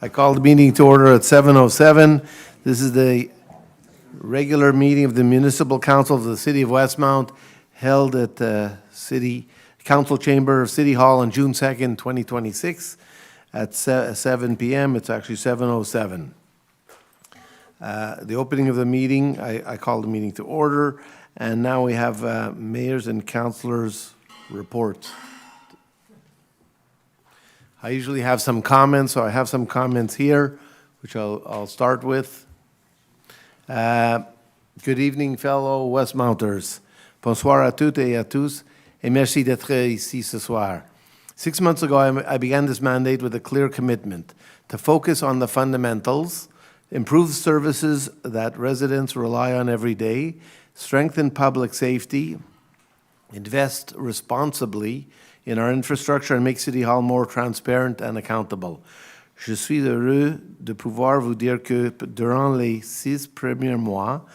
I call the meeting to order at 7:07. This is the regular meeting of the Municipal Council of the City of Westmount, held at the City Council Chamber of City Hall on June 2nd, 2026 at 7 p.m. It's actually 7:07. The opening of the meeting, I call the meeting to order, and now we have mayors and councilors' reports. I usually have some comments, so I have some comments here, which I'll start with. Good evening, fellow Westmounters. Bonsoir à toutes et à tous, et merci d'être ici ce soir. 6 months ago, I began this mandate with a clear commitment to focus on the fundamentals, improve services that residents rely on every day, strengthen public safety, invest responsibly in our infrastructure, and make City Hall more transparent and accountable. Je suis heureux de pouvoir vous dire que durant les 6 premiers mois,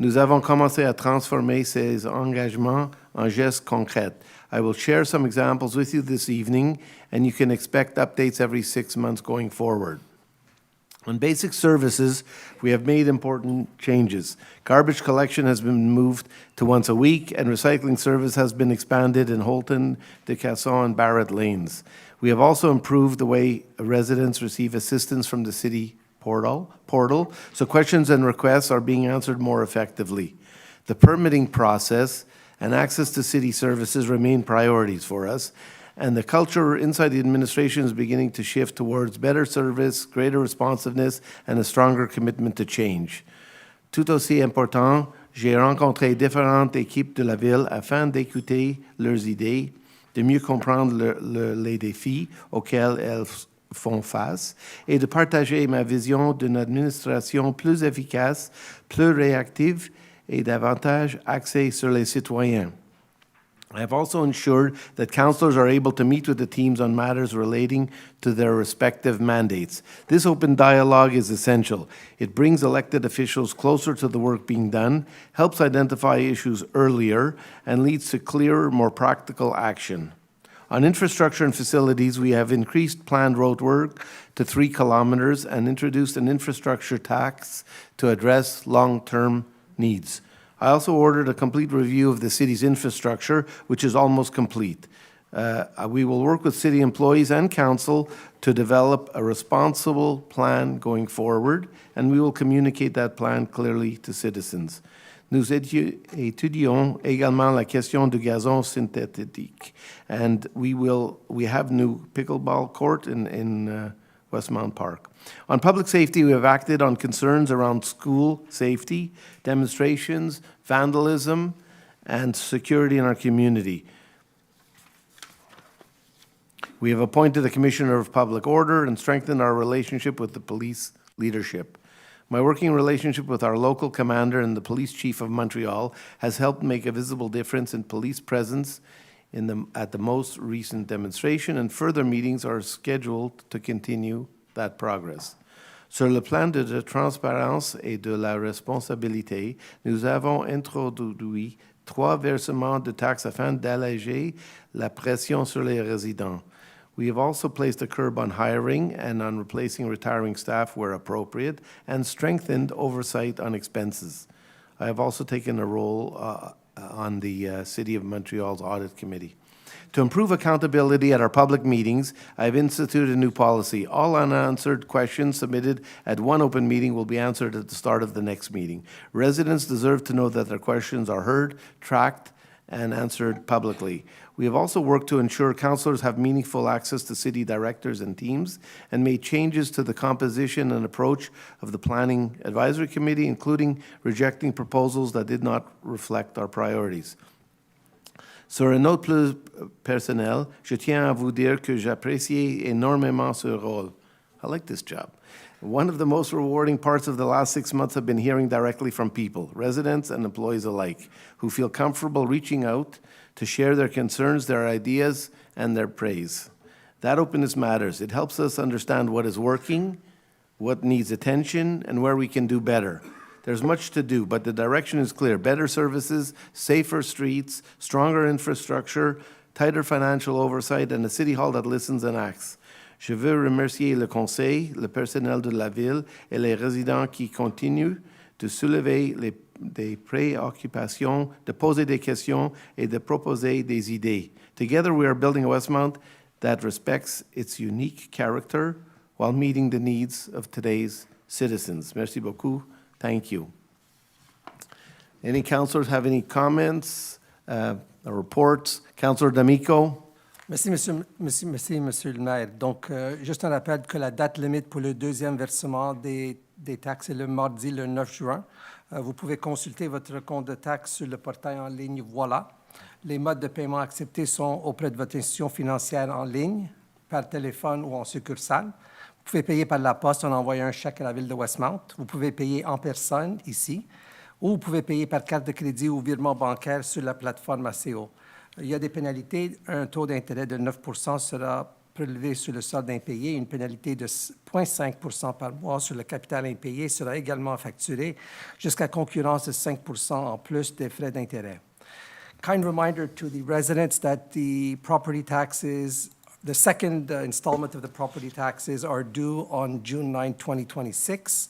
nous avons commencé à transformer ces engagements en gestes concrets. I will share some examples with you this evening, and you can expect updates every 6 months going forward. On basic services, we have made important changes. Garbage collection has been moved to once a week, and recycling service has been expanded in Holton, Decasson, and Barrett Lanes. We have also improved the way residents receive assistance from the city portal, so questions and requests are being answered more effectively. The permitting process and access to city services remain priorities for us, and the culture inside the administration is beginning to shift towards better service, greater responsiveness, and a stronger commitment to change. Tout aussi important, j'ai rencontré différentes équipes de la ville afin d'écouter leurs idées, de mieux comprendre les défis auxquels elles font face et de partager ma vision d'une administration plus efficace, plus réactive et davantage axée sur les citoyens. I have also ensured that councillors are able to meet with the teams on matters relating to their respective mandates. This open dialogue is essential. It brings elected officials closer to the work being done, helps identify issues earlier, and leads to clearer, more practical action. On infrastructure and facilities, we have increased planned road work to 3 kilometers and introduced an infrastructure tax to address long-term needs. I also ordered a complete review of the city's infrastructure, which is almost complete. We will work with city employees and council to develop a responsible plan going forward, and we will communicate that plan clearly to citizens. Nous étudions également la question du gazon synthétique, and we have new pickleball court in Westmount Park. On public safety, we have acted on concerns around school safety, demonstrations, vandalism, and security in our community. We have appointed a Commissioner of Public Order and strengthened our relationship with the police leadership. My working relationship with our local commander and the police chief of Montreal has helped make a visible difference in police presence at the most recent demonstration, and further meetings are scheduled to continue that progress. Sur le plan de la transparence et de la responsabilité, nous avons introduit 3 versements de taxes afin d'alléger la pression sur les résidents. We have also placed a curb on hiring and on replacing retiring staff where appropriate, and strengthened oversight on expenses. I have also taken a role on the City of Montreal's Audit Committee. To improve accountability at our public meetings, I have instituted a new policy. All unanswered questions submitted at one open meeting will be answered at the start of the next meeting. Residents deserve to know that their questions are heard, tracked, and answered publicly. We have also worked to ensure councillors have meaningful access to city directors and teams, and made changes to the composition and approach of the Planning Advisory Committee, including rejecting proposals that did not reflect our priorities. Sur une note plus personnelle, je tiens à vous dire que j'apprécie énormément ce rôle. I like this job. One of the most rewarding parts of the last 6 months have been hearing directly from people, residents and employees alike, who feel comfortable reaching out to share their concerns, their ideas, and their praise. That openness matters. It helps us understand what is working, what needs attention, and where we can do better. There's much to do, but the direction is clear. Better services, safer streets, stronger infrastructure, tighter financial oversight, and a city hall that listens and acts. Je veux remercier le Conseil, le personnel de la Ville et les résidents qui continuent de soulever des préoccupations, de poser des questions et de proposer des idées. Together we are building a Westmount that respects its unique character while meeting the needs of today's citizens. Merci beaucoup. Thank you. Any councillors have any comments, reports? Councillor D'Amico? Merci, Monsieur le maire. Donc, juste un rappel que la date limite pour le deuxième versement des taxes est le mardi, le 9 juin. Vous pouvez consulter votre compte de taxes sur le portail en ligne Voilà. Les modes de paiement acceptés sont auprès de votre institution financière en ligne, par téléphone ou en succursale. Vous pouvez payer par la poste en envoyant un chèque à la Ville de Westmount. Vous pouvez payer en personne ici, ou vous pouvez payer par carte de crédit ou virement bancaire sur la plateforme ACCEO. Il y a des pénalités. Un taux d'intérêt de 9 sera prélevé sur le solde impayé. Une pénalité de 0,5 par mois sur le capital impayé sera également facturée jusqu'à concurrence de 5 en plus des frais d'intérêt. Kind reminder to the residents that the property taxes, the second installment of the property taxes are due on June 9, 2026.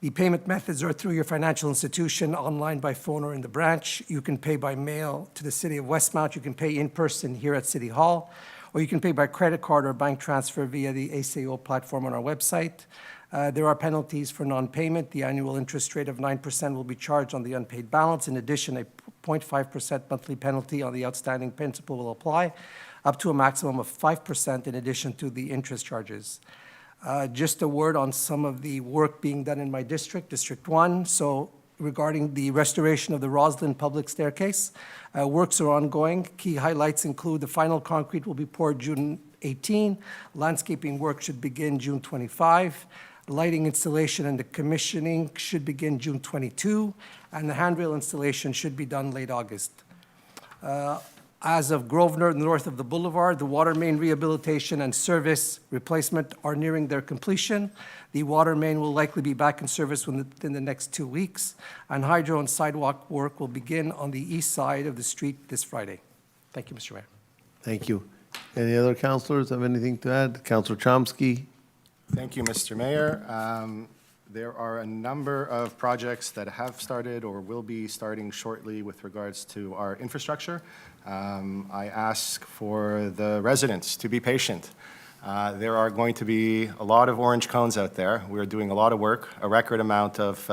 The payment methods are through your financial institution, online, by phone, or in the branch. You can pay by mail to the City of Westmount. You can pay in person here at City Hall, or you can pay by credit card or bank transfer via the ACCEO platform on our website. There are penalties for non-payment. The annual interest rate of 9% will be charged on the unpaid balance. In addition, a 0.5% monthly penalty on the outstanding principal will apply, up to a maximum of 5% in addition to the interest charges. Just a word on some of the work being done in my district, District 1. So regarding the restoration of the Roslyn public staircase, works are ongoing. Key highlights include the final concrete will be poured June 18. Landscaping work should begin June 25. Lighting installation and the commissioning should begin June 22. And the handrail installation should be done late August. As of Grosvenor, north of the boulevard, the water main rehabilitation and service replacement are nearing their completion. The water main will likely be back in service within the next 2 weeks, and hydro and sidewalk work will begin on the east side of the street this Friday. Thank you, Mr. Mayor. Thank you. Any other councillors have anything to add? Councillor Chomsky? Thank you, Mr. Mayor. There are a number of projects that have started or will be starting shortly with regards to our infrastructure. I ask for the residents to be patient. There are going to be a lot of orange cones out there. We're doing a lot of work, a record amount of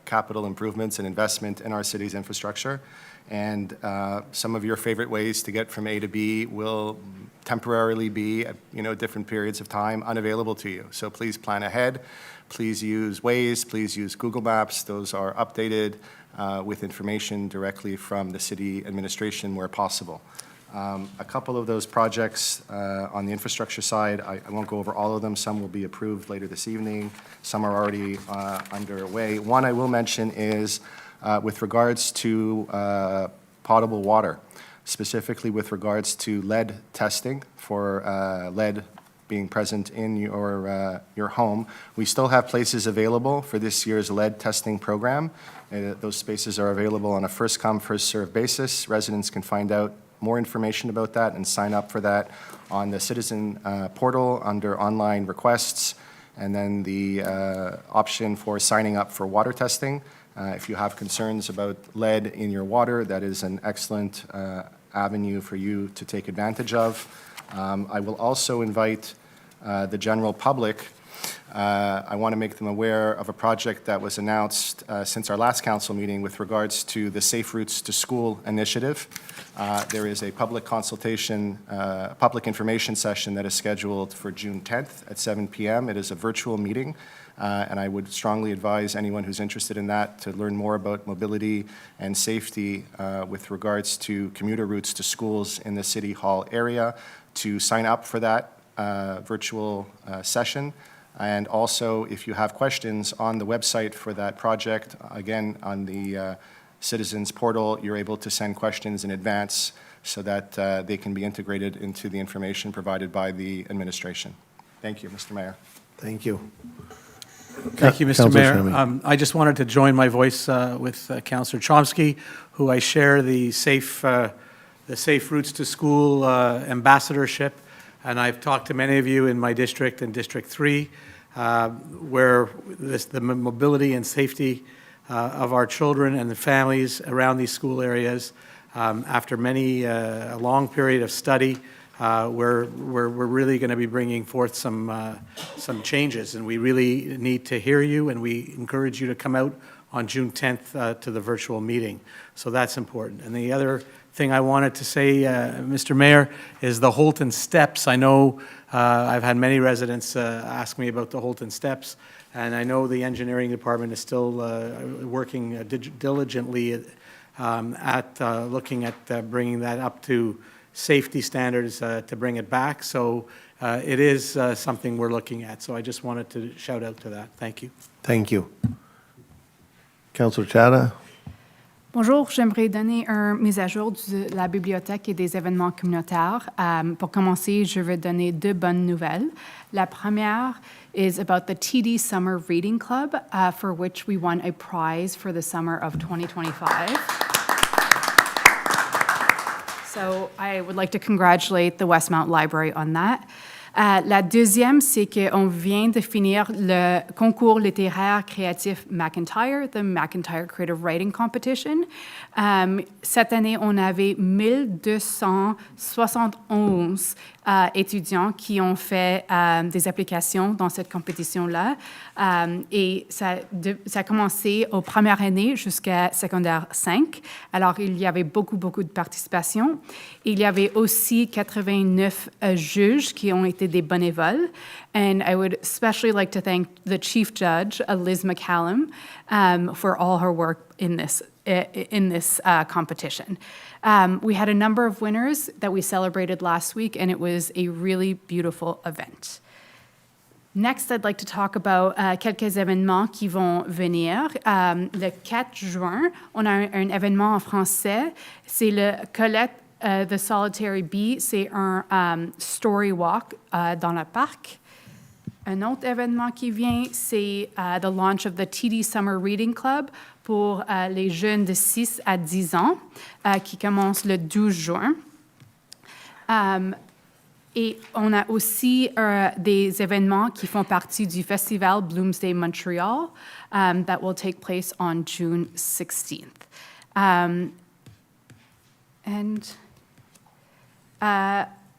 capital improvements and investment in our city's infrastructure. And some of your favorite ways to get from A to B will temporarily be, at different periods of time, unavailable to you. So please plan ahead. Please use Waze. Please use Google Maps. Those are updated with information directly from the city administration where possible. A couple of those projects on the infrastructure side, I won't go over all of them. Some will be approved later this evening. Some are already underway. One I will mention is with regards to potable water, specifically with regards to lead testing for lead being present in your home. We still have places available for this year's lead testing program. Those spaces are available on a first-come, first-served basis. Residents can find out more information about that and sign up for that on the citizen portal under online requests, and then the option for signing up for water testing. If you have concerns about lead in your water, that is an excellent avenue for you to take advantage of. I will also invite the general public. I want to make them aware of a project that was announced since our last council meeting with regards to the Safe Routes to School initiative. There is a public consultation, public information session that is scheduled for June 10th at 7 p.m. It is a virtual meeting, and I would strongly advise anyone who's interested in that to learn more about mobility and safety with regards to commuter routes to schools in the City Hall area to sign up for that virtual session. And also, if you have questions on the website for that project, again, on the Citizens portal, you're able to send questions in advance so that they can be integrated into the information provided by the administration. Thank you, Mr. Mayor. Thank you. Thank you, Mr. Councillor Mayor. Shammy. I just wanted to join my voice with Councillor Chomsky, who I share the Safe Routes to School ambassadorship. And I've talked to many of you in my district and District 3, where the mobility and safety of our children and the families around these school areas, after a long period of study, we're really going to be bringing forth some changes, and we really need to hear you, and we encourage you to come out on June 10th to the virtual meeting. So that's important. And the other thing I wanted to say, Mr. Mayor, is the Holton Steps. I know I've had many residents ask me about the Holton Steps, and I know the engineering department is still working diligently at looking at bringing that up to safety standards to bring it back. So it is something we're looking at. So I just wanted to shout out to that. Thank you. Thank you. Councillor Chada. Bonjour, j'aimerais donner une mise à jour de la bibliothèque et des événements communautaires. Pour commencer, je veux donner 2 bonnes nouvelles. La première is about the TD Summer Reading Club, for which we won a prize for the summer of 2025. So I would like to congratulate the Westmount Library on that. La deuxième, c'est qu'on vient de finir le concours littéraire créatif McIntyre, the McIntyre Creative Writing Competition. Cette année, on avait 1271 étudiants qui ont fait des applications dans cette compétition-là. Et ça a commencé aux premières années jusqu'à secondaire 5. Alors, il y avait beaucoup de participation. Il y avait aussi 89 juges qui ont été des bénévoles. And I would especially like to thank the chief judge, Liz McCallum, for all her work in this competition. We had a number of winners that we celebrated last week, and it was a really beautiful event. Next, I'd like to talk about quelques événements qui vont venir. Le 4 juin, on a un événement en français. C'est le Colette The Solitary Bee. C'est un story walk dans le parc. Un autre événement qui vient, c'est the launch of the TD Summer Reading Club pour les jeunes de 6 à 10 ans, qui commence le 12 juin. Et on a aussi des événements qui font partie du festival Bloomsday Montreal that will take place on June 16th.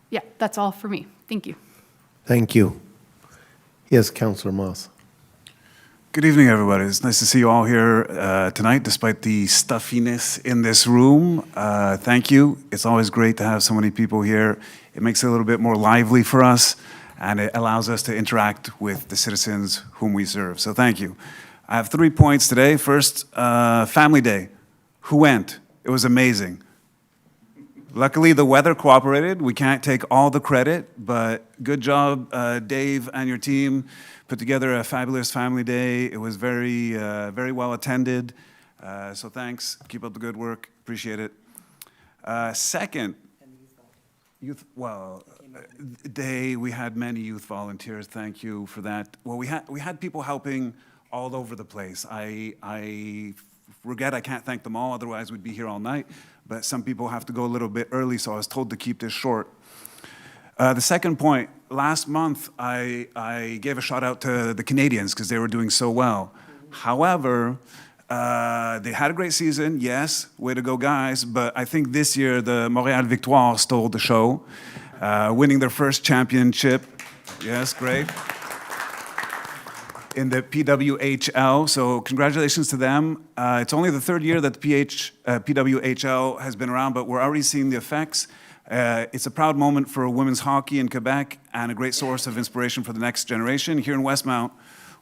Yeah, that's all for me. Thank you. Thank you. Yes, Councillor Moss. Good evening, everybody. It's nice to see you all here tonight, despite the stuffiness in this room. Thank you. It's always great to have so many people here. It makes it a little bit more lively for us, and it allows us to interact with the citizens whom we serve. So thank you. I have 3 points today. First, Family Day. Who went? It was amazing. Luckily, the weather cooperated. We can't take all the credit, but good job, Dave and your team. Put together a fabulous family day. It was very well attended. So thanks. Keep up the good work. Appreciate it. Second, we had many youth volunteers. Thank you for that. Well, we had people helping all over the place. I regret I can't thank them all, otherwise we'd be here all night. But some people have to go a little bit early, so I was told to keep this short. The second point, last month I gave a shout out to the Canadians because they were doing so well. However, they had a great season, yes, way to go guys, but I think this year the Montréal Victoire stole the show, winning their first championship. Yes, great. In the PWHL, so congratulations to them. It's only the 3rd year that the PWHL has been around, but we're already seeing the effects. It's a proud moment for women's hockey in Quebec and a great source of inspiration for the next generation. Here in Westmount,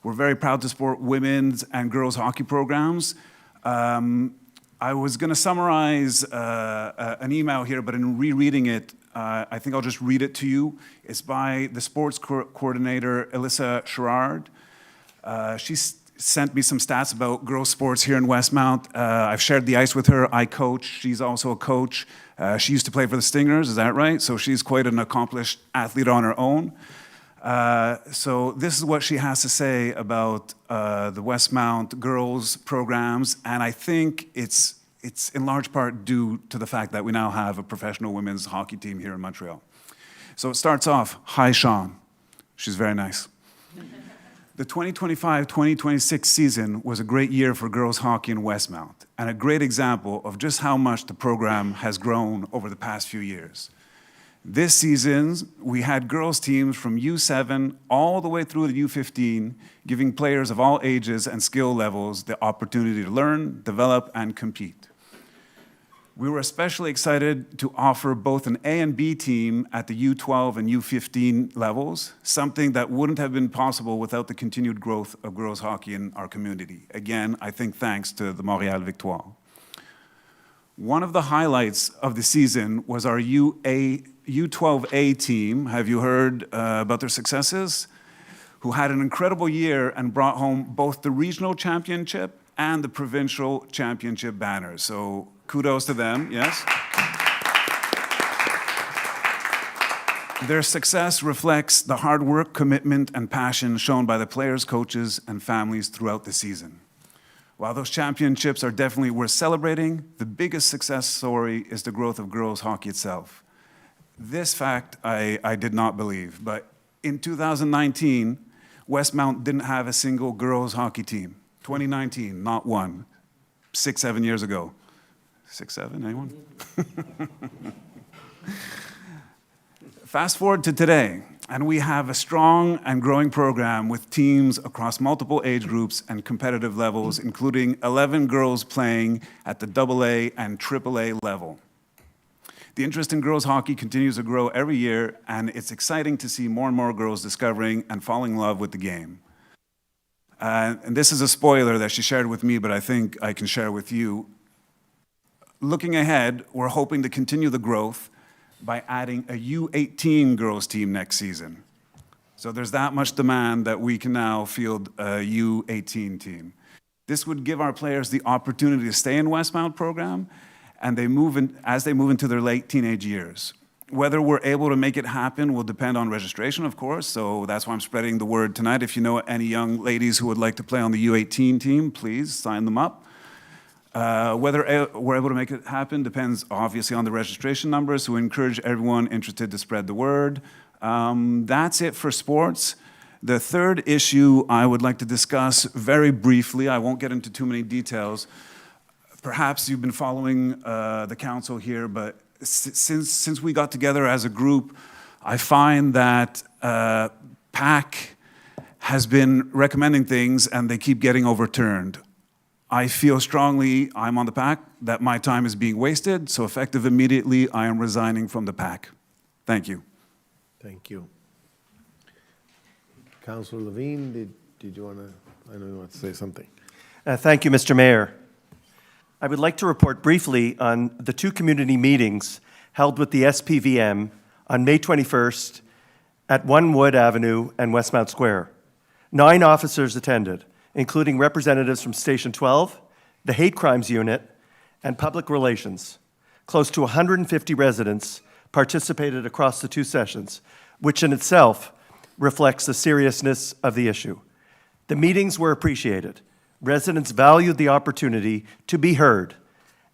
we're very proud to support women's and girls' hockey programs. I was going to summarize an email here, but in rereading it, I think I'll just read it to you. It's by the sports coordinator, Alyssa Sherrard. She sent me some stats about girls' sports here in Westmount. I've shared the ice with her. I coach. She's also a coach. She used to play for the Stingers, is that right? So she's quite an accomplished athlete on her own. So this is what she has to say about the Westmount girls' programs, and I think it's in large part due to the fact that we now have a professional women's hockey team here in Montreal. So it starts off, hi, Sean. She's very nice. The 2025-2026 season was a great year for girls hockey in Westmount, and a great example of just how much the program has grown over the past few years. This season, we had girls teams from U7 all the way through to U15, giving players of all ages and skill levels the opportunity to learn, develop, and compete. We were especially excited to offer both an A and B team at the U12 and U15 levels, something that wouldn't have been possible without the continued growth of girls hockey in our community. Again, I think thanks to the Montréal Victoire. One of the highlights of the season was our U12A team. Have you heard about their successes? Who had an incredible year and brought home both the regional championship and the provincial championship banners. So kudos to them, yes? Their success reflects the hard work, commitment, and passion shown by the players, coaches, and families throughout the season. While those championships are definitely worth celebrating, the biggest success story is the growth of girls hockey itself. This fact I did not believe, but in 2019, Westmount didn't have a single girls hockey team. 2019, not one. 6, 7 years ago. 6, 7, anyone? Fast forward to today, and we have a strong and growing program with teams across multiple age groups and competitive levels, including 11 girls playing at the AA and AAA level. The interest in girls hockey continues to grow every year, and it's exciting to see more and more girls discovering and falling in love with the game. And this is a spoiler that she shared with me, but I think I can share with you. Looking ahead, we're hoping to continue the growth by adding a U18 girls team next season. So there's that much demand that we can now field a U18 team. This would give our players the opportunity to stay in Westmount program and as they move into their late teenage years. Whether we're able to make it happen will depend on registration, of course, so that's why I'm spreading the word tonight. If you know any young ladies who would like to play on the U18 team, please sign them up. Whether we're able to make it happen depends obviously on the registration numbers, so we encourage everyone interested to spread the word. That's it for sports. The third issue I would like to discuss very briefly, I won't get into too many details. Perhaps you've been following the council here, but since we got together as a group, I find that PAC has been recommending things and they keep getting overturned. I feel strongly, I'm on the PAC, that my time is being wasted, so effective immediately, I am resigning from the PAC. Thank you. Thank you. Councillor Levine, did you want to, I know you want to say something. Thank you, Mr. Mayor. I would like to report briefly on the 2 community meetings held with the SPVM on May 21st at 1 Wood Avenue and Westmount Square. 9 officers attended, including representatives from Station 12, the Hate Crimes Unit, and Public Relations. Close to 150 residents participated across the 2 sessions, which in itself reflects the seriousness of the issue. The meetings were appreciated. Residents valued the opportunity to be heard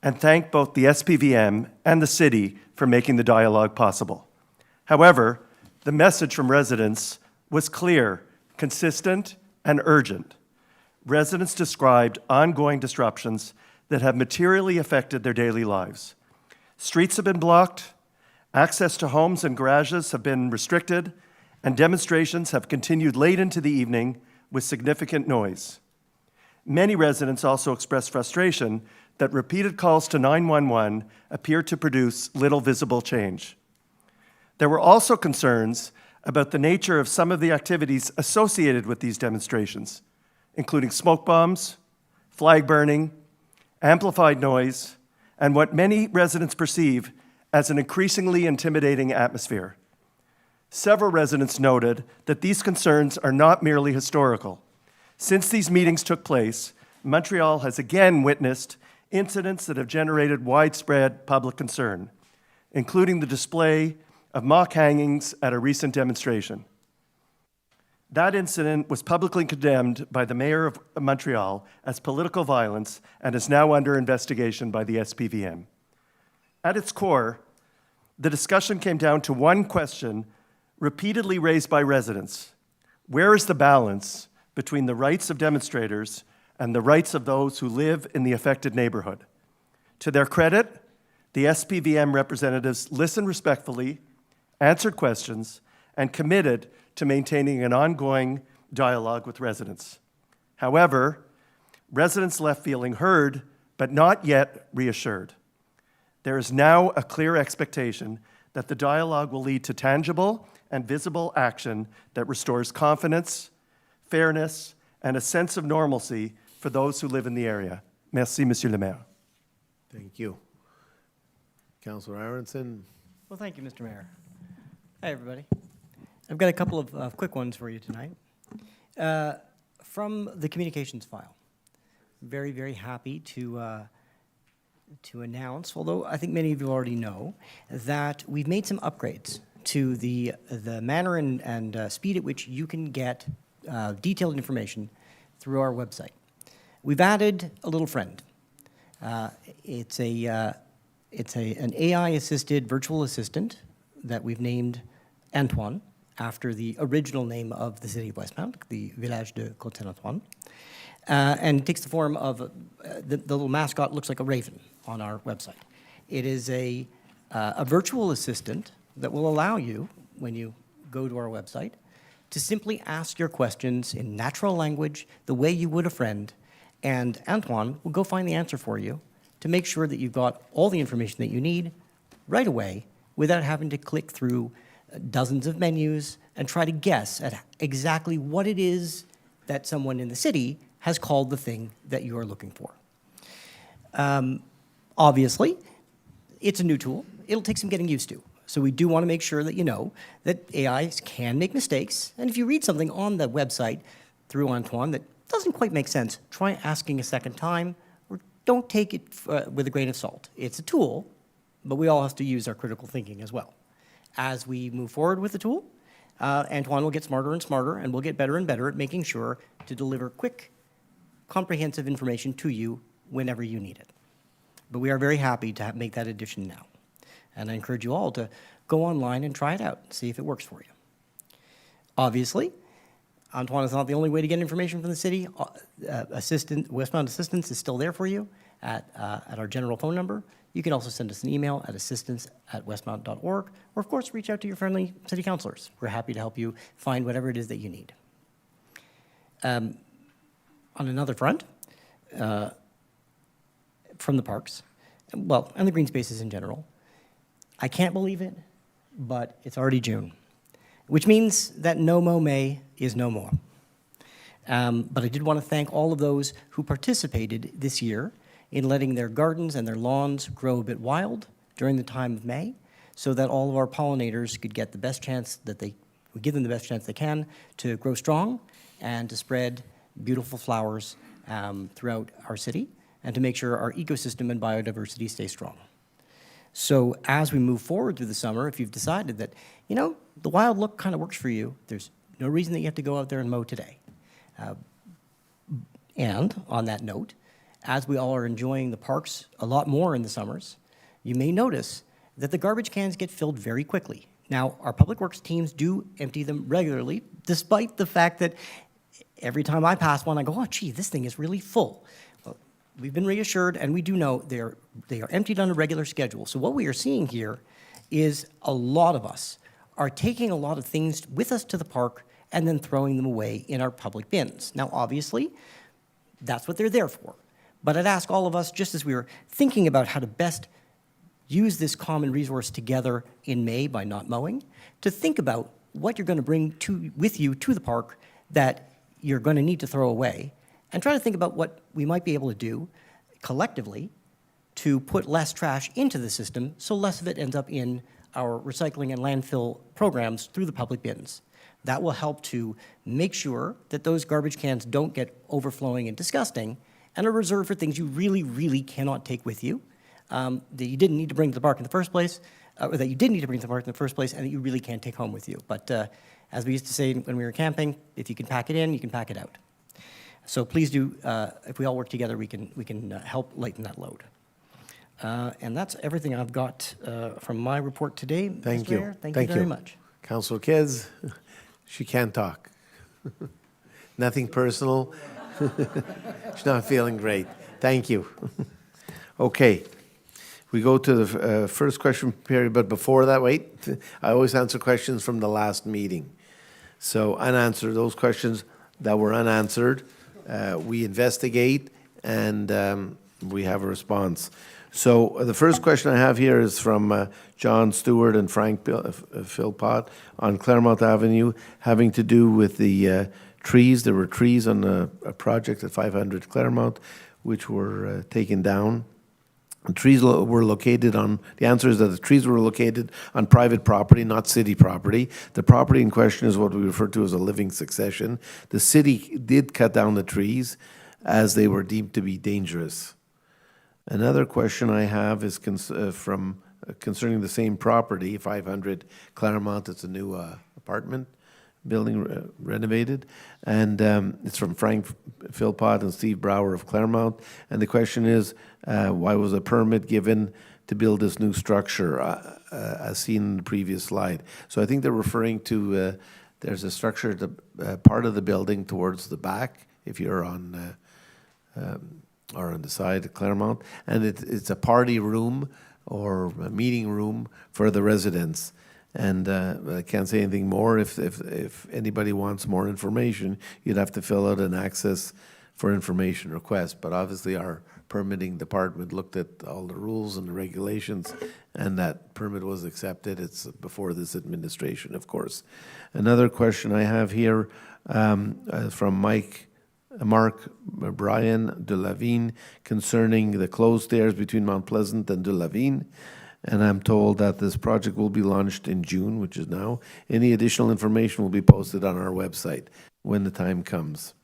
and thanked both the SPVM and the city for making the dialogue possible. However, the message from residents was clear, consistent, and urgent. Residents described ongoing disruptions that have materially affected their daily lives. Streets have been blocked, access to homes and garages have been restricted, and demonstrations have continued late into the evening with significant noise. Many residents also expressed frustration that repeated calls to 911 appeared to produce little visible change. There were also concerns about the nature of some of the activities associated with these demonstrations, including smoke bombs, flag burning, amplified noise, and what many residents perceive as an increasingly intimidating atmosphere. Several residents noted that these concerns are not merely historical. Since these meetings took place, Montreal has again witnessed incidents that have generated widespread public concern, including the display of mock hangings at a recent demonstration. That incident was publicly condemned by the Mayor of Montreal as political violence and is now under investigation by the SPVM. At its core, the discussion came down to one question repeatedly raised by residents. Where is the balance between the rights of demonstrators and the rights of those who live in the affected neighborhood? To their credit, the SPVM representatives listened respectfully, answered questions, and committed to maintaining an ongoing dialogue with residents. However, residents left feeling heard, but not yet reassured. There is now a clear expectation that the dialogue will lead to tangible and visible action that restores confidence, fairness, and a sense of normalcy for those who live in the area. Merci, Monsieur le Maire. Thank you. Councillor Aronson. Well, thank you, Mr. Mayor. Hi, everybody. I've got a couple of quick ones for you tonight. From the communications file, very, very happy to announce, although I think many of you already know, that we've made some upgrades to the manner and speed at which you can get detailed information through our website. We've added a little friend. It's an AI-assisted virtual assistant that we've named Antoine, after the original name of the city of Westmount, the Village de Côte-Saint-Antoine. And it takes the form of, the little mascot looks like a raven on our website. It is a virtual assistant that will allow you, when you go to our website, to simply ask your questions in natural language, the way you would a friend, and Antoine will go find the answer for you to make sure that you've got all the information that you need right away without having to click through dozens of menus and try to guess at exactly what it is that someone in the city has called the thing that you are looking for. Obviously, it's a new tool. It'll take some getting used to. So we do want to make sure that you know that AIs can make mistakes. And if you read something on the website through Antoine that doesn't quite make sense, try asking a second time, or don't take it with a grain of salt. It's a tool, but we all have to use our critical thinking as well. As we move forward with the tool, Antoine will get smarter and smarter, and we'll get better and better at making sure to deliver quick, comprehensive information to you whenever you need it. But we are very happy to make that addition now. And I encourage you all to go online and try it out, see if it works for you. Obviously, Antoine is not the only way to get information from the city. Westmount Assistance is still there for you at our general phone number. You can also send us an email at assistance@westmount.org, or of course, reach out to your friendly city councilors. We're happy to help you find whatever it is that you need. On another front, from the parks, well, and the green spaces in general, I can't believe it, but it's already June, which means that no mow May is no more. But I did want to thank all of those who participated this year in letting their gardens and their lawns grow a bit wild during the time of May, so that all of our pollinators could get the best chance that we give them the best chance they can to grow strong and to spread beautiful flowers throughout our city, and to make sure our ecosystem and biodiversity stay strong. So as we move forward through the summer, if you've decided that, you know, the wild look kind of works for you, there's no reason that you have to go out there and mow today. And on that note, as we all are enjoying the parks a lot more in the summers, you may notice that the garbage cans get filled very quickly. Now, our public works teams do empty them regularly, despite the fact that every time I pass one, I go, oh, gee, this thing is really full. Well, we've been reassured, and we do know they are emptied on a regular schedule. So what we are seeing here is a lot of us are taking a lot of things with us to the park and then throwing them away in our public bins. Now, obviously, that's what they're there for. But I'd ask all of us, just as we were thinking about how to best use this common resource together in May by not mowing, to think about what you're going to bring with you to the park that you're going to need to throw away, and try to think about what we might be able to do collectively to put less trash into the system so less of it ends up in our recycling and landfill programs through the public bins. That will help to make sure that those garbage cans don't get overflowing and disgusting, and are reserved for things you really, really cannot take with you, that you didn't need to bring to the park in the first place, or that you did need to bring to the park in the first place, and that you really can't take home with you. But as we used to say when we were camping, if you can pack it in, you can pack it out. So please do, if we all work together, we can help lighten that load. And that's everything I've got from my report today. Thank Mr. you. Mayor. Thank you very much. Councillor Kids, she can't talk. Nothing personal. She's not feeling great. Thank you. Okay. We go to the first question period, but before that, wait. I always answer questions from the last meeting. So unanswered, those questions that were unanswered, we investigate and we have a response. So the first question I have here is from John Stewart and Frank Philpott on Claremont Avenue, having to do with the trees. There were trees on a project at 500 Claremont, which were taken down. The trees were located on, the answer is that the trees were located on private property, not city property. The property in question is what we refer to as a living succession. The city did cut down the trees as they were deemed to be dangerous. Another question I have is concerning the same property, 500 Claremont. It's a new apartment building renovated, and it's from Frank Philpott and Steve Brower of Claremont. And the question is, why was a permit given to build this new structure, as seen in the previous slide? So I think they're referring to there's a structure at the part of the building towards the back, if you're on or on the side of Claremont, and it's a party room or a meeting room for the residents. And I can't say anything more. If anybody wants more information, you'd have to fill out an access for information request. But obviously our permitting department looked at all the rules and the regulations, and that permit was accepted. It's before this administration, of course. Another question I have here from Mark Brian de Lavigne concerning the closed stairs between Mount Pleasant and de Lavigne. And I'm told that this project will be launched in June, which is now. Any additional information will be posted on our website when the time comes.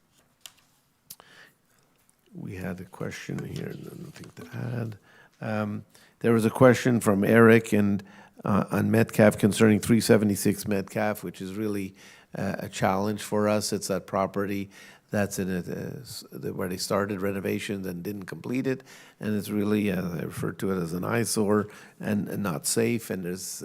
We had a question here, nothing to add. There was a question from Eric and on Metcalf concerning 376 Metcalf, which is really a challenge for us. It's that property that's in it, where they started renovations and didn't complete it, and it's really, I refer to it as an eyesore and not safe, and there's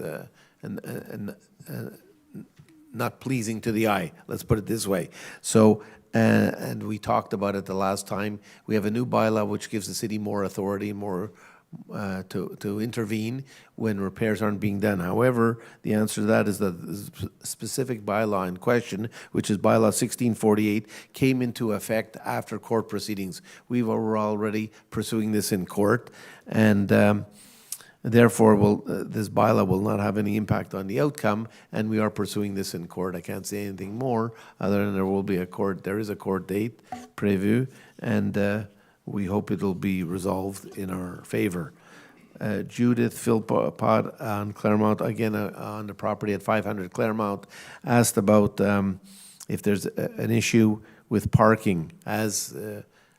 not pleasing to the eye. Let's put it this way. So, and we talked about it the last time. We have a new bylaw which gives the city more authority, more to intervene when repairs aren't being done. However, the answer to that is that the specific bylaw in question, which is bylaw 1648, came into effect after court proceedings. We were already pursuing this in court, and therefore this bylaw will not have any impact on the outcome, and we are pursuing this in court. I can't say anything more other than there is a court date prévu, and we hope it'll be resolved in our favor. Judith Philpott on Claremont, again on the property at 500 Claremont, asked about if there's an issue with parking as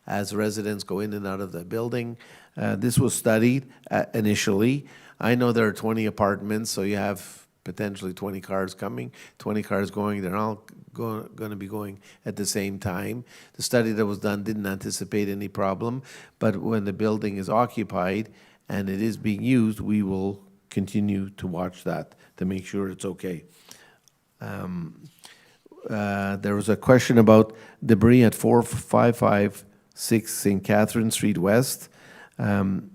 residents go in and out of the building. This was studied initially. I know there are 20 apartments, so you have potentially 20 cars coming, 20 cars going. They're all going to be going at the same time. The study that was done didn't anticipate any problem, but when the building is occupied and it is being used, we will continue to watch that to make sure it's okay. There was a question about debris at 4556 St. Catherine Street West. And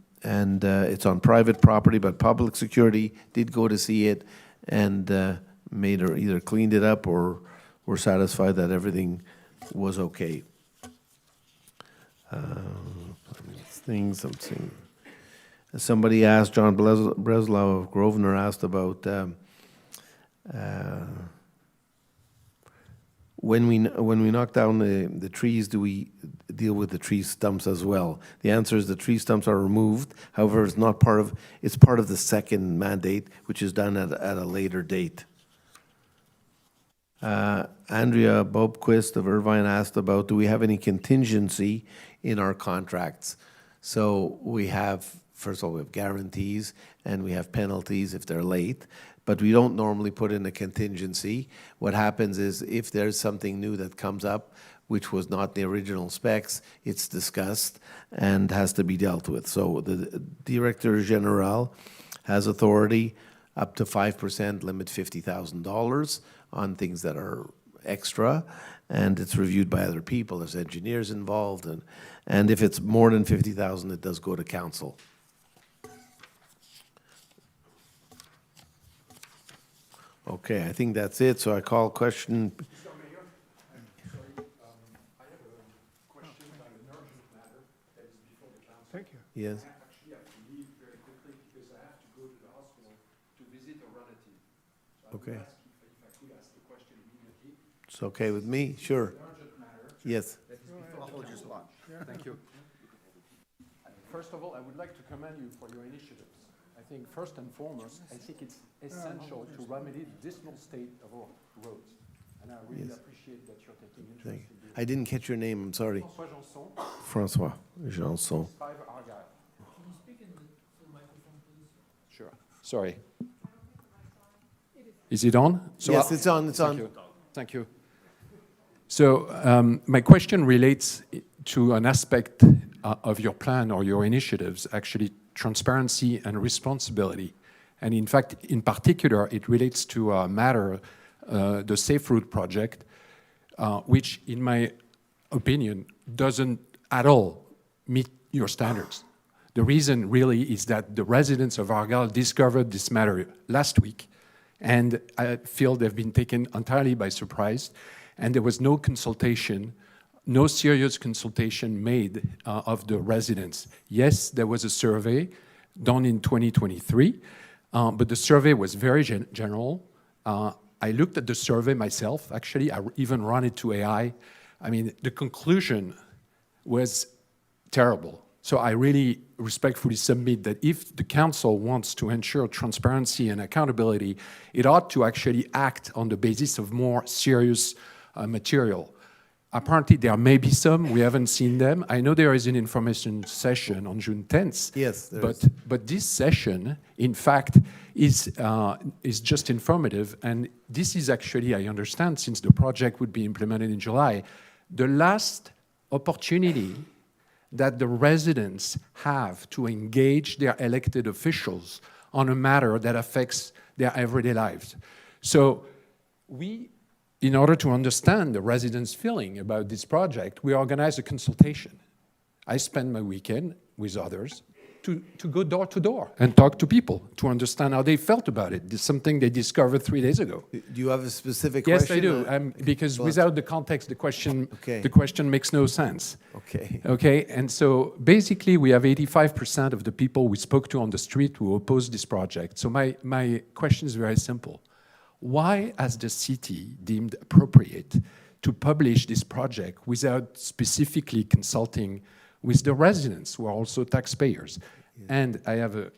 it's on private property, but public security did go to see it and either cleaned it up or were satisfied that everything was okay. Things I'm seeing. Somebody asked, John Breslau of Grosvenor asked about when we knock down the trees, do we deal with the tree stumps as well? The answer is the tree stumps are removed. However, it's part of the second mandate, which is done at a later date. Andrea Bobquist of Irvine asked about, do we have any contingency in our contracts? So we have, first of all, we have guarantees and we have penalties if they're late, but we don't normally put in a contingency. What happens is if there's something new that comes up, which was not the original specs, it's discussed and has to be dealt with. So the Director General has authority up to 5%, limit $50,000 on things that are extra, and it's reviewed by other people. There's engineers involved, and if it's more than 50,000, it does go to council. Okay, I think that's it, so I call question. Thank you. Yes. Actually, I have to leave very quickly because I have to go to the hospital to visit a relative. So Okay. I would ask if I could ask the question immediately. It's okay with me, sure. Urgent matter. Yes. That is before the council. Thank you. First of all, I would like to commend you for your initiatives. I think first and foremost, I think it's essential to remedy the dismal state of our roads. And I really appreciate that you're taking interest Thank you. in this. I didn't catch your name, I'm sorry. François Janson, François Janson. 5 Argyle. Can you speak in the microphone, please? Sure. Sorry. Is it on? Yes, it's on, it's on. Thank you. So my question relates to an aspect of your plan or your initiatives, actually transparency and responsibility. And in fact, in particular, it relates to a matter, the Safe Route project, which in my opinion doesn't at all meet your standards. The reason really is that the residents of Argyle discovered this matter last week, and I feel they've been taken entirely by surprise, and there was no consultation, no serious consultation made of the residents. Yes, there was a survey done in 2023, but the survey was very general. I looked at the survey myself, actually. I even ran it to AI. I mean, the conclusion was terrible. So I really respectfully submit that if the council wants to ensure transparency and accountability, it ought to actually act on the basis of more serious material. Apparently, there may be some. We haven't seen them. I know there is an information session on June 10th. Yes, there is. But this session, in fact, is just informative. And this is actually, I understand, since the project would be implemented in July, the last opportunity that the residents have to engage their elected officials on a matter that affects their everyday lives. So we, in order to understand the residents' feeling about this project, we organized a consultation. I spent my weekend with others to go door to door and talk to people to understand how they felt about it. This is something they discovered 3 days ago. Do you have a specific Yes, question? I do, because without the context, the question makes no sense. Okay. Okay, and so basically we have 85% of the people we spoke to on the street who oppose this project. So my question is very simple. Why has the city deemed appropriate to publish this project without specifically consulting with the residents who are also taxpayers? Yeah. And I have a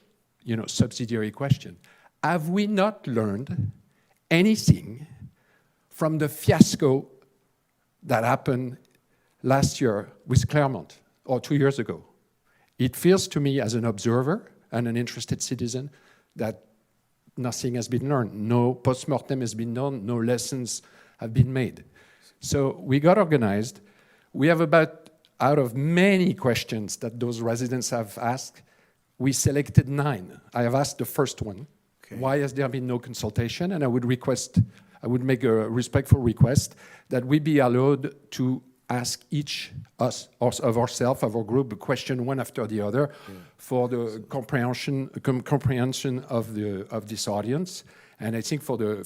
subsidiary question. Have we not learned anything from the fiasco that happened last year with Claremont or 2 years ago? It feels to me as an observer and an interested citizen that nothing has been learned. No post-mortem has been done. No lessons have been made. So we got organized. We have out of many questions that those residents have asked, we selected 9. I have asked the first one. Okay. Why has there been no consultation? And I would make a respectful request that we be allowed to ask each of ourselves, of our group, a question one after the other for the comprehension of this audience, and I think for the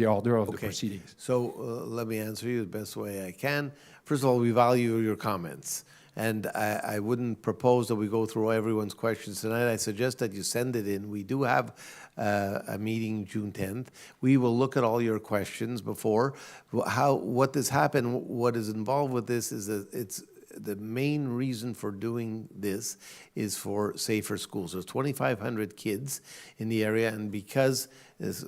order of the proceedings. So let me answer you the best way I can. First of all, we value your comments, and I wouldn't propose that we go through everyone's questions tonight. I suggest that you send it in. We do have a meeting June 10th. We will look at all your questions before. What has happened, what is involved with this is that it's the main reason for doing this is for safer schools. There's 2,500 kids in the area, and because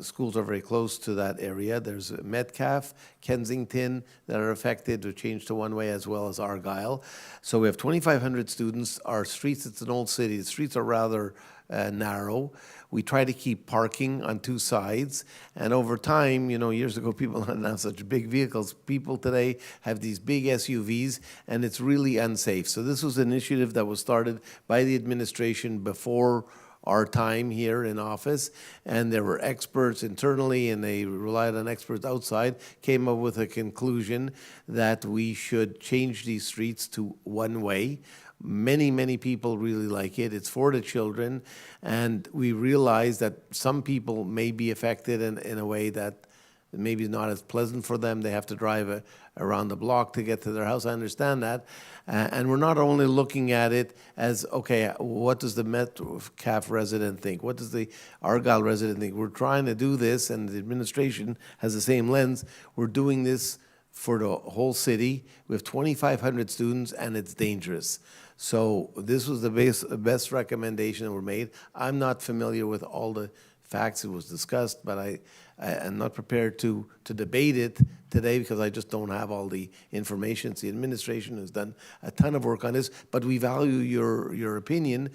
schools are very close to that area, there's Metcalfe, Kensington that are affected to change to one way, as well as Argyle. So we have 2,500 students. Our streets, it's an old city. The streets are rather narrow. We try to keep parking on two sides, and over time, you know, years ago, people didn't have such big vehicles. People today have these big SUVs, and it's really unsafe. So this was an initiative that was started by the administration before our time here in office, and there were experts internally, and they relied on experts outside, came up with a conclusion that we should change these streets to one way. Many people really like it. It's for the children, and we realize that some people may be affected in a way that maybe not as pleasant for them. They have to drive around the block to get to their house. I understand that. And we're not only looking at it as, okay, what does the Metcalfe resident think? What does the Argyle resident think? We're trying to do this, and the administration has the same lens. We're doing this for the whole city. We have 2,500 students, and it's dangerous. So this was the best recommendation that were made. I'm not familiar with all the facts it was discussed, but I'm not prepared to debate it today because I just don't have all the information. It's the administration has done a ton of work on this, but we value your opinion.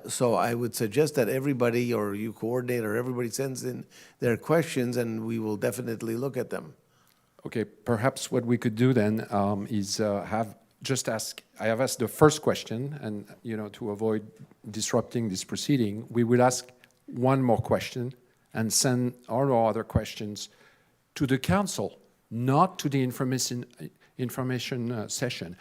So I would suggest that everybody, or you coordinate, or everybody sends in their questions, and we will definitely look at them. Okay, perhaps what we could do then is I have asked the first question, and you know, to avoid disrupting this proceeding, we will ask one more question and send all our other questions to the council, not to the information session.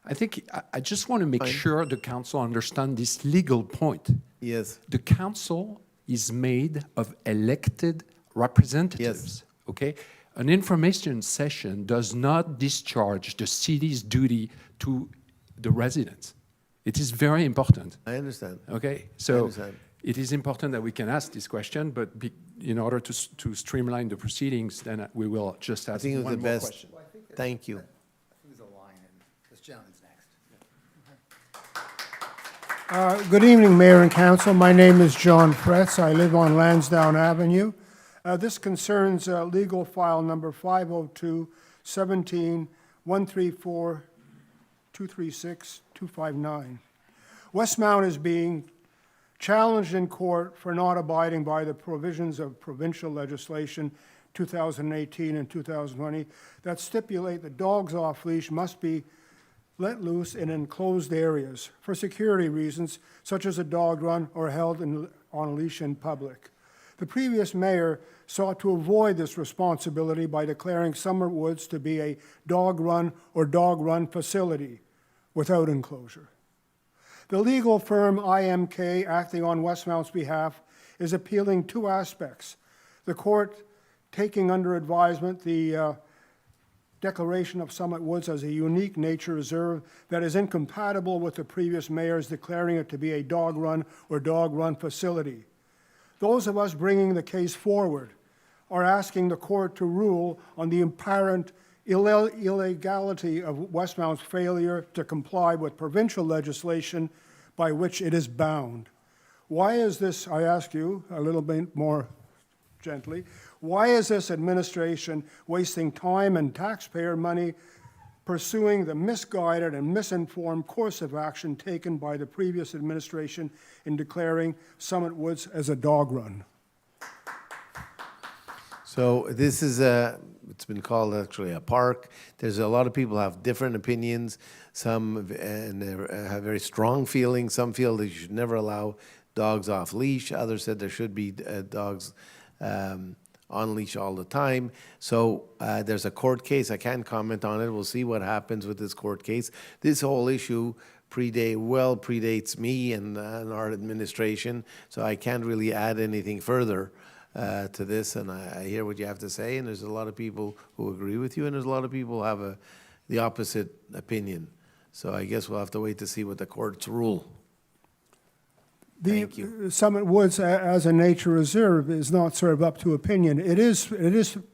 I think I just want to make sure the council understand this legal point. Yes. The council is made of elected representatives, okay? An information session does not discharge the city's duty to the residents. It is very important. I understand. Okay, I so understand. it is important that we can ask this question, but in order to streamline the proceedings, then we will just ask one more question. Thank you. I think there's a line, and this gentleman's next. Good evening, Mayor and Council. My name is John Fretz. I live on Lansdowne Avenue. This concerns legal file number 502-17-134-236-259. Westmount is being challenged in court for not abiding by the provisions of provincial legislation 2018 and 2020 that stipulate that dogs off leash must be let loose in enclosed areas for security reasons, such as a dog run or held on a leash in public. The previous mayor sought to avoid this responsibility by declaring Summer Woods to be a dog run or dog run facility without enclosure. The legal firm IMK, acting on Westmount's behalf, is appealing two aspects. The court taking under advisement the declaration of Summit Woods as a unique nature reserve that is incompatible with the previous mayor's declaring it to be a dog run or dog run facility. Those of us bringing the case forward are asking the court to rule on the apparent illegality of Westmount's failure to comply with provincial legislation by which it is bound. Why is this, I ask you a little bit more gently, why is this administration wasting time and taxpayer money pursuing the misguided and misinformed course of action taken by the previous administration in declaring Summit Woods as a dog run? So this is it's been called actually a park. There's a lot of people have different opinions. Some have very strong feelings. Some feel that you should never allow dogs off leash. Others said there should be dogs on leash all the time. So there's a court case. I can't comment on it. We'll see what happens with this court case. This whole issue predates me and our administration, so I can't really add anything further to this. And I hear what you have to say, and there's a lot of people who agree with you, and there's a lot of people who have the opposite opinion. So I guess we'll have to wait to see what the courts rule. Thank you. Summit Woods as a nature reserve is not sort of up to opinion. It is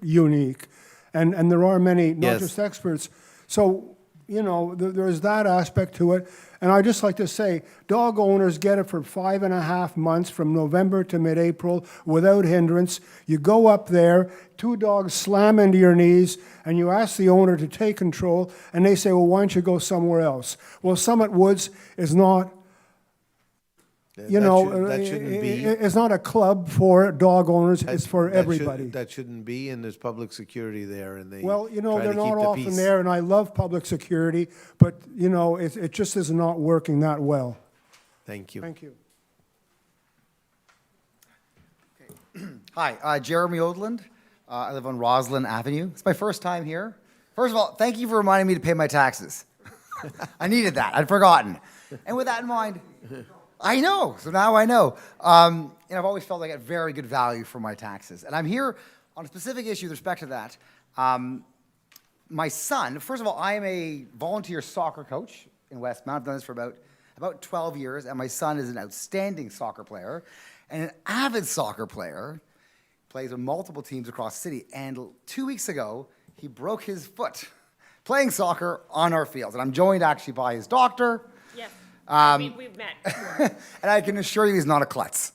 unique, and there are many, not Yes. just experts. So, you know, there's that aspect to it. And I'd just like to say, dog owners get it for 5.5 months from November to mid-April without hindrance. You go up there, 2 dogs slam into your knees, and you ask the owner to take control, and they say, well, why don't you go somewhere else? Well, Summit Woods is not you That know, that shouldn't be. it's not a club for dog owners, it's for That everybody. That shouldn't be, and there's public security there, and they Well, you know, try they're to keep not the often peace. there, and I love public security, but, you know, it just is not working that well. Thank you. Thank you. Hi, Jeremy Odland. I live on Roslyn Avenue. It's my first time here. First of all, thank you for reminding me to pay my taxes. I needed that. I'd forgotten. And with that in mind, I know. So now I know. And I've always felt like I get very good value for my taxes. And I'm here on a specific issue with respect to that. My son, first of all, I am a volunteer soccer coach in Westmount. I've done this for about 12 years, and my son is an outstanding soccer player and an avid soccer player. Plays with multiple teams across the city. And 2 weeks ago, he broke his foot playing soccer on our fields. And I'm joined actually by his doctor. Yes, we've met. And I can assure you he's not a klutz.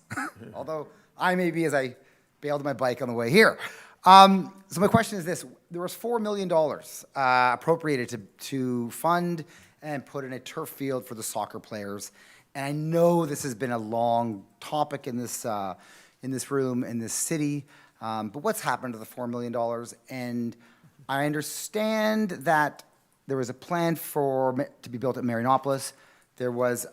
Although I may be as I bailed my bike on the way here. So my question is this. There was $4 million appropriated to fund and put in a turf field for the soccer players. And I know this has been a long topic in this room, in this city. But what's happened to the $4 million? And I understand that there was a plan to be built at Marianopolis. There's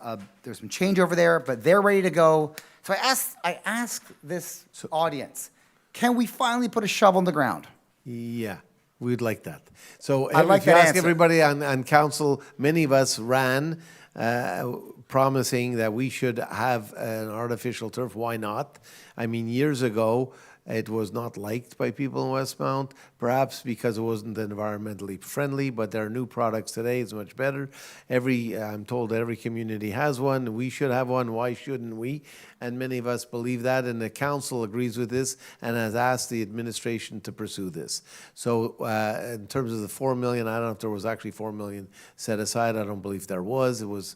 some change over there, but they're ready to go. So I asked this audience, can we finally put a shovel in the ground? Yeah, we'd like that. So I'd like if you that ask answer. everybody on council, many of us ran promising that we should have an artificial turf. Why not? I mean, years ago, it was not liked by people in Westmount, perhaps because it wasn't environmentally friendly, but there are new products today, it's much better. I'm told every community has one, we should have one, why shouldn't we? And many of us believe that, and the council agrees with this and has asked the administration to pursue this. So in terms of the $4 million, I don't know if there was actually $4 million set aside, I don't believe there was. It was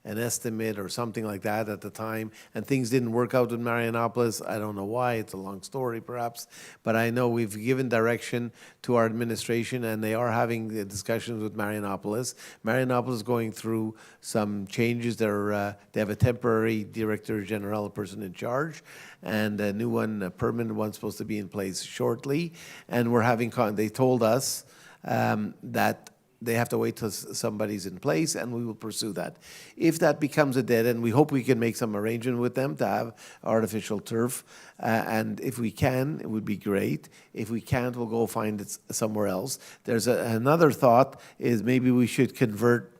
an estimate or something like that at the time, and things didn't work out with Marianopolis. I don't know why, it's a long story perhaps, but I know we've given direction to our administration and they are having the discussions with Marianopolis. Marianopolis is going through some changes. They have a temporary director general, a person in charge, and a new one, a permanent one, supposed to be in place shortly. And we're having, they told us that they have to wait till somebody's in place, and we will pursue that. If that becomes a dead end, we hope we can make some arrangement with them to have artificial turf, and if we can, it would be great. If we can't, we'll go find it somewhere else. There's another thought, is maybe we should convert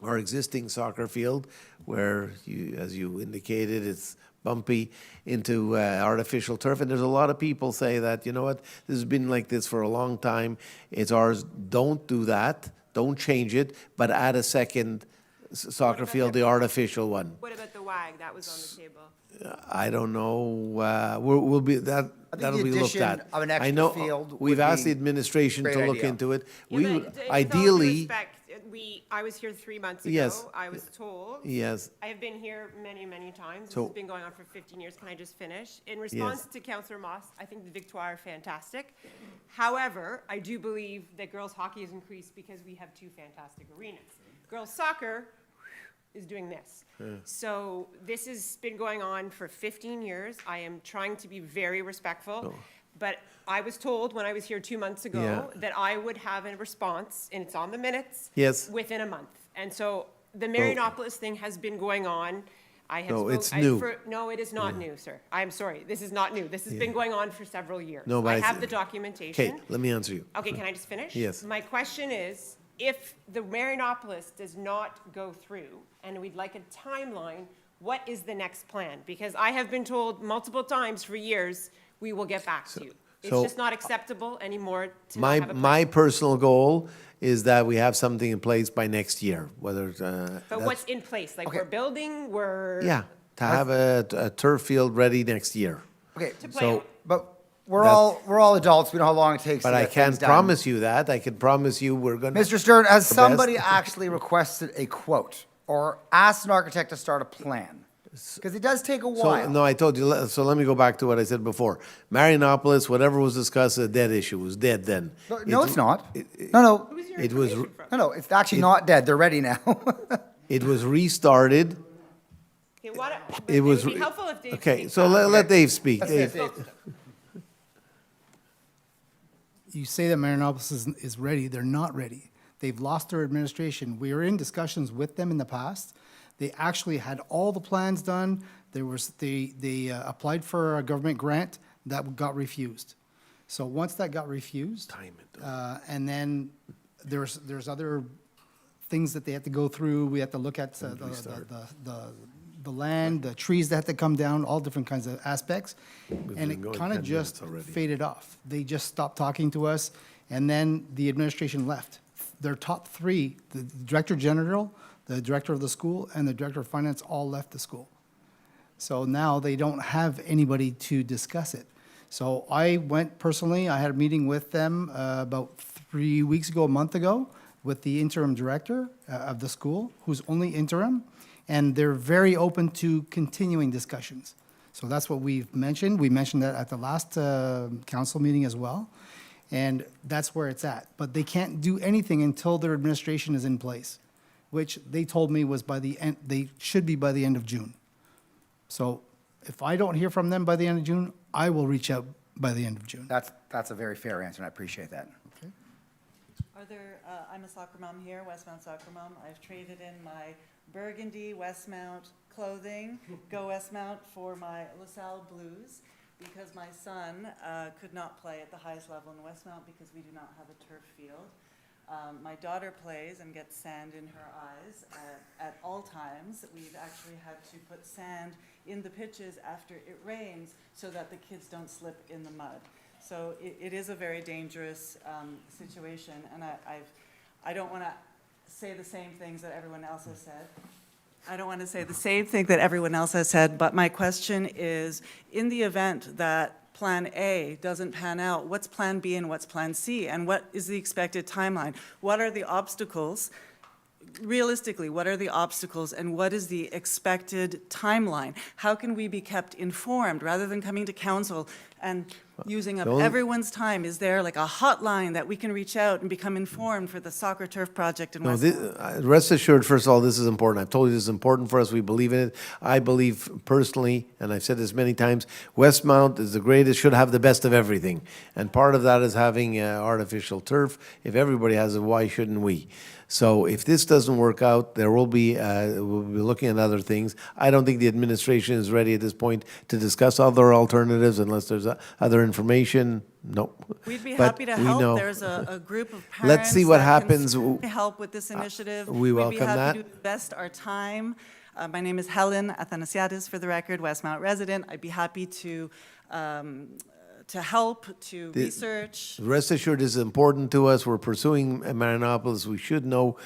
our existing soccer field, where, as you indicated, it's bumpy, into artificial turf. And there's a lot of people say that, you know what, this has been like this for a long time. It's ours. Don't do that. Don't change it, but add a second soccer field, the artificial one. What about the WAG? That was on the table. I don't know. We'll be that. I think That'll the be looked addition at. of an extra I know field we've would asked be the administration a to great look idea. into it. Yeah, We but would with all due ideally. respect, I was here 3 months ago. Yes. I was told. Yes. I have been here many, many times. This So- has been going on for 15 years. Can I just finish? In response to Councillor Moss, I think the Victoire are fantastic. However, I do believe that girls' hockey has increased because we have two fantastic arenas. Girls' soccer is doing this. So this has been going on for 15 years. I am trying to be very respectful. But I was told when I was here 2 months ago Yeah. that I would have a response, and it's on the minutes, Yes. within a month. And so the Marianopolis thing has been going on. I have No, it's I- new. no, it is not new, sir. I'm sorry. This is not new. This has been going on for several years. No, but I I have see- the documentation. Okay, let me answer you. Okay, can I just finish? Yes. My question is, if the Marianopolis does not go through, and we'd like a timeline, what is the next plan? Because I have been told multiple times for years, we will get back to you. It's so- just not acceptable anymore to not have a plan. My personal goal is that we have something in place by next year, whether it's, But that's- what's in place? Like, we're building, we're... yeah, to have a turf field ready next year. Okay, To play So- on. but we're all adults. We know how long it takes But to I get can't things done. promise you that. I can promise you we're going to. Mr. Stern, has the somebody best. actually requested a quote or asked an architect to start a plan? Because it does take a while. So, no, I told you, so let me go back to what I said before. Marianopolis, whatever was discussed, a dead issue, was dead then. No, it's not. No, Who's your It was, information from? no, it's actually not dead. They're ready now. it was restarted Okay, why don't, but It it was. would be helpful if Dave. Okay, speaks so up. let Dave speak. That's it, Dave. Dave. You say that Marianopolis is ready. They're not ready. They've lost their administration. We were in discussions with them in the past. They actually had all the plans done. They applied for a government grant that got refused. So once that got refused, and then there's other things that they have to go through. We have to look at the land, the trees that have to come down, all different kinds of aspects. And it kind of just faded off. They just stopped talking to us, and then the administration left. Their top three, the director general, the director of the school, and the director of finance all left the school. So now they don't have anybody to discuss it. So I went personally, I had a meeting with them about 3 weeks ago, a month ago, with the interim director of the school, who's only interim, and they're very open to continuing discussions. So that's what we've mentioned. We mentioned that at the last council meeting as well, and that's where it's at. But they can't do anything until their administration is in place, which they told me was by the end, they should be by the end of June. So if I don't hear from them by the end of June, I will reach out by the end of June. That's a very fair answer, and I appreciate that. Are there, I'm a soccer mom here, Westmount soccer mom. I've traded in my burgundy Westmount clothing, go Westmount, for my LaSalle Blues, because my son could not play at the highest level in Westmount because we do not have a turf field. My daughter plays and gets sand in her eyes at all times. We've actually had to put sand in the pitches after it rains so that the kids don't slip in the mud. So it is a very dangerous situation, and I don't want to say the same things that everyone else has said. I don't want to say the same thing that everyone else has said, but my question is, in the event that Plan A doesn't pan out, what's Plan B and what's Plan C? And what is the expected timeline? What are the obstacles? Realistically, what are the obstacles and what is the expected timeline? How can we be kept informed rather than coming to council and using up everyone's time? Is there like a hotline that we can reach out and become informed for the soccer turf project in No, Westmount? rest assured, first of all, this is important. I've told you this is important for us. We believe in it. I believe personally, and I've said this many times, Westmount is the greatest, should have the best of everything. And part of that is having artificial turf. If everybody has it, why shouldn't we? So if this doesn't work out, there will be, we'll be looking at other things. I don't think the administration is ready at this point to discuss other alternatives unless there's other information. No. We'd be But happy to we help. know. There's a group of parents. Let's see what that happens. can help with this initiative. We welcome We'd be happy that. to invest our time. My name is Helen Athanasiadis, for the record, Westmount resident. I'd be happy to help, to research. Rest assured, this is important to us. We're pursuing Marianopolis. We should know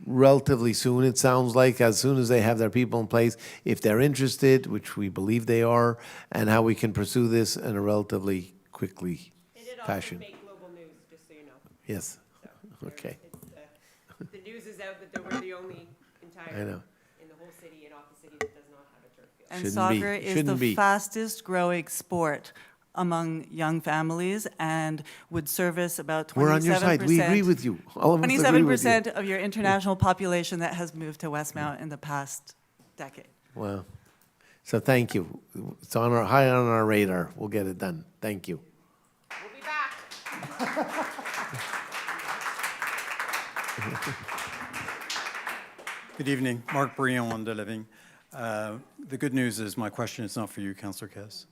relatively soon, it sounds like, as soon as they have their people in place, if they're interested, which we believe they are, and how we can pursue this in a relatively quickly It did also fashion. make global news, just so you know. Yes. So Okay. the news is out that we're the only I know. in the whole city and off the city that does not have a turf field. And Shouldn't be. soccer is Shouldn't the be. fastest growing sport among young families and would service about 27%. We're on your side. We agree with you. All of us agree with you. 27% of your international population that has moved to Westmount in the past decade. Wow. So thank you. It's on our, high on our radar. We'll get it done. Thank you. We'll be back. Good evening. Mark Brion on De Living. The good news is my question is not for you, Councillor Kess.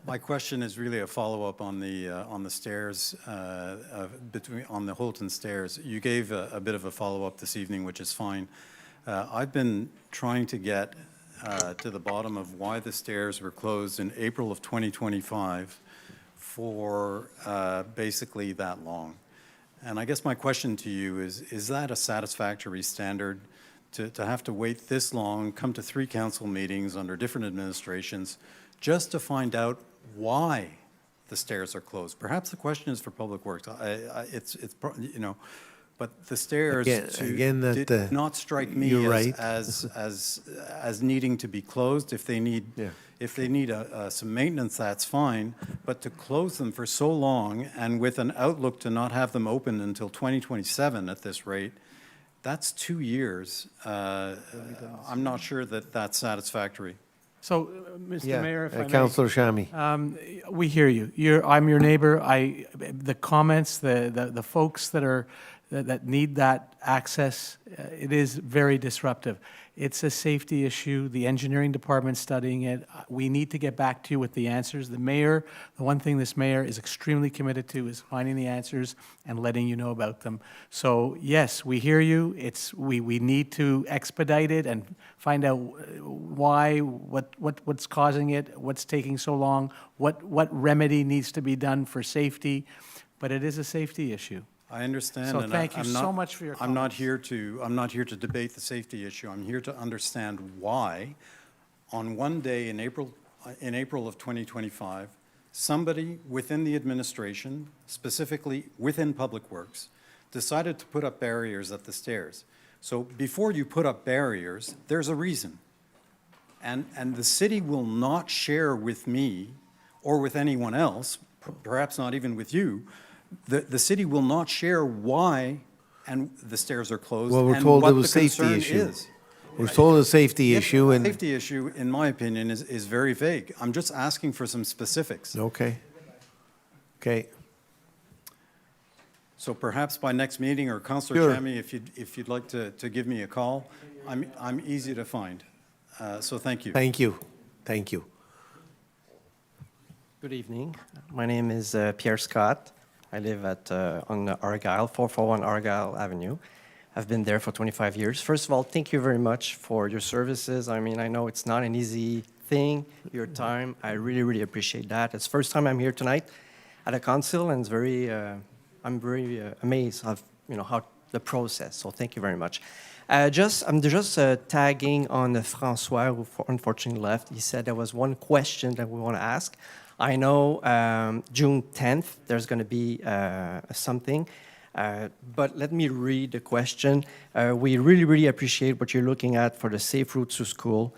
My question is really a follow-up on the stairs, on the Holton stairs. You gave a bit of a follow-up this evening, which is fine. I've been trying to get to the bottom of why the stairs were closed in April of 2025 for basically that long. And I guess my question to you is that a satisfactory standard to have to wait this long, come to 3 council meetings under different administrations, just to find out why the stairs are closed? Perhaps the question is for Public Works. It's you know, but the stairs did not strike me as needing to be closed. If they need some maintenance, that's fine. But to close them for so long and with an outlook to not have them open until 2027 at this rate, That's 2 years. I'm not sure that that's satisfactory. So, Mr. Mayor, if I may. Councillor Shami. We hear you. I'm your neighbor. The comments, the folks that need that access, it is very disruptive. It's a safety issue. The engineering department's studying it. We need to get back to you with the answers. The one thing this mayor is extremely committed to is finding the answers and letting you know about them. So yes, we hear you. We need to expedite it and find out why, what's causing it, what's taking so long, what remedy needs to be done for safety. But it is a safety issue. I understand. So and thank you I'm so not- much for your I'm not comments. here to debate the safety issue. I'm here to understand why, on one day in April of 2025, somebody within the administration, specifically within Public Works, decided to put up barriers at the stairs. So before you put up barriers, there's a reason. And the city will not share with me or with anyone else, perhaps not even with you, the city will not share why and the stairs are closed Well, we're and told what it was the safety concern issue. is. We're told a safety issue and. Safety issue, in my opinion, is very vague. I'm just asking for some specifics. Okay. Okay. So perhaps by next meeting, or Councillor Sure. Chami, if you'd like to give me a call, I'm easy to find. So thank you. Thank you. Thank you. Good evening. My name is Pierre Scott. I live on Argyle, 441 Argyle Avenue. I've been there for 25 years. First of all, thank you very much for your services. I mean, I know it's not an easy thing, your time. I really, really appreciate that. It's the first time I'm here tonight at a council, and it's I'm very amazed of how the process. So thank you very much. I'm just tagging on François, who unfortunately left. He said there was one question that we want to ask. I know June 10th, there's going to be something, but let me read the question. We really, really appreciate what you're looking at for the safe routes to school.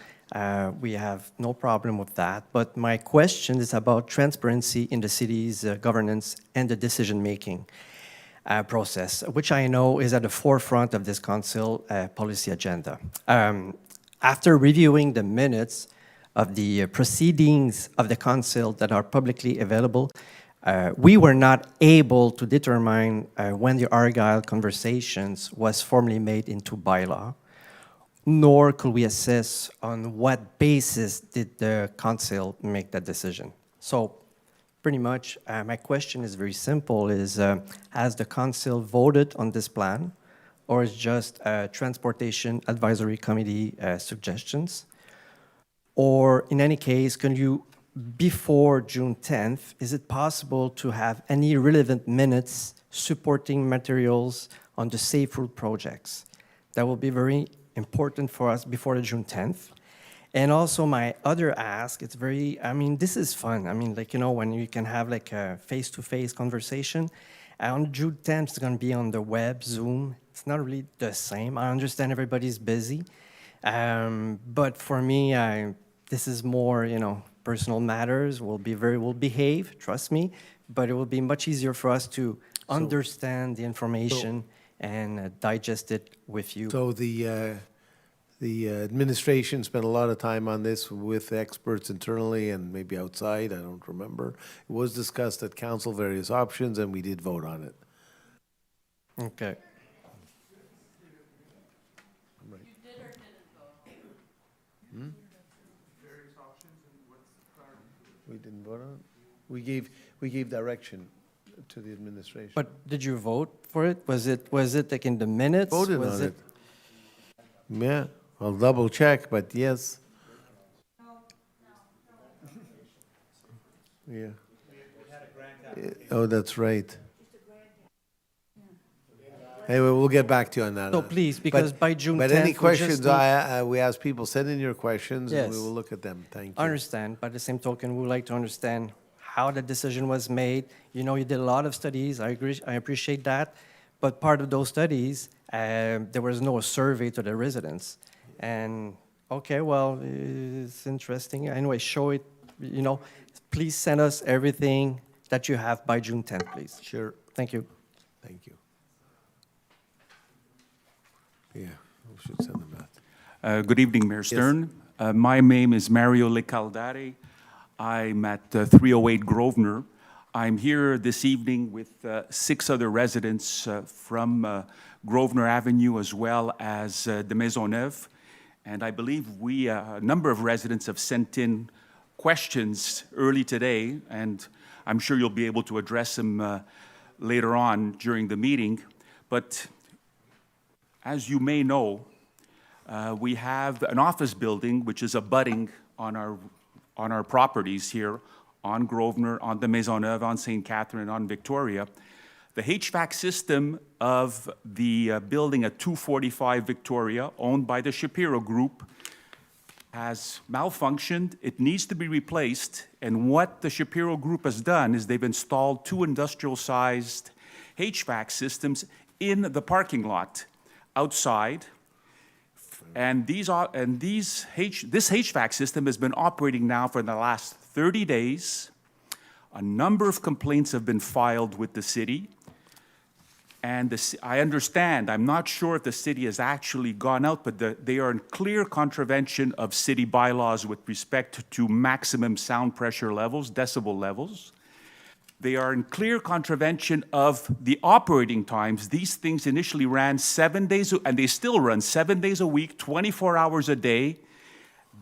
We have no problem with that, but my question is about transparency in the city's governance and the decision-making process, which I know is at the forefront of this council policy agenda. After reviewing the minutes of the proceedings of the council that are publicly available, we were not able to determine when the Argyle conversations was formally made into bylaw, nor could we assess on what basis did the council make that decision. So pretty much, my question is very simple, has the council voted on this plan, or is just Transportation Advisory Committee suggestions? Or in any case, can you, before June 10th, is it possible to have any relevant minutes supporting materials on the safe route projects? That will be very important for us before the June 10th. And also my other ask, it's very, I mean, this is fun. I mean, when you can have a face-to-face conversation. On June 10th, it's going to be on the web, Zoom. It's not really the same. I understand everybody's busy. But for me, this is more, personal matters. We'll behave, trust me, but it will be much easier for us to understand the information and digest it with you. So the administration spent a lot of time on this with experts internally and maybe outside, I don't remember. It was discussed at council, various options, and we did vote on it. Okay. We didn't vote on it? We gave direction to the administration. But did you vote for it? Was it like in the minutes? Voted was on it. Yeah, I'll double check, but yes. Yeah. Oh, that's right. Anyway, we'll get back to you on that. So please, because by June 10th... But any we just questions, need- we ask people, send in your questions, and we Yes. will look at them. Thank you. I understand. By the same token, we would like to understand how the decision was made. You did a lot of studies. I agree. I appreciate that. But part of those studies, there was no survey to the residents. And, okay, well, it's interesting. Anyway, show it, Please send us everything that you have by June 10th, please. Sure. Thank you. Thank you. Yeah, we should send them that. Good evening, Mayor Stern. My name is Mario Lecaldare. I'm at 308 Grosvenor. I'm here this evening with 6 other residents from Grosvenor Avenue as well as de Maisonneuve. And I believe a number of residents have sent in questions early today, and I'm sure you'll be able to address them later on during the meeting. But as you may know, we have an office building which is abutting on our properties here on Grosvenor, on the Maisonneuve, on St. Catherine, on Victoria. The HVAC system of the building at 245 Victoria, owned by the Shapiro Group, has malfunctioned. It needs to be replaced. And what the Shapiro Group has done is they've installed 2 industrial-sized HVAC systems in the parking lot outside. And this HVAC system has been operating now for the last 30 days. A number of complaints have been filed with the city. And I understand, I'm not sure if the city has actually gone out, but they are in clear contravention of city bylaws with respect to maximum sound pressure levels, decibel levels. They are in clear contravention of the operating times. These things initially ran 7 days, and they still run 7 days a week, 24 hours a day,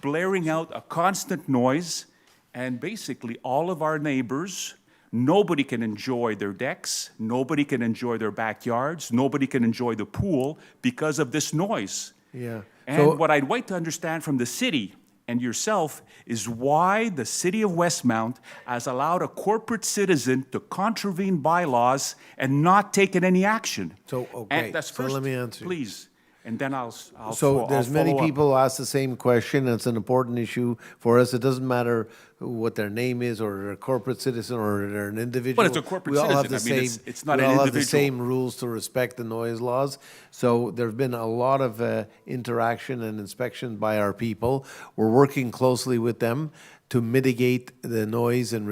blaring out a constant noise. And basically, all of our neighbors, nobody can enjoy their decks, nobody can enjoy their backyards, nobody can enjoy the pool because of this noise. Yeah. And what I'd like to understand from the city and yourself is why the city of Westmount has allowed a corporate citizen to contravene bylaws and not taken any action. So, okay, And that's so first, let me answer. please, and then I'll So there's many follow up. people who ask the same question, and it's an important issue for us. It doesn't matter what their name is, or they're a corporate citizen, or they're an individual. But it's a corporate We all have citizen. the I mean, same- it's not we an all have the individual. same rules to respect the noise laws. So there's been a lot of interaction and inspection by our people. We're working closely with them to mitigate the noise and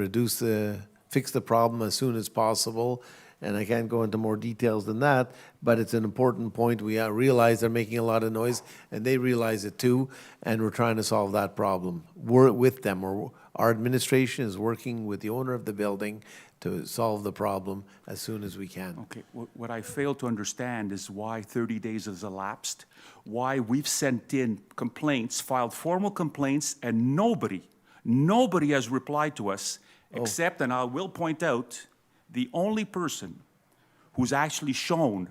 fix the problem as soon as possible. And I can't go into more details than that, but it's an important point. We realize they're making a lot of noise, and they realize it too, and we're trying to solve that problem. We're with them. Our administration is working with the owner of the building to solve the problem as soon as we can. Okay, what I fail to understand is why 30 days has elapsed, why we've sent in complaints, filed formal complaints, and nobody has replied to us, except, and I will point out, the only person who's actually shown,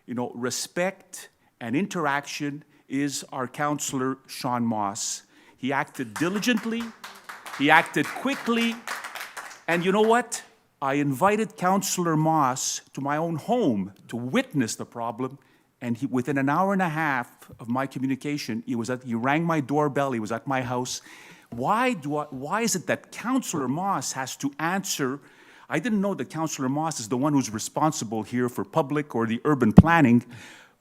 respect and interaction is our councillor, Sean Moss. He acted diligently, he acted quickly, and you know what? I invited Councillor Moss to my own home to witness the problem, and within an hour and a half of my communication, he rang my doorbell, he was at my house. Why is it that Councillor Moss has to answer? I didn't know that Councillor Moss is the one who's responsible here for public or the urban planning,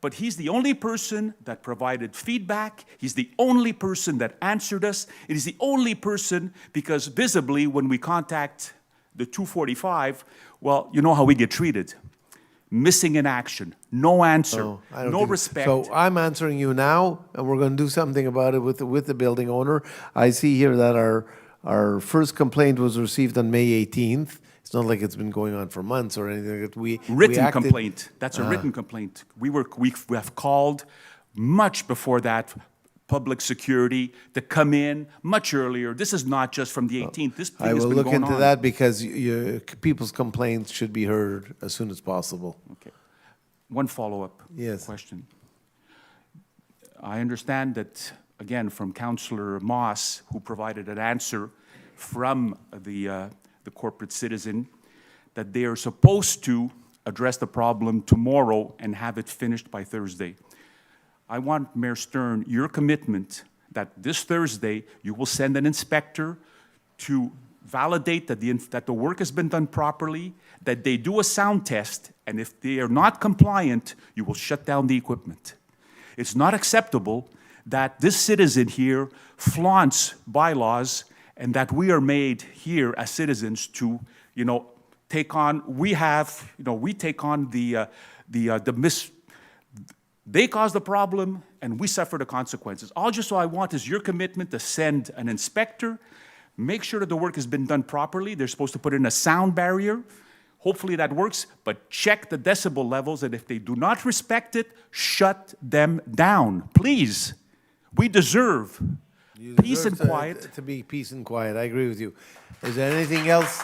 but he's the only person that provided feedback. He's the only person that answered us. It is the only person, because visibly when we contact the 245, well, you know how we get treated. Missing in action, no answer, no respect. So I'm answering you now, and we're going to do something about it with the building owner. I see here that our first complaint was received on May 18th. It's not like it's been going on for months or anything. Written complaint. That's a written complaint. We have called much before that public security to come in much earlier. This is not just from the 18th. This thing I has will been look going into on. that, because people's complaints should be heard as soon as possible. Okay. One follow-up question. I understand that, again, from Councillor Moss, who provided an answer from the corporate citizen, that they are supposed to address the problem tomorrow and have it finished by Thursday. I want, Mayor Stern, your commitment that this Thursday you will send an inspector to validate that the work has been done properly, that they do a sound test, and if they are not compliant, you will shut down the equipment. It's not acceptable that this citizen here flaunts bylaws, and that we are made here as citizens to, take on. We take on the They cause the problem, and we suffer the consequences. All I want is your commitment to send an inspector, make sure that the work has been done properly. They're supposed to put in a sound barrier. Hopefully that works, but check the decibel levels, and if they do not respect it, shut them down. Please. We deserve peace and quiet. To be peace and quiet. I agree with you. Is there anything else?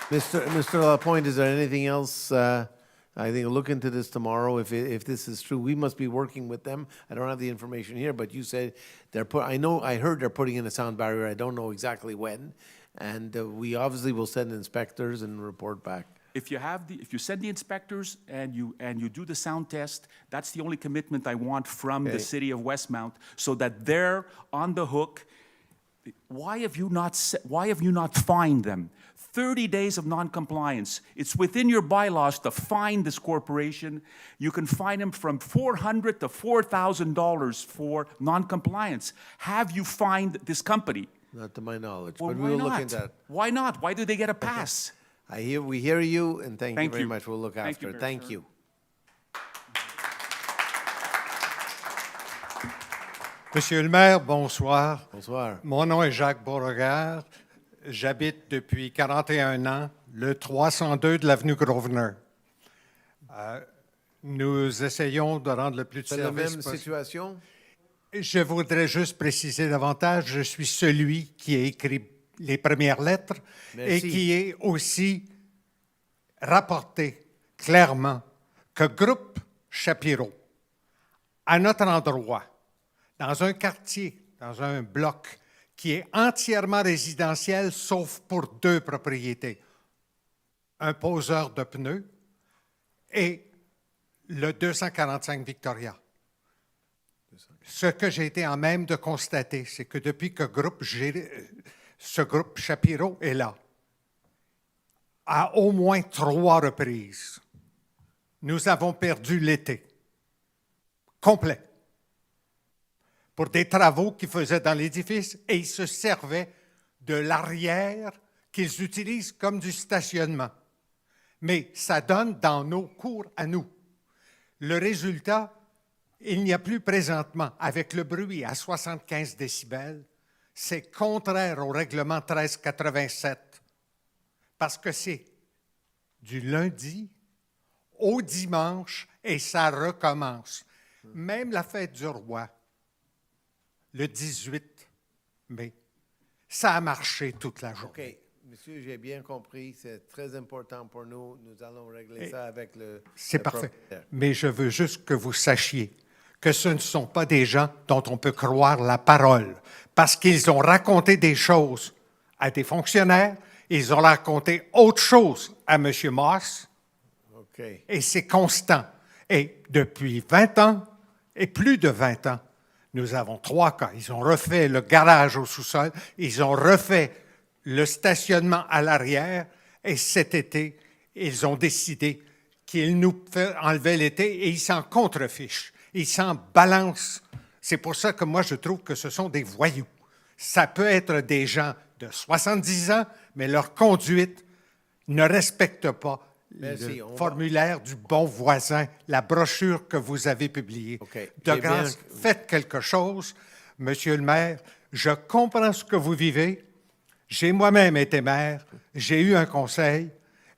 Mr. Lapointe, is there anything else? I think look into this tomorrow. If this is true, we must be working with them. I don't have the information here, but you said I heard they're putting in a sound barrier. I don't know exactly when, and we obviously will send inspectors and report back. If you send the inspectors and you do the sound test, that's the only commitment I want from the city of Westmount, so that they're on the hook. Why have you not fined them? 30 days of non-compliance. It's within your bylaws to fine this corporation. You can fine them from $400 to $4,000 for non-compliance. Have you fined this company? Not to my knowledge, Well, but why we will look not? into that. Why not? Why do they get a pass? We hear you, and thank you Thank very you. much. We'll look Thank after you, it. Thank you. Monsieur le maire, bonsoir. Bonsoir. Mon nom est Jacques Beauregard. J'habite depuis 41 ans le 302 de l'avenue Grosvenor. Nous essayons de rendre le plus de C'est la services même possible. situation? Je voudrais juste préciser davantage, je suis celui qui a écrit les premières lettres et Merci. qui est aussi rapporté clairement que Groupe Shapiro, à notre endroit, dans un quartier, dans un bloc qui est entièrement résidentiel, sauf pour 2 propriétés, un poseur de pneus et le 245 Victoria. Ce que j'ai été en même de constater, c'est que depuis que ce groupe Shapiro est là, à au moins 3 reprises, nous avons perdu l'été complet pour des travaux qu'ils faisaient dans l'édifice et ils se servaient de l'arrière qu'ils utilisent comme du stationnement. Mais ça donne dans nos cours à nous. Le résultat, il n'y a plus présentement, avec le bruit à 75 décibels, c'est contraire au règlement 1387 parce que c'est du lundi au dimanche et ça recommence. Même la fête du roi, le 18 mai, ça a marché toute la journée. OK. Monsieur, j'ai bien compris. C'est très important pour nous. Nous allons régler ça avec le... C'est le parfait. propriétaire. Mais je veux juste que vous sachiez que ce ne sont pas des gens dont on peut croire la parole, parce qu'ils ont raconté des choses à des fonctionnaires, ils ont raconté autre chose à M. Moss, OK. et c'est constant. Et depuis 20 ans, et plus de 20 ans, nous avons 3 cas. Ils ont refait le garage au sous-sol, ils ont refait le stationnement à l'arrière, et cet été, ils ont décidé qu'ils nous enlevaient l'été et ils s'en contrefichent. Ils s'en balancent. C'est pour ça que moi, je trouve que ce sont des voyous. Ça peut être des gens de 70 ans, mais leur conduite ne respecte pas Merci. le On va- formulaire du bon voisin, la brochure que vous avez publiée. OK. De J'ai grâce, bien- faites quelque chose. Monsieur le maire, je comprends ce que vous vivez. J'ai moi-même été maire, j'ai eu un conseil,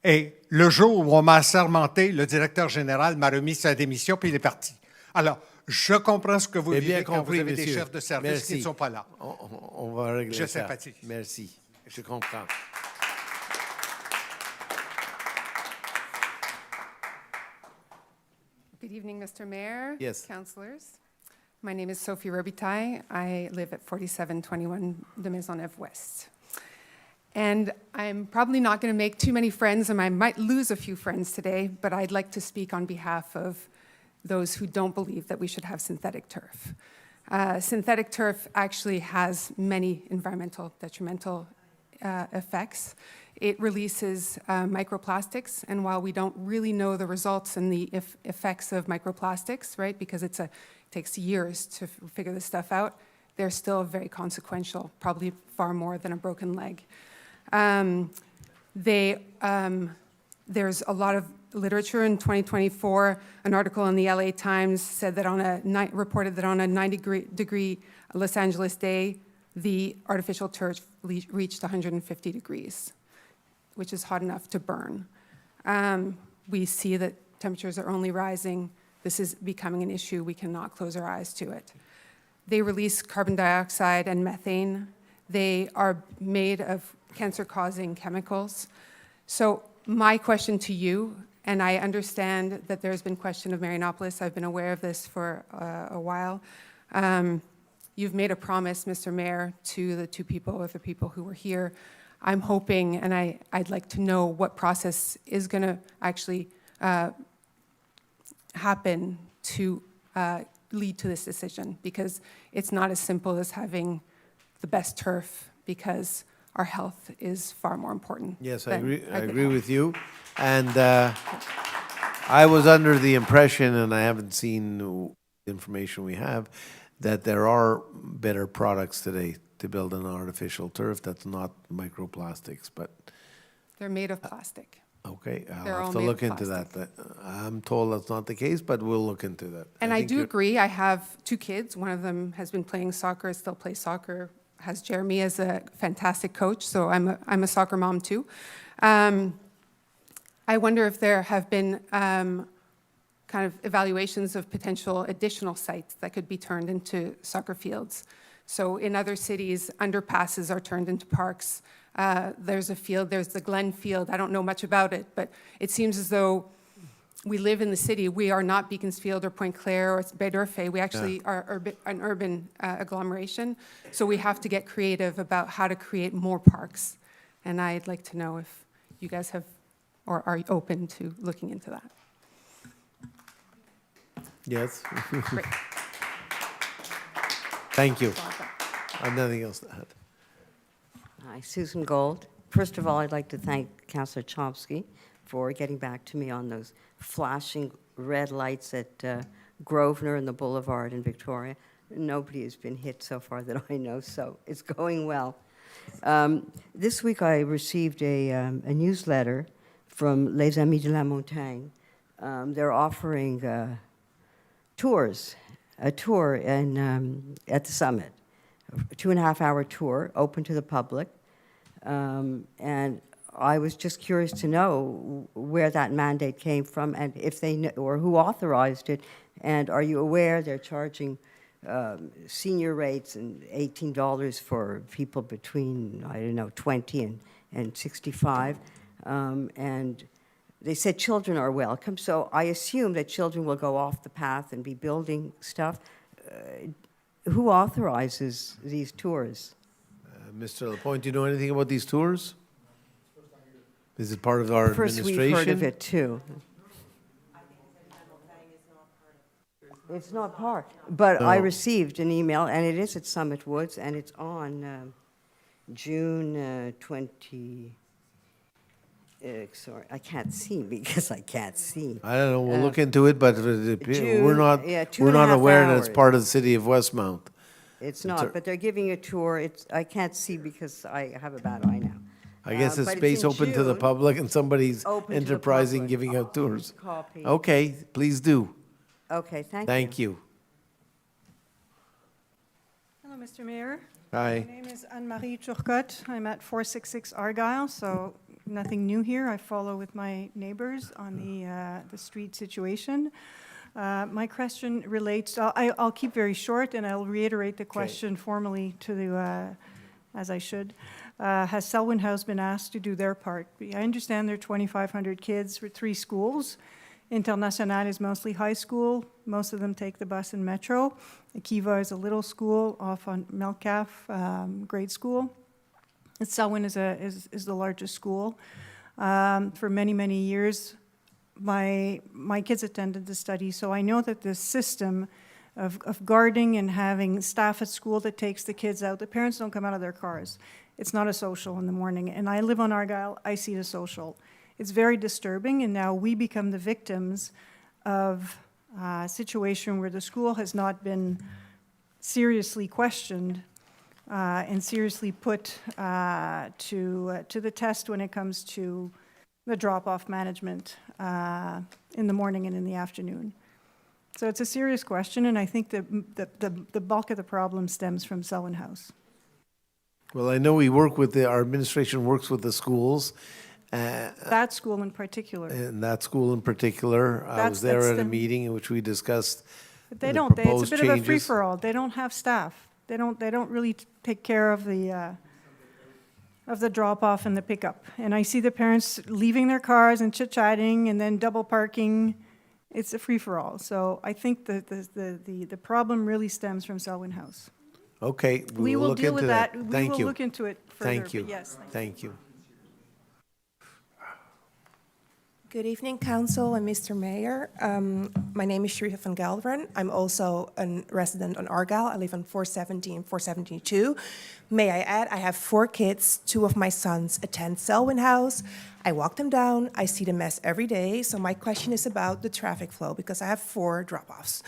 et le jour où on m'a assermenté, le directeur général m'a remis sa démission, puis il est parti. Alors, je comprends ce que vous J'ai vivez bien quand compris, vous avez des monsieur. chefs de service Merci. qui ne sont pas là. On va régler Je ça. sympathise. Merci. Je comprends. Good evening, Mr. Mayor. Yes. Councillors. My name is Sophie Robitaille. I live at 4721 de Maisonneuve West. And I'm probably not going to make too many friends, and I might lose a few friends today, but I'd like to speak on behalf of those who don't believe that we should have synthetic turf. Synthetic turf actually has many environmental detrimental effects. It releases microplastics, and while we don't really know the results and the effects of microplastics, right, because it takes years to figure this stuff out, they're still very consequential, probably far more than a broken leg. There's a lot of literature. In 2024, an article in the LA Times said that reported that on a 90-degree Los Angeles day, the artificial turf reached 150 degrees, which is hot enough to burn. We see that temperatures are only rising. This is becoming an issue. We cannot close our eyes to it. They release carbon dioxide and methane. They are made of cancer-causing chemicals. So my question to you, and I understand that there's been question of Marianopolis. I've been aware of this for a while. You've made a promise, Mr. Mayor, to the two people who were here. I'm hoping, and I'd like to know what process is going to actually happen to lead to this decision, because it's not as simple as having the best turf, because our health is far more important. Yes, I agree with you. And I was under the impression, and I haven't seen the information we have, that there are better products today to build an artificial turf that's not microplastics, but... They're made of plastic. Okay, I'll They're have all to made look of into that. I'm told that's not the case, but we'll look into that. And I think do you're- agree. I have two kids. One of them has been playing soccer, still plays soccer, has Jeremy as a fantastic coach, so I'm a soccer mom too. I wonder if there have been kind of evaluations of potential additional sites that could be turned into soccer fields. So in other cities, underpasses are turned into parks. There's a field, there's the Glen Field. I don't know much about it, but it seems as though we live in the city. We are not Beaconsfield or Pointe Claire or Baie-d'Orfay. We actually are an urban agglomeration. So we have to get creative about how to create more parks. And I'd like to know if you guys have or are open to looking into that. Yes. Great. Thank you. I have nothing else to add. Hi, Susan Gold. First of all, I'd like to thank Councillor Chomsky for getting back to me on those flashing red lights at Grosvenor and the Boulevard in Victoria. Nobody has been hit so far that I know, so it's going well. This week I received a newsletter from Les Amis de la Montagne. They're offering tours, a tour at the summit, a 2.5-hour tour open to the public. And I was just curious to know where that mandate came from and if they know, or who authorized it. And are you aware they're charging senior rates and $18 for people between, I don't know, 20 and 65. And they said children are welcome. So I assume that children will go off the path and be building stuff. Who authorizes these tours? Mr. Lapointe, do you know anything about these tours? Is it part of our First administration? we've heard of it too. It's not part, but I received an email, and it is at Summit Woods, and it's on June 20. Sorry, I can't see because I can't see. I don't know. We'll look into it, but June, we're not yeah, we're not 2.5 aware that it's hours. part of the city of Westmount. It's not, but they're giving a tour. I can't see because I have a bad eye now. I guess it's but space in open to the June. public, and somebody's Open to the enterprising public. giving out tours. Copy. Okay, please do. Okay, thank you. Thank you. Hello, Mr. Mayor. Hi. My name is Anne-Marie Turcotte. I'm at 466 Argyle, so nothing new here. I follow with my neighbors on the street situation. My question relates, I'll keep very short, and I'll reiterate the question formally to the, as I should. Has Selwyn House been asked to do their part? I understand there are 2,500 kids for 3 schools. International is mostly high school. Most of them take the bus and metro. Akiva is a little school off on Melcalfe, grade school. And Selwyn is the largest school. For many, many years, my kids attended the study, so I know that this system of guarding and having staff at school that takes the kids out, the parents don't come out of their cars. It's not a social in the morning. And I live on Argyle, I see the social. It's very disturbing, and now we become the victims of a situation where the school has not been seriously questioned and seriously put to the test when it comes to the drop-off management in the morning and in the afternoon. So it's a serious question, and I think the bulk of the problem stems from Selwyn House. Well, I know our administration works with the schools. That school in particular. And that school in particular. I was there at a meeting in which we discussed But they the don't. It's a proposed bit of a changes. free-for-all. They don't have staff. They don't really take care of the drop-off and the pickup. And I see the parents leaving their cars and chit-chatting and then double parking. It's a free-for-all. So I think the problem really stems from Selwyn House. Okay, We will look deal into with that. We Thank will you. look into it further. Thank you. But yes. Thank you. Good evening, Council and Mr. Mayor. My name is Sharifa van Gelderen. I'm also a resident on Argyle. I live on 470 and 472. May I add, I have 4 kids. 2 of my sons attend Selwyn House. I walk them down. I see the mess every day. So my question is about the traffic flow because I have 4 drop-offs.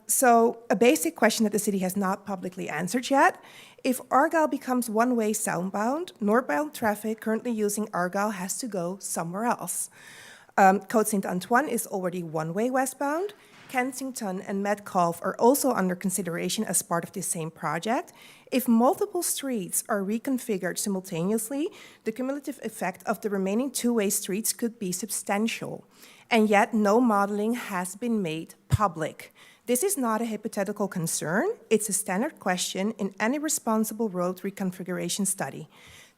So a basic question that the city has not publicly answered yet. If Argyle becomes one-way southbound, northbound traffic currently using Argyle has to go somewhere else. Côte Saint-Antoine is already one-way westbound. Kensington and Metcalfe are also under consideration as part of the same project. If multiple streets are reconfigured simultaneously, the cumulative effect of the remaining two-way streets could be substantial. And yet no modeling has been made public. This is not a hypothetical concern. It's a standard question in any responsible road reconfiguration study.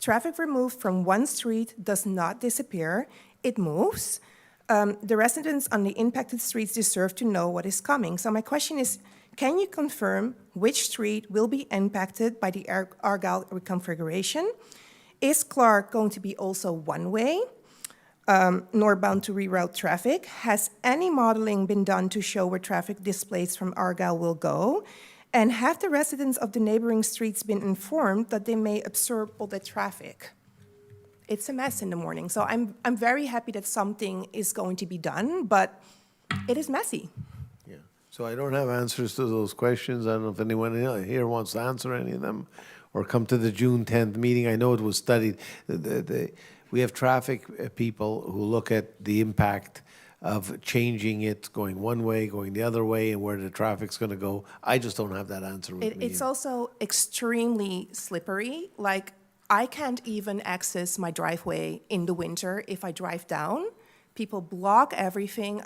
Traffic removed from one street does not disappear, it moves. The residents on the impacted streets deserve to know what is coming. So my question is, can you confirm which street will be impacted by the Argyle reconfiguration? Is Clark going to be also one-way? Northbound to reroute traffic. Has any modeling been done to show where traffic displaced from Argyle will go? And have the residents of the neighboring streets been informed that they may absorb all the traffic? It's a mess in the morning. So I'm very happy that something is going to be done, but it is messy. Yeah. So I don't have answers to those questions. I don't know if anyone here wants to answer any of them or come to the June 10th meeting. I know it was studied. We have traffic people who look at the impact of changing it, going one way, going the other way, and where the traffic's going to go. I just don't have that answer with me. It's also extremely slippery. Like, I can't even access my driveway in the winter if I drive down. People block everything.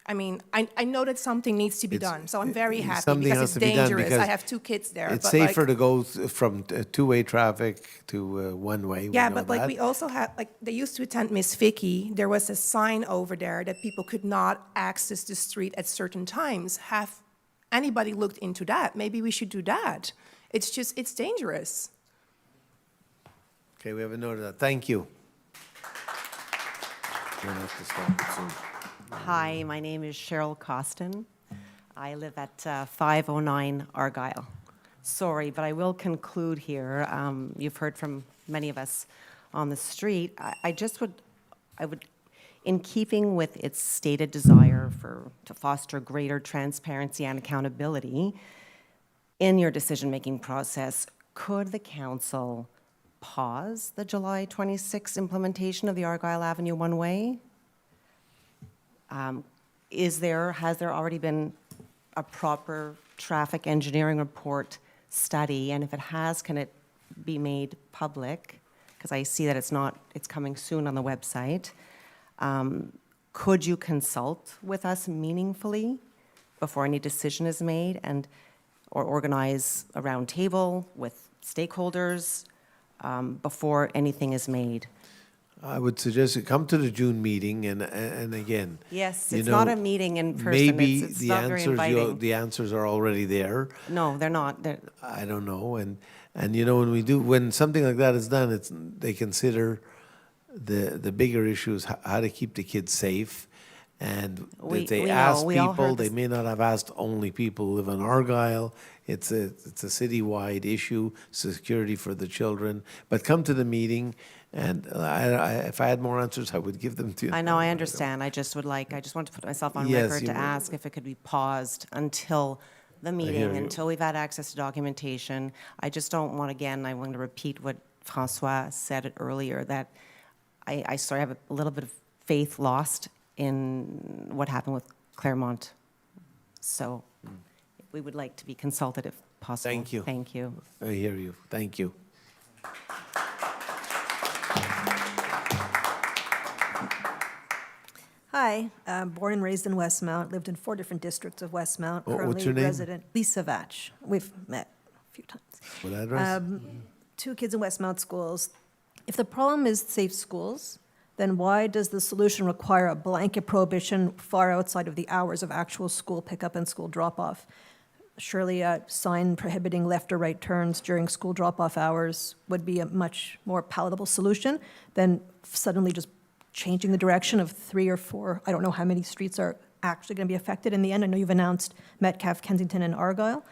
I mean, I know that something needs to be done, so I'm very happy because it's dangerous. I have 2 kids there. It's safer to go from two-way traffic to one-way. Yeah, but like we also had, like they used to attend Miss Vicky. There was a sign over there that people could not access the street at certain times. Have anybody looked into that? Maybe we should do that. It's dangerous. Okay, we have a note of that. Thank you. We're gonna have to stop it soon. Hi, my name is Cheryl Costin. I live at 509 Argyle. Sorry, but I will conclude here. You've heard from many of us on the street. I would, in keeping with its stated desire to foster greater transparency and accountability in your decision-making process, could the council pause the July 26th implementation of the Argyle Avenue one-way? Has there already been a proper traffic engineering report study? And if it has, can it be made public? Because I see that it's coming soon on the website. Could you consult with us meaningfully before any decision is made or organize a round table with stakeholders before anything is made? I would suggest you come to the June meeting and again. Yes, it's not a meeting in person. Maybe it's not very inviting. the answers are already there. No, they're not. I don't know. And you know, when something like that is done, they consider the bigger issues, how to keep the kids safe. And they ask people, they may not have asked only people who live in Argyle. It's a citywide issue, security for the children. But come to the meeting. And if I had more answers, I would give them to you. I know, I understand. I just want to put myself on record to ask if it could be paused until the meeting, until we've had access to documentation. I just don't want, again, I want to repeat what François said earlier, that I sort of have a little bit of faith lost in what happened with Claremont. So we would like to be consulted if possible. Thank you. Thank you. I hear you. Thank you. Hi, born and raised in Westmount, lived in 4 different districts of Westmount. What's your name? Resident Lisa Vatch. We've met a few times. What address? 2 kids in Westmount schools. If the problem is safe schools, then why does the solution require a blanket prohibition far outside of the hours of actual school pickup and school drop-off? Surely a sign prohibiting left or right turns during school drop-off hours would be a much more palatable solution than suddenly just changing the direction of 3 or 4, I don't know how many streets are actually going to be affected in the end. I know you've announced Metcalfe, Kensington, and Argyle.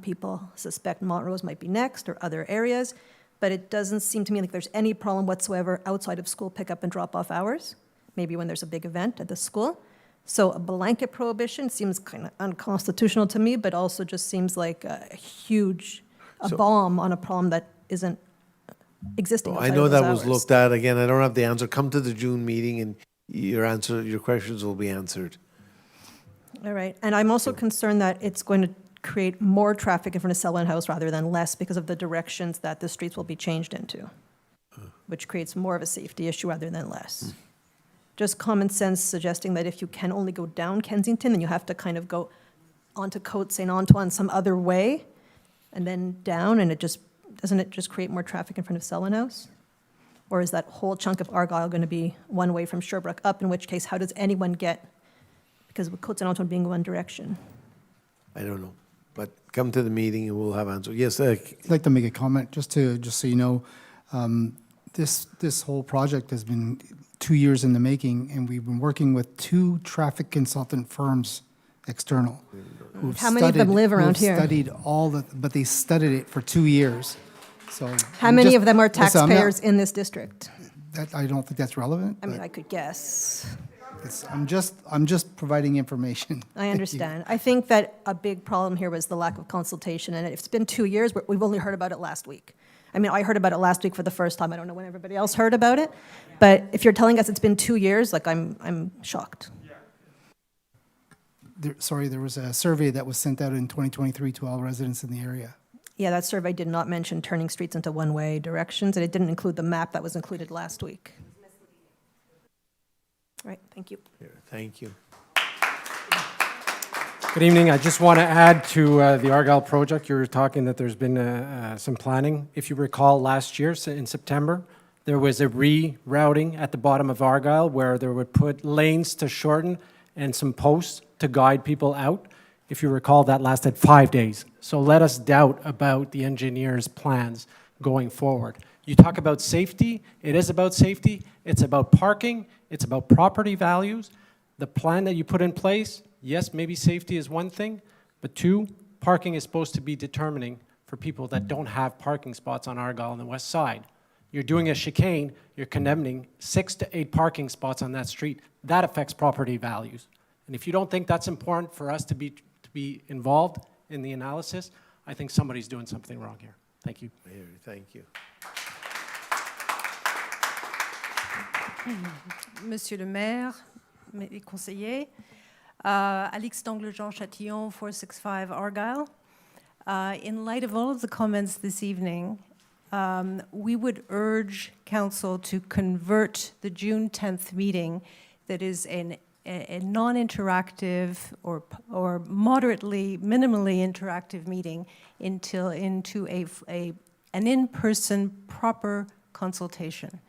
People suspect Montrose might be next or other areas, but it doesn't seem to me like there's any problem whatsoever outside of school pickup and drop-off hours, maybe when there's a big event at the school. So a blanket prohibition seems kind of unconstitutional to me, but also just seems like a huge bomb on a problem that isn't existing I outside know of those that was hours. looked at. Again, I don't have the answer. Come to the June meeting and your questions will be answered. All right, and I'm also concerned that it's going to create more traffic in front of Selwyn House rather than less because of the directions that the streets will be changed into, which creates more of a safety issue rather than less. Just common sense suggesting that if you can only go down Kensington, then you have to kind of go onto Côte St. Antoine some other way, and then down, and doesn't it just create more traffic in front of Selwyn House? Or is that whole chunk of Argyle going to be one way from Sherbrooke up, in which case, how does anyone get, because with Côte St. Antoine being one direction? I don't know, but come to the meeting and we'll have answers. Yes, I'd like to make a comment, just so you know, this whole project has been 2 years in the making, and we've been working with 2 traffic consultant firms, external. How many of them live around here? Studied but they studied it for 2 years. So How many of them are taxpayers in this district? I don't think that's relevant. I mean, I could guess. I'm just providing information. I understand. I think that a big problem here was the lack of consultation, and it's been 2 years, but we've only heard about it last week. I mean, I heard about it last week for the first time. I don't know when everybody else heard about it, but if you're telling us it's been 2 years, like I'm shocked. There was a survey that was sent out in 2023 to all residents in the area. Yeah, that survey did not mention turning streets into one-way directions, and it didn't include the map that was included last week. All right, thank you. Thank you. Good evening. I just want to add to the Argyle project. You were talking that there's been some planning. If you recall, last year in September, there was a rerouting at the bottom of Argyle where they would put lanes to shorten and some posts to guide people out. If you recall, that lasted 5 days. So let us doubt about the engineer's plans going forward. You talk about safety. It is about safety. It's about parking. It's about property values. The plan that you put in place, yes, maybe safety is one thing, but 2, parking is supposed to be determining for people that don't have parking spots on Argyle on the west side. You're doing a chicane, you're condemning 6 to 8 parking spots on that street. That affects property values. And if you don't think that's important for us to be involved in the analysis, I think somebody's doing something wrong here. Thank you. Thank you. Monsieur le maire, mes conseillers, Alix d'Anglejean-Châtillon, 465 Argyle. In light of all of the comments this evening, we would urge council to convert the June 10th meeting that is a non-interactive or moderately, minimally interactive meeting into an in-person proper consultation.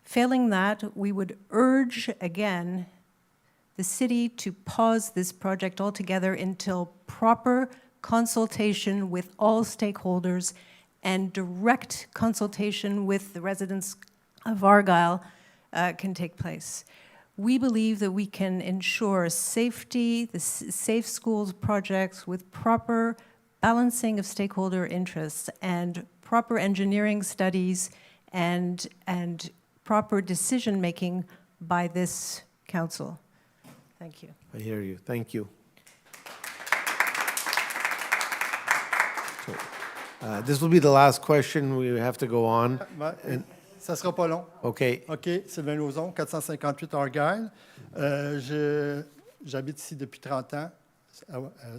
Failing that, we would urge again the city to pause this project altogether until proper consultation with all stakeholders and direct consultation with the residents of Argyle can take place. We believe that we can ensure safety, the safe schools projects with proper balancing of stakeholder interests and proper engineering studies and proper decision-making by this council. Thank you. I hear you. Thank you. This will be the last question. We have to go on. Ça sera pas long. OK. OK, Sylvain Lauzon, 458 Argyle. J'habite ici depuis 30 ans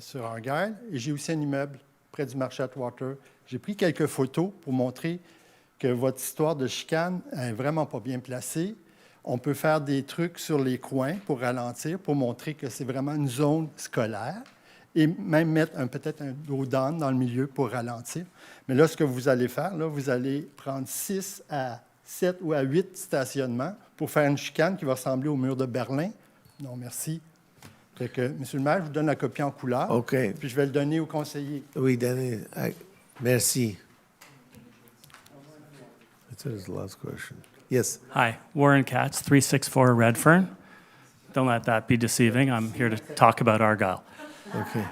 sur Argyle et j'ai aussi un immeuble près du marché Atwater. J'ai pris quelques photos pour montrer que votre histoire de chicane est vraiment pas bien placée. On peut faire des trucs sur les coins pour ralentir, pour montrer que c'est vraiment une zone scolaire et même mettre peut-être un dos d'âne dans le milieu pour ralentir. Mais là, ce que vous allez faire, là, vous allez prendre 6 à 7 ou à 8 stationnements pour faire une chicane qui va ressembler au mur de Berlin. Non, merci. Fait que, Monsieur le maire, je vous donne la copie en couleur. OK. Puis je vais le donner au conseiller. Oui, donnez. Merci. That's the last question. Yes. Hi, Warren Katz, 364 Redfern. Don't let that be deceiving. I'm here to talk about Argyle. Okay.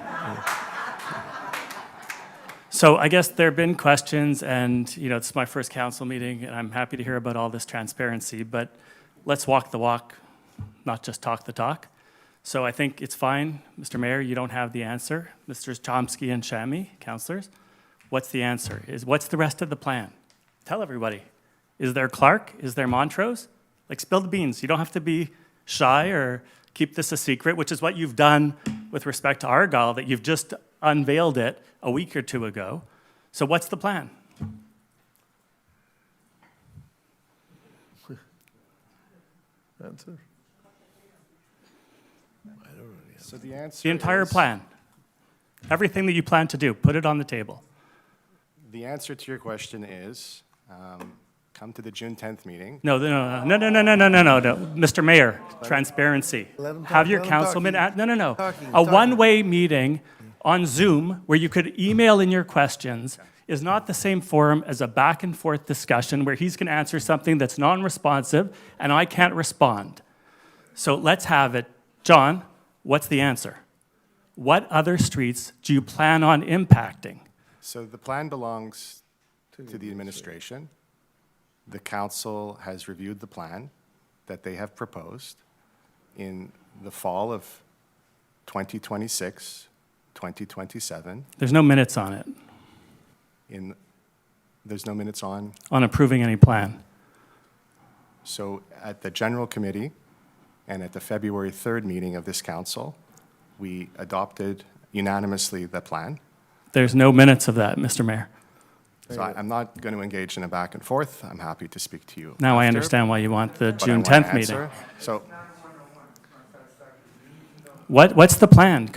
So I guess there have been questions, and it's my first council meeting, and I'm happy to hear about all this transparency, but let's walk the walk, not just talk the talk. So I think it's fine, Mr. Mayor, you don't have the answer. Mr. Chomsky and Shami, councillors, what's the answer? What's the rest of the plan? Tell everybody. Is there Clark? Is there Montrose? Like, spill the beans. You don't have to be shy or keep this a secret, which is what you've done with respect to Argyle, that you've just unveiled it a week or two ago. So what's the plan? Answer? So the answer The entire is- plan. Everything that you plan to do, put it on the table. The answer to your question is, come to the June 10th meeting. No. Mr. Mayor, transparency. Let him talk, Have your let him councilman, talk. no. Talking, A talking. one-way meeting on Zoom where you could email in your questions is not the same forum as a back-and-forth discussion where he's going to answer something that's non-responsive and I can't respond. So let's have it. John, what's the answer? What other streets do you plan on impacting? So the plan belongs to the administration. The council has reviewed the plan that they have proposed in the fall of 2026, 2027. There's no minutes on it, There's no minutes on. on approving any plan. So at the general committee and at the February 3rd meeting of this council, we adopted unanimously the plan. There's no minutes of that, Mr. Mayor. So I'm not going to engage in a back and forth. I'm happy to speak to you Now I after, understand why you want the but I June want to 10th meeting. answer. So What's the plan?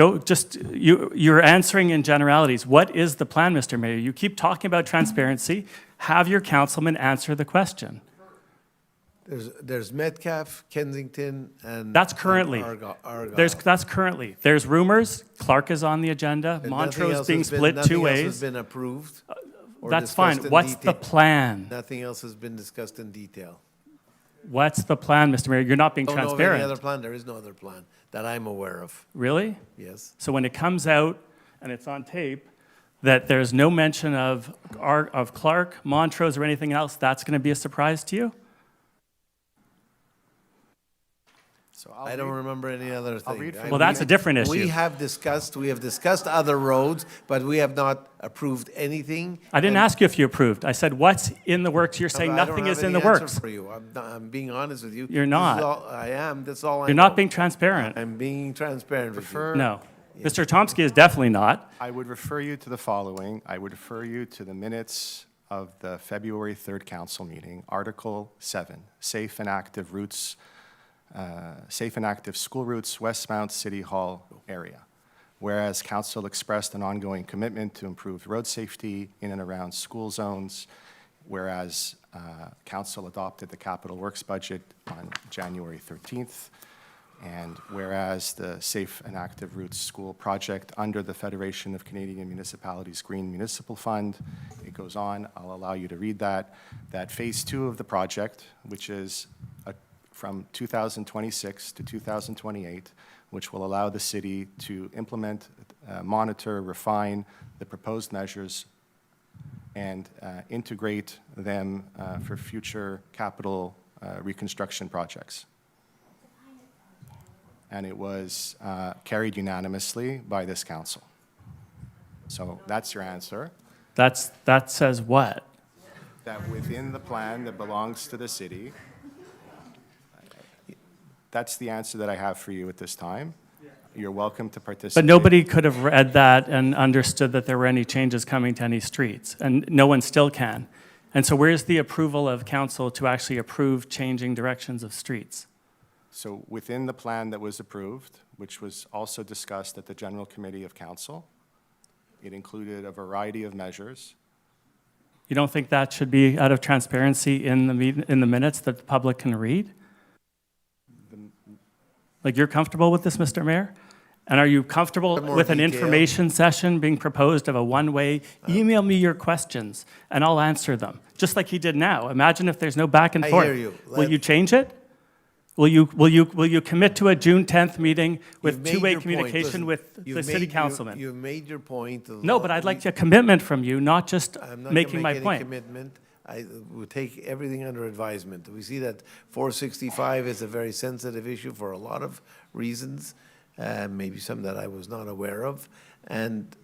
You're answering in generalities. What is the plan, Mr. Mayor? You keep talking about transparency. Have your councilman answer the question. There's Metcalf, Kensington, and That's currently. Argyle. That's currently. There's rumors. Clark is on the agenda. And Montrose being split two Nothing else ways. has been approved or That's fine. discussed in What's the detail. plan? Nothing else has been discussed in detail. What's the plan, Mr. Mayor? You're not being Don't know of any transparent. other plan. There is no other plan that I'm aware of. Really? Yes. So when it comes out, and it's on tape, that there's no mention of Clark, Montrose, or anything else, that's going to be a surprise to you? So I don't remember any other thing. read from Well, that's a different issue. We have discussed other roads, but we have not approved anything. I didn't and ask you if you approved. I said, what's in the works? You're saying I don't nothing have is in any the answer works. for you. I'm being honest with you. You're This is not. all I am. That's all I You're know. not being transparent. I'm being transparent with you. No. Mr. Chomsky is definitely not. I would refer you to the following. I would refer you to the minutes of the February 3rd council meeting, Article 7, Safe and Active School Routes, Westmount City Hall area. Whereas council expressed an ongoing commitment to improve road safety in and around school zones, whereas council adopted the capital works budget on January 13th, and whereas the Safe and Active Routes School project under the Federation of Canadian Municipalities Green Municipal Fund, it goes on, I'll allow you to read that phase 2 of the project, which is from 2026 to 2028, which will allow the city to implement, monitor, refine the proposed measures and integrate them for future capital reconstruction projects. And it was carried unanimously by this council. So that's your answer. That says what? that within the plan that belongs to the city, that's the answer that I have for you at this time. You're welcome to participate. But nobody could have read that and understood that there were any changes coming to any streets, and no one still can. And so where's the approval of council to actually approve changing directions of streets? So within the plan that was approved, which was also discussed at the General Committee of Council, it included a variety of measures. You don't think that should be out of transparency in the minutes that the public can read? Like, you're comfortable with this, Mr. Mayor? And are you comfortable More with an detail. information session being proposed of a one-way, email me your questions and I'll answer them, just like he did now? Imagine if there's no back and I forth. hear you. Will you change it? Will you commit to a June 10th meeting with You've made two-way your point. communication Listen, with you've the city made councilman? You've made your point. No, but I'd like a commitment from you, not just I'm not making gonna my make any point. commitment. I will take everything under advisement. We see that 465 is a very sensitive issue for a lot of reasons, maybe some that I was not aware of, and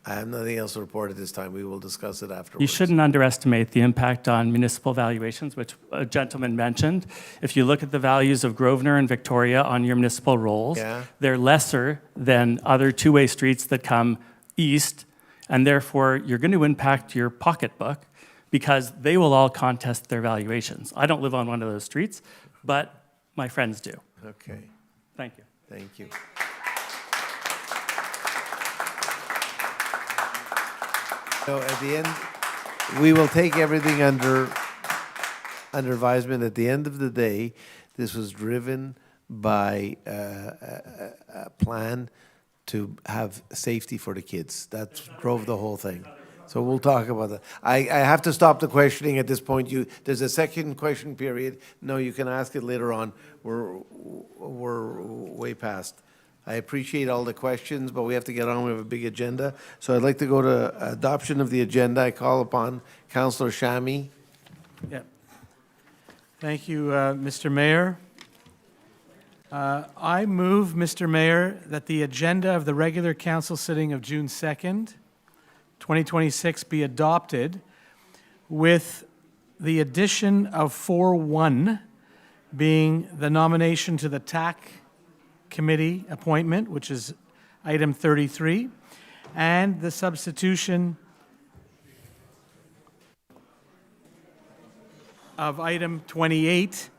I have nothing else to report at this time. We will discuss it afterwards. You shouldn't underestimate the impact on municipal valuations, which a gentleman mentioned. If you look at the values of Grosvenor and Victoria on your municipal rolls, Yeah. they're lesser than other two-way streets that come east, and therefore you're going to impact your pocketbook because they will all contest their valuations. I don't live on one of those streets, but my friends do. Okay, Thank you. thank you. So at the end, we will take everything under advisement. At the end of the day, this was driven by a plan to have safety for the kids. That drove the whole thing. So we'll talk about that. I have to stop the questioning at this point. There's a second question period. No, you can ask it later on. We're way past. I appreciate all the questions, but we have to get on. We have a big agenda. So I'd like to go to adoption of the agenda. I call upon Councillor Shami. Yeah. Thank you, Mr. Mayor. I move, Mr. Mayor, that the agenda of the regular council sitting of June 2nd, 2026 be adopted with the addition of 4.1 being the nomination to the TAC committee appointment, which is item 33, and the substitution of item 28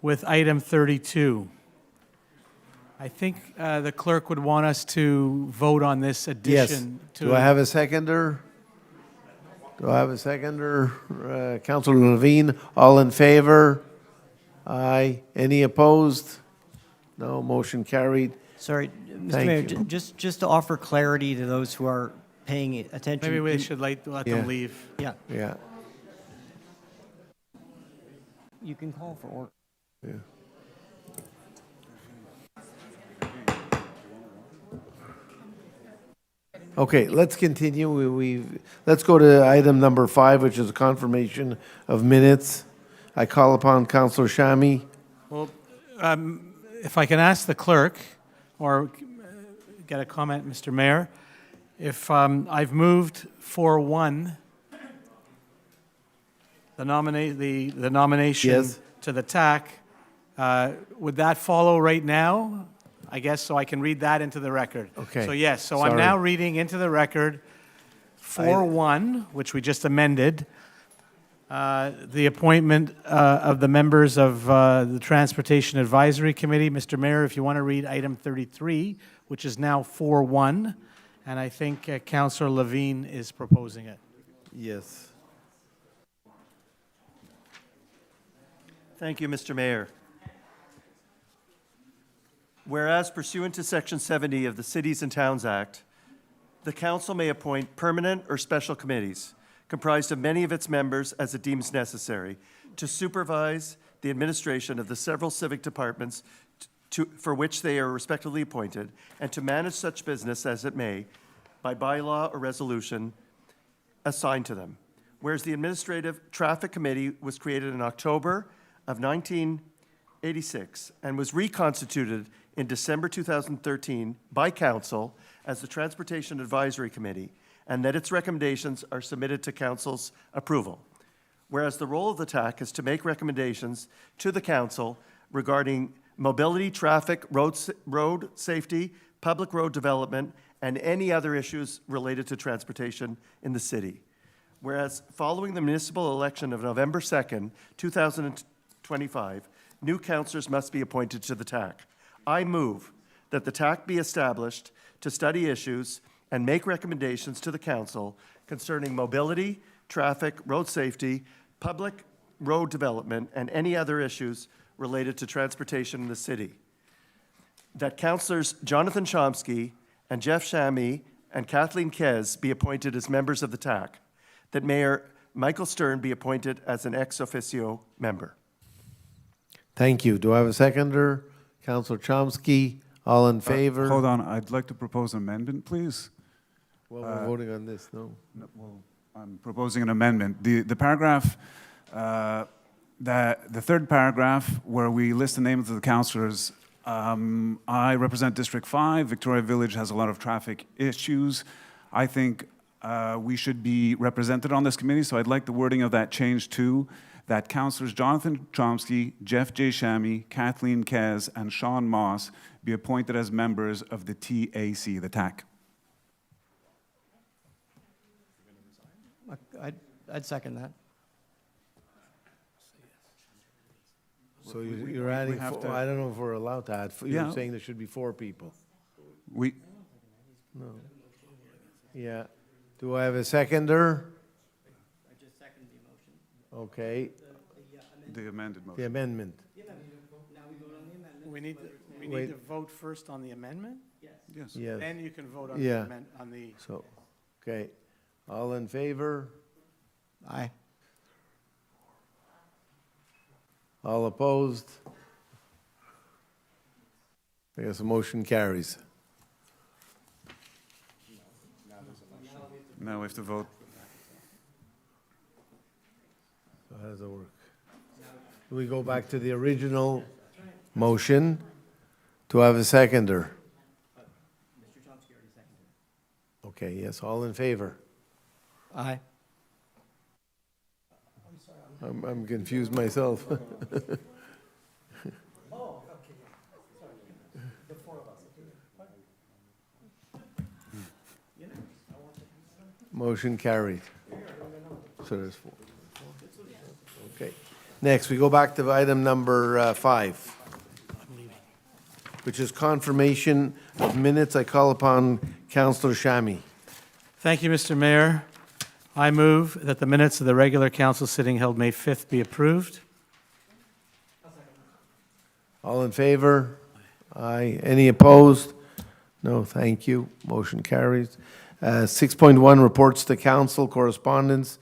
with item 32. I think the clerk would want us to vote on this Yes. addition. Do I have a seconder? Councillor Levine, all in favor? Aye. Any opposed? No, motion carried. Sorry, Mr. Thank Mayor, you. just to offer clarity to those who are paying attention. Maybe we should let Yeah. them leave. Yeah, Yeah, you can call for order. yeah. Okay, let's continue. Let's go to item number 5, which is a confirmation of minutes. I call upon Councillor Shami. Well, if I can ask the clerk, or get a comment, Mr. Mayor, if I've moved 4.1, the nomination Yes. to the TAC, would that follow right now? I guess so I can read that into the record. Okay. So yes, so I'm Sorry. now reading into the record 4.1, which we just amended, the appointment of the members of the Transportation Advisory Committee. Mr. Mayor, if you want to read item 33, which is now 4.1, and I think Councillor Levine is proposing it. Yes. Thank you, Mr. Mayor. Whereas pursuant to Section 70 of the Cities and Towns Act, the council may appoint permanent or special committees comprised of many of its members as it deems necessary to supervise the administration of the several civic departments for which they are respectively appointed, and to manage such business as it may, by bylaw or resolution assigned to them. Whereas the Administrative Traffic Committee was created in October of 1986 and was reconstituted in December 2013 by Council as the Transportation Advisory Committee, and that its recommendations are submitted to Council's approval. Whereas the role of the TAC is to make recommendations to the council regarding mobility, traffic, road safety, public road development, and any other issues related to transportation in the city. Whereas following the municipal election of November 2nd, 2025, new councillors must be appointed to the TAC. I move that the TAC be established to study issues and make recommendations to the council concerning mobility, traffic, road safety, public road development, and any other issues related to transportation in the city. That councillors Jonathan Chomsky and Jeff Shami and Kathleen Kez be appointed as members of the TAC. That Mayor Michael Stern be appointed as an ex officio member. Thank you. Do I have a seconder? Councillor Chomsky, all in favor? Hold on, I'd like to propose an amendment, please. Well, we're voting on this, no? Well, I'm proposing an amendment. The paragraph, the third paragraph, where we list the names of the councillors, I represent District 5. Victoria Village has a lot of traffic issues. I think we should be represented on this committee, so I'd like the wording of that changed to that councillors Jonathan Chomsky, Jeff J. Shami, Kathleen Kez, and Sean Moss be appointed as members of the TAC, the TAC. I'd second that. So you're adding, I don't know if we're allowed to add, you're saying there should be 4 people. No. Yeah. Do I have a seconder? I just second the motion. Okay. The amended motion. The amendment. Now we vote on the amendment. We need to vote first on the amendment? Yes. Yes. Then you can vote on Yeah. the on the. So, okay. All in favor? Aye. All opposed? I guess the motion carries. Now we have to vote. So how does it work? Do we go back to the original motion? Do I have a seconder? Mr. Chomsky already seconded. Okay, yes, all in favor? Aye. I'm confused myself. Oh, okay. Sorry. The 4 of us. Motion carried. So there's 4. Okay. Next, we go back to item number 5, which is confirmation of minutes. I call upon Councillor Shami. Thank you, Mr. Mayor. I move that the minutes of the regular council sitting held May 5th be approved. All in favor? Aye. Any opposed? No, thank you. Motion carries. 6.1, reports to council, correspondence.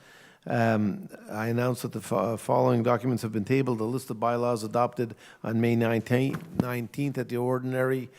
I announce that the following documents have been tabled. The list of bylaws adopted on May 19th at the ordinary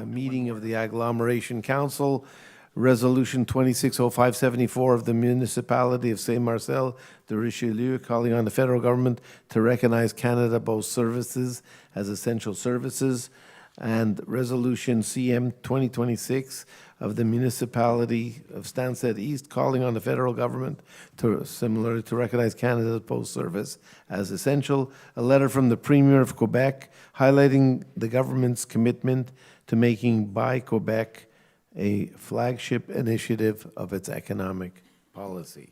meeting of the Agglomeration Council. Resolution 260574 of the Municipality of Saint Marcel de Richelieu calling on the federal government to recognize Canada Post Services as essential services. And Resolution CM 2026 of the Municipality of Stansted East calling on the federal government to similarly to recognize Canada Post Service as essential. A letter from the Premier of Quebec highlighting the government's commitment to making Buy Quebec a flagship initiative of its economic policy.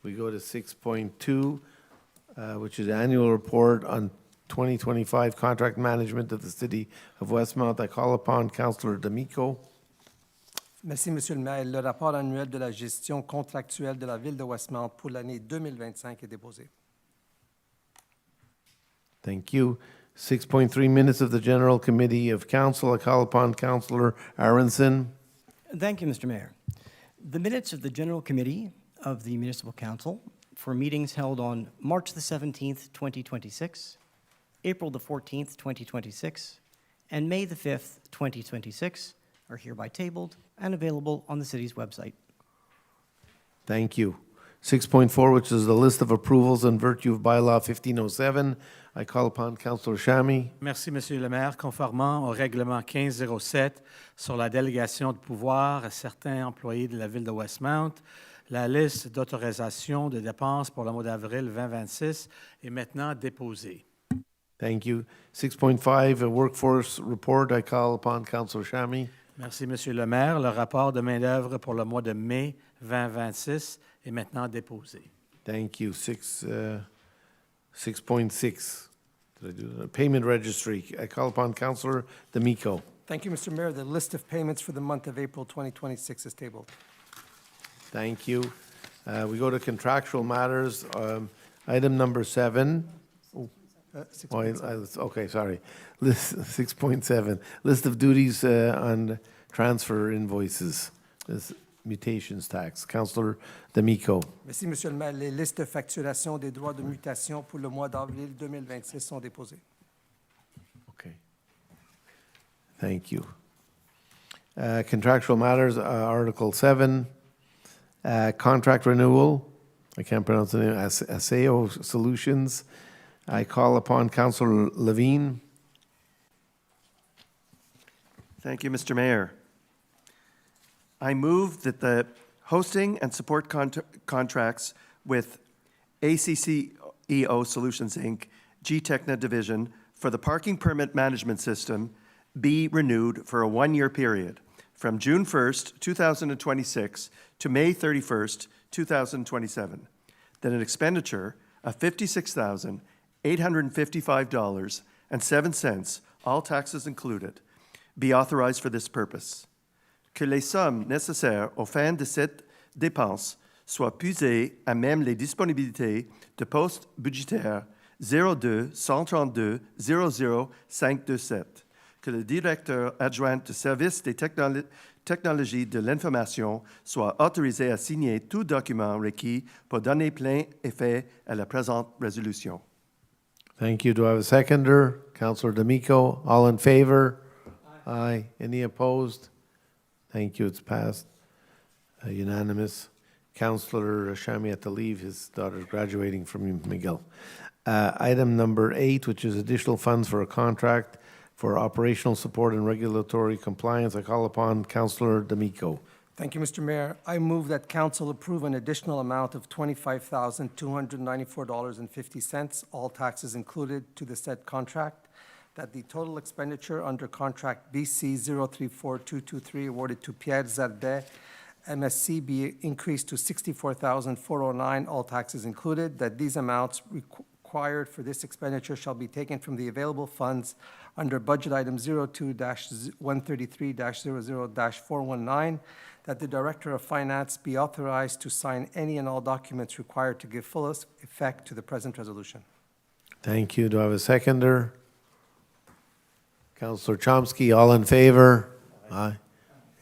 We go to 6.2, which is annual report on 2025 contract management of the City of Westmount. I call upon Councillor D'Amico. Merci, Monsieur le maire. Le rapport annuel de la gestion contractuelle de la Ville de Westmount pour l'année 2025 est déposé. Thank you. 6.3 minutes of the General Committee of Council. I call upon Councillor Aronson. Thank you, Mr. Mayor. The minutes of the General Committee of the Municipal Council for meetings held on March the 17th, 2026, April the 14th, 2026, and May the 5th, 2026 are hereby tabled and available on the city's website. Thank you. 6.4, which is the list of approvals in virtue of bylaw 1507. I call upon Councillor Shami. Merci, Monsieur le maire. Conformément au règlement 1507 sur la délégation de pouvoir à certains employés de la Ville de Westmount, La liste d'autorisation de dépenses pour le mois d'avril 2026 est maintenant déposée. Thank you. 6.5, a workforce report. I call upon Councillor Chamy. Merci, Monsieur le maire. Le rapport de main-d'œuvre pour le mois de mai 2026 est maintenant déposé. Thank you. 6.6. Did I do that? Payment registry. I call upon Councillor D'Amico. Thank you, Mr. Mayor. The list of payments for the month of April 2026 is tabled. Thank you. We go to contractual matters. Item number 7. Okay, sorry. List 6.7. List of duties on transfer invoices. This mutations tax. Councillor D'Amico. Merci, Monsieur le maire. Les listes de facturation des droits de mutation pour le mois d'avril 2026 sont déposées. Okay. Thank you. Contractual matters, Article 7. Contract renewal. I can't pronounce the name. ACCEO Solutions. I call upon Councillor Levine. Thank you, Mr. Mayor. I move that the hosting and support contracts with ACCEO Solutions, Inc., GTECHNA Division, for the parking permit management system be renewed for a one-year period from June 1st, 2026 to May 31st, 2027. That an expenditure of $56,855.07, all taxes included, be authorized for this purpose. Que les sommes nécessaires aux fins de cette dépense soient puisées à même les disponibilités de poste budgétaire 02 132 00 527. Que le directeur adjoint du service des technologies de l'information soit autorisé à signer tout document requis pour donner plein effet à la présente résolution. Thank you. Do I have a seconder? Councillor D'Amico. All in favor? Aye. Any opposed? Thank you. It's passed. Unanimous. Councillor Chamy had to leave. His daughter's graduating from McGill. Item number 8, which is additional funds for a contract for operational support and regulatory compliance. I call upon Councillor D'Amico. Thank you, Mr. Mayor. I move that council approve an additional amount of $25,294.50, all taxes included, to the said contract, that the total expenditure under contract BC 034223 awarded to Pierre Zarbet, MSC, be increased to $64,409, all taxes included, that these amounts required for this expenditure shall be taken from the available funds under budget item 02-133-00-419, that the Director of Finance be authorized to sign any and all documents required to give full effect to the present resolution. Thank you. Do I have a seconder? Councillor Chomsky, all in favor? Aye.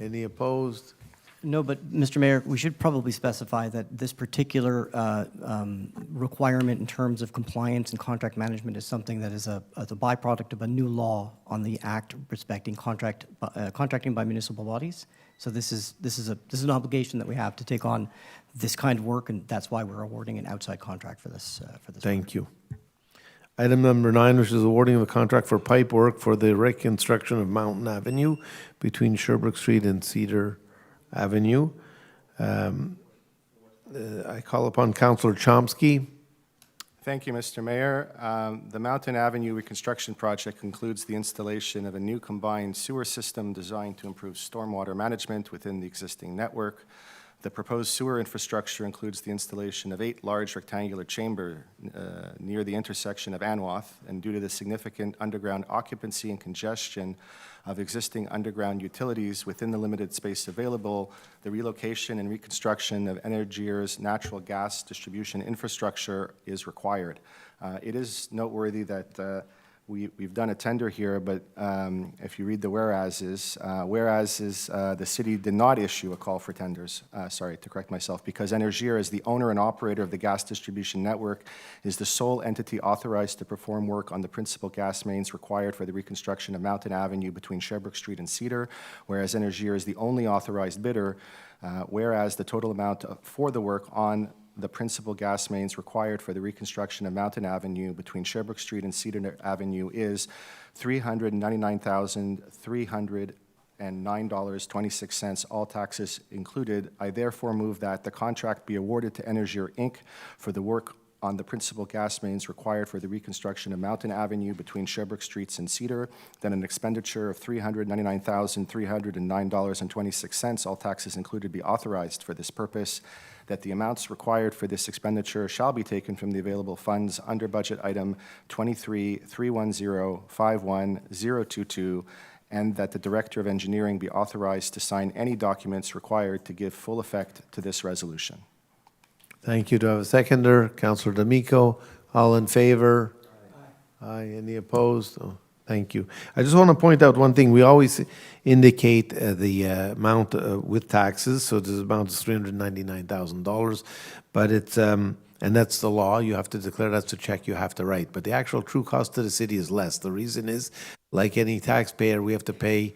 Any opposed? No, but Mr. Mayor, we should probably specify that this particular requirement in terms of compliance and contract management is something that is a byproduct of a new law on the Act respecting contracting by municipal bodies. So this is an obligation that we have to take on this kind of work, and that's why we're awarding an outside contract for this. Thank you. Item number 9, which is awarding of a contract for pipe work for the reconstruction of Mountain Avenue between Sherbrooke Street and Cedar Avenue. I call upon Councillor Chomsky. Thank you, Mr. Mayor. The Mountain Avenue reconstruction project includes the installation of a new combined sewer system designed to improve stormwater management within the existing network. The proposed sewer infrastructure includes the installation of 8 large rectangular chambers near the intersection of Anwath, and due to the significant underground occupancy and congestion of existing underground utilities within the limited space available, the relocation and reconstruction of Energeer's natural gas distribution infrastructure is required. It is noteworthy that we've done a tender here, but if you read the whereases, the city did not issue a call for tenders, sorry, to correct myself, because Energeer, as the owner and operator of the gas distribution network, is the sole entity authorized to perform work on the principal gas mains required for the reconstruction of Mountain Avenue between Sherbrooke Street and Cedar, whereas Energeer is the only authorized bidder, whereas the total amount for the work on the principal gas mains required for the reconstruction of Mountain Avenue between Sherbrooke Street and Cedar Avenue is $399,300 and $9.26, all taxes included. I therefore move that the contract be awarded to Énergir Inc. for the work on the principal gas mains required for the reconstruction of Mountain Avenue between Sherbrooke Streets and Cedar, then an expenditure of $399,309.26, all taxes included, be authorized for this purpose, that the amounts required for this expenditure shall be taken from the available funds under budget item 23-310-51022, and that the Director of Engineering be authorized to sign any documents required to give full effect to this resolution. Thank you. Do I have a seconder? Councillor D'Amico. All in favor? Aye. Any opposed? Oh, thank you. I just want to point out one thing. We always indicate the amount with taxes, so this amount is $399,000, but it's, and that's the law. You have to declare, that's the check you have to write. But the actual true cost to the city is less. The reason is, like any taxpayer, we have to pay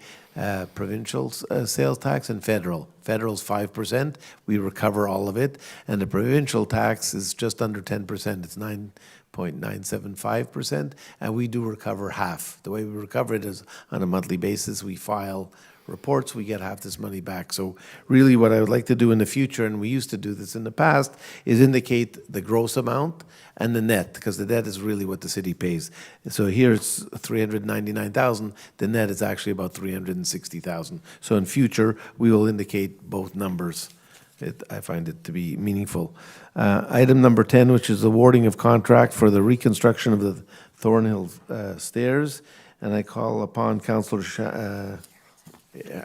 provincial sales tax and federal. Federal's 5%. We recover all of it. And the provincial tax is just under 10%. It's 9.975%. And we do recover half. The way we recover it is on a monthly basis. We file reports, we get half this money back. So really what I would like to do in the future, and we used to do this in the past, is indicate the gross amount and the net, because the net is really what the city pays. So here it's $399,000, the net is actually about $360,000. So in future, we will indicate both numbers. I find it to be meaningful. Item number 10, which is awarding of contract for the reconstruction of the Thornhill stairs, and I call upon Councillor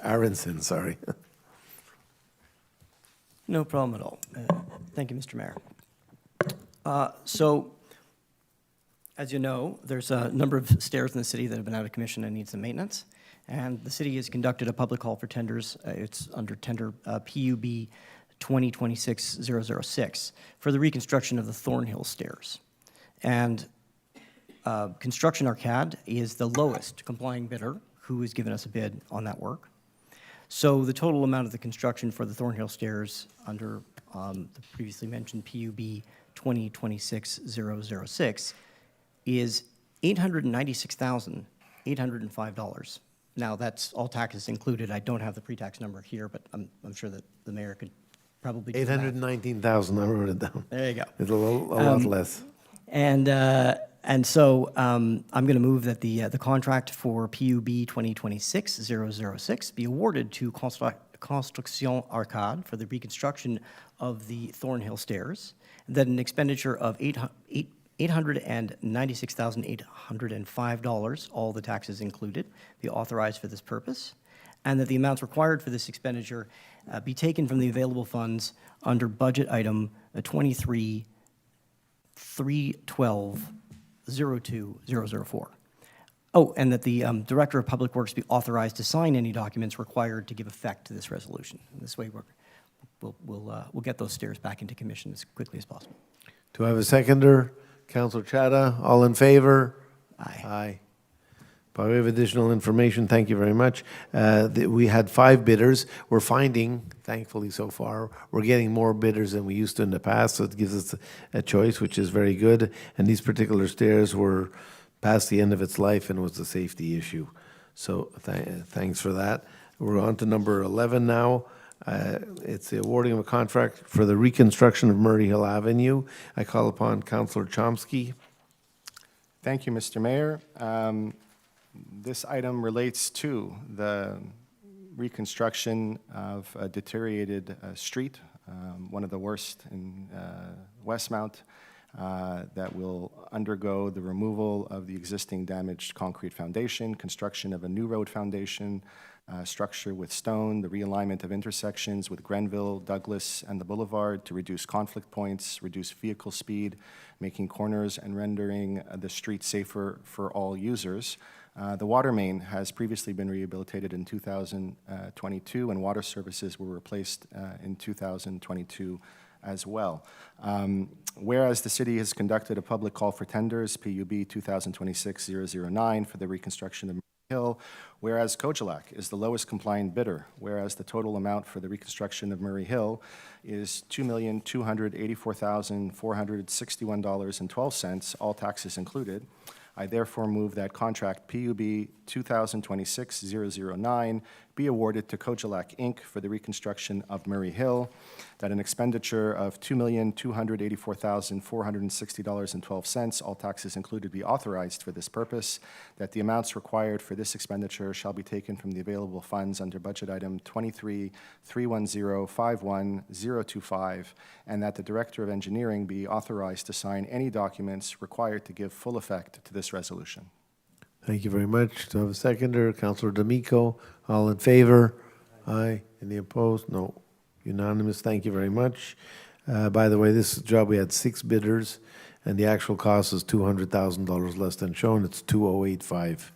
Aronson, sorry. No problem at all. Thank you, Mr. Mayor. So, as you know, there's a number of stairs in the city that have been out of commission and need some maintenance. And the city has conducted a public call for tenders. It's under tender PUB 2026-006 for the reconstruction of the Thornhill stairs. And Construction Arcade is the lowest complying bidder who has given us a bid on that work. So the total amount of the construction for the Thornhill stairs under the previously mentioned PUB 2026-006 is $896,805. Now, that's all taxes included. I don't have the pre-tax number here, but I'm sure that the mayor could probably do that. $819,000, I wrote it down. There you go. It's a lot less. And so I'm going to move that the contract for PUB 2026-006 be awarded to Construction Arcade for the reconstruction of the Thornhill stairs, that an expenditure of $896,805, all the taxes included, be authorized for this purpose, and that the amounts required for this expenditure be taken from the available funds under budget item 23-312-02004. Oh, and that the Director of Public Works be authorized to sign any documents required to give effect to this resolution. And this way, we'll get those stairs back into commission as quickly as possible. Do I have a seconder? Councillor Chada, all in favor? Aye. Aye. By way of additional information, thank you very much. We had 5 bidders. We're finding, thankfully so far, we're getting more bidders than we used to in the past, so it gives us a choice, which is very good. And these particular stairs were past the end of its life and was a safety issue. So thanks for that. We're on to number 11 now. It's the awarding of a contract for the reconstruction of Murray Hill Avenue. I call upon Councillor Chomsky. Thank you, Mr. Mayor. This item relates to the reconstruction of a deteriorated street, one of the worst in Westmount, that will undergo the removal of the existing damaged concrete foundation, construction of a new road foundation, structure with stone, the realignment of intersections with Grenville, Douglas, and the Boulevard to reduce conflict points, reduce vehicle speed, making corners and rendering the street safer for all users. The water main has previously been rehabilitated in 2022, and water services were replaced in 2022 as well. Whereas the city has conducted a public call for tenders, PUB 2026-009, for the reconstruction of Murray Hill, whereas Kojalac is the lowest compliant bidder, whereas the total amount for the reconstruction of Murray Hill is $2,284,461.12, all taxes included. I therefore move that contract PUB 2026-009 be awarded to Kojalac Inc. for the reconstruction of Murray Hill, that an expenditure of $2,284,460.12, all taxes included, be authorized for this purpose, that the amounts required for this expenditure shall be taken from the available funds under budget item 23-310-51025, and that the Director of Engineering be authorized to sign any documents required to give full effect to this resolution. Thank you very much. Do I have a seconder? Councillor D'Amico, all in favor? Aye. Any opposed? No. Unanimous. Thank you very much. By the way, this job, we had 6 bidders, and the actual cost is $200,000 less than shown. It's 2,085,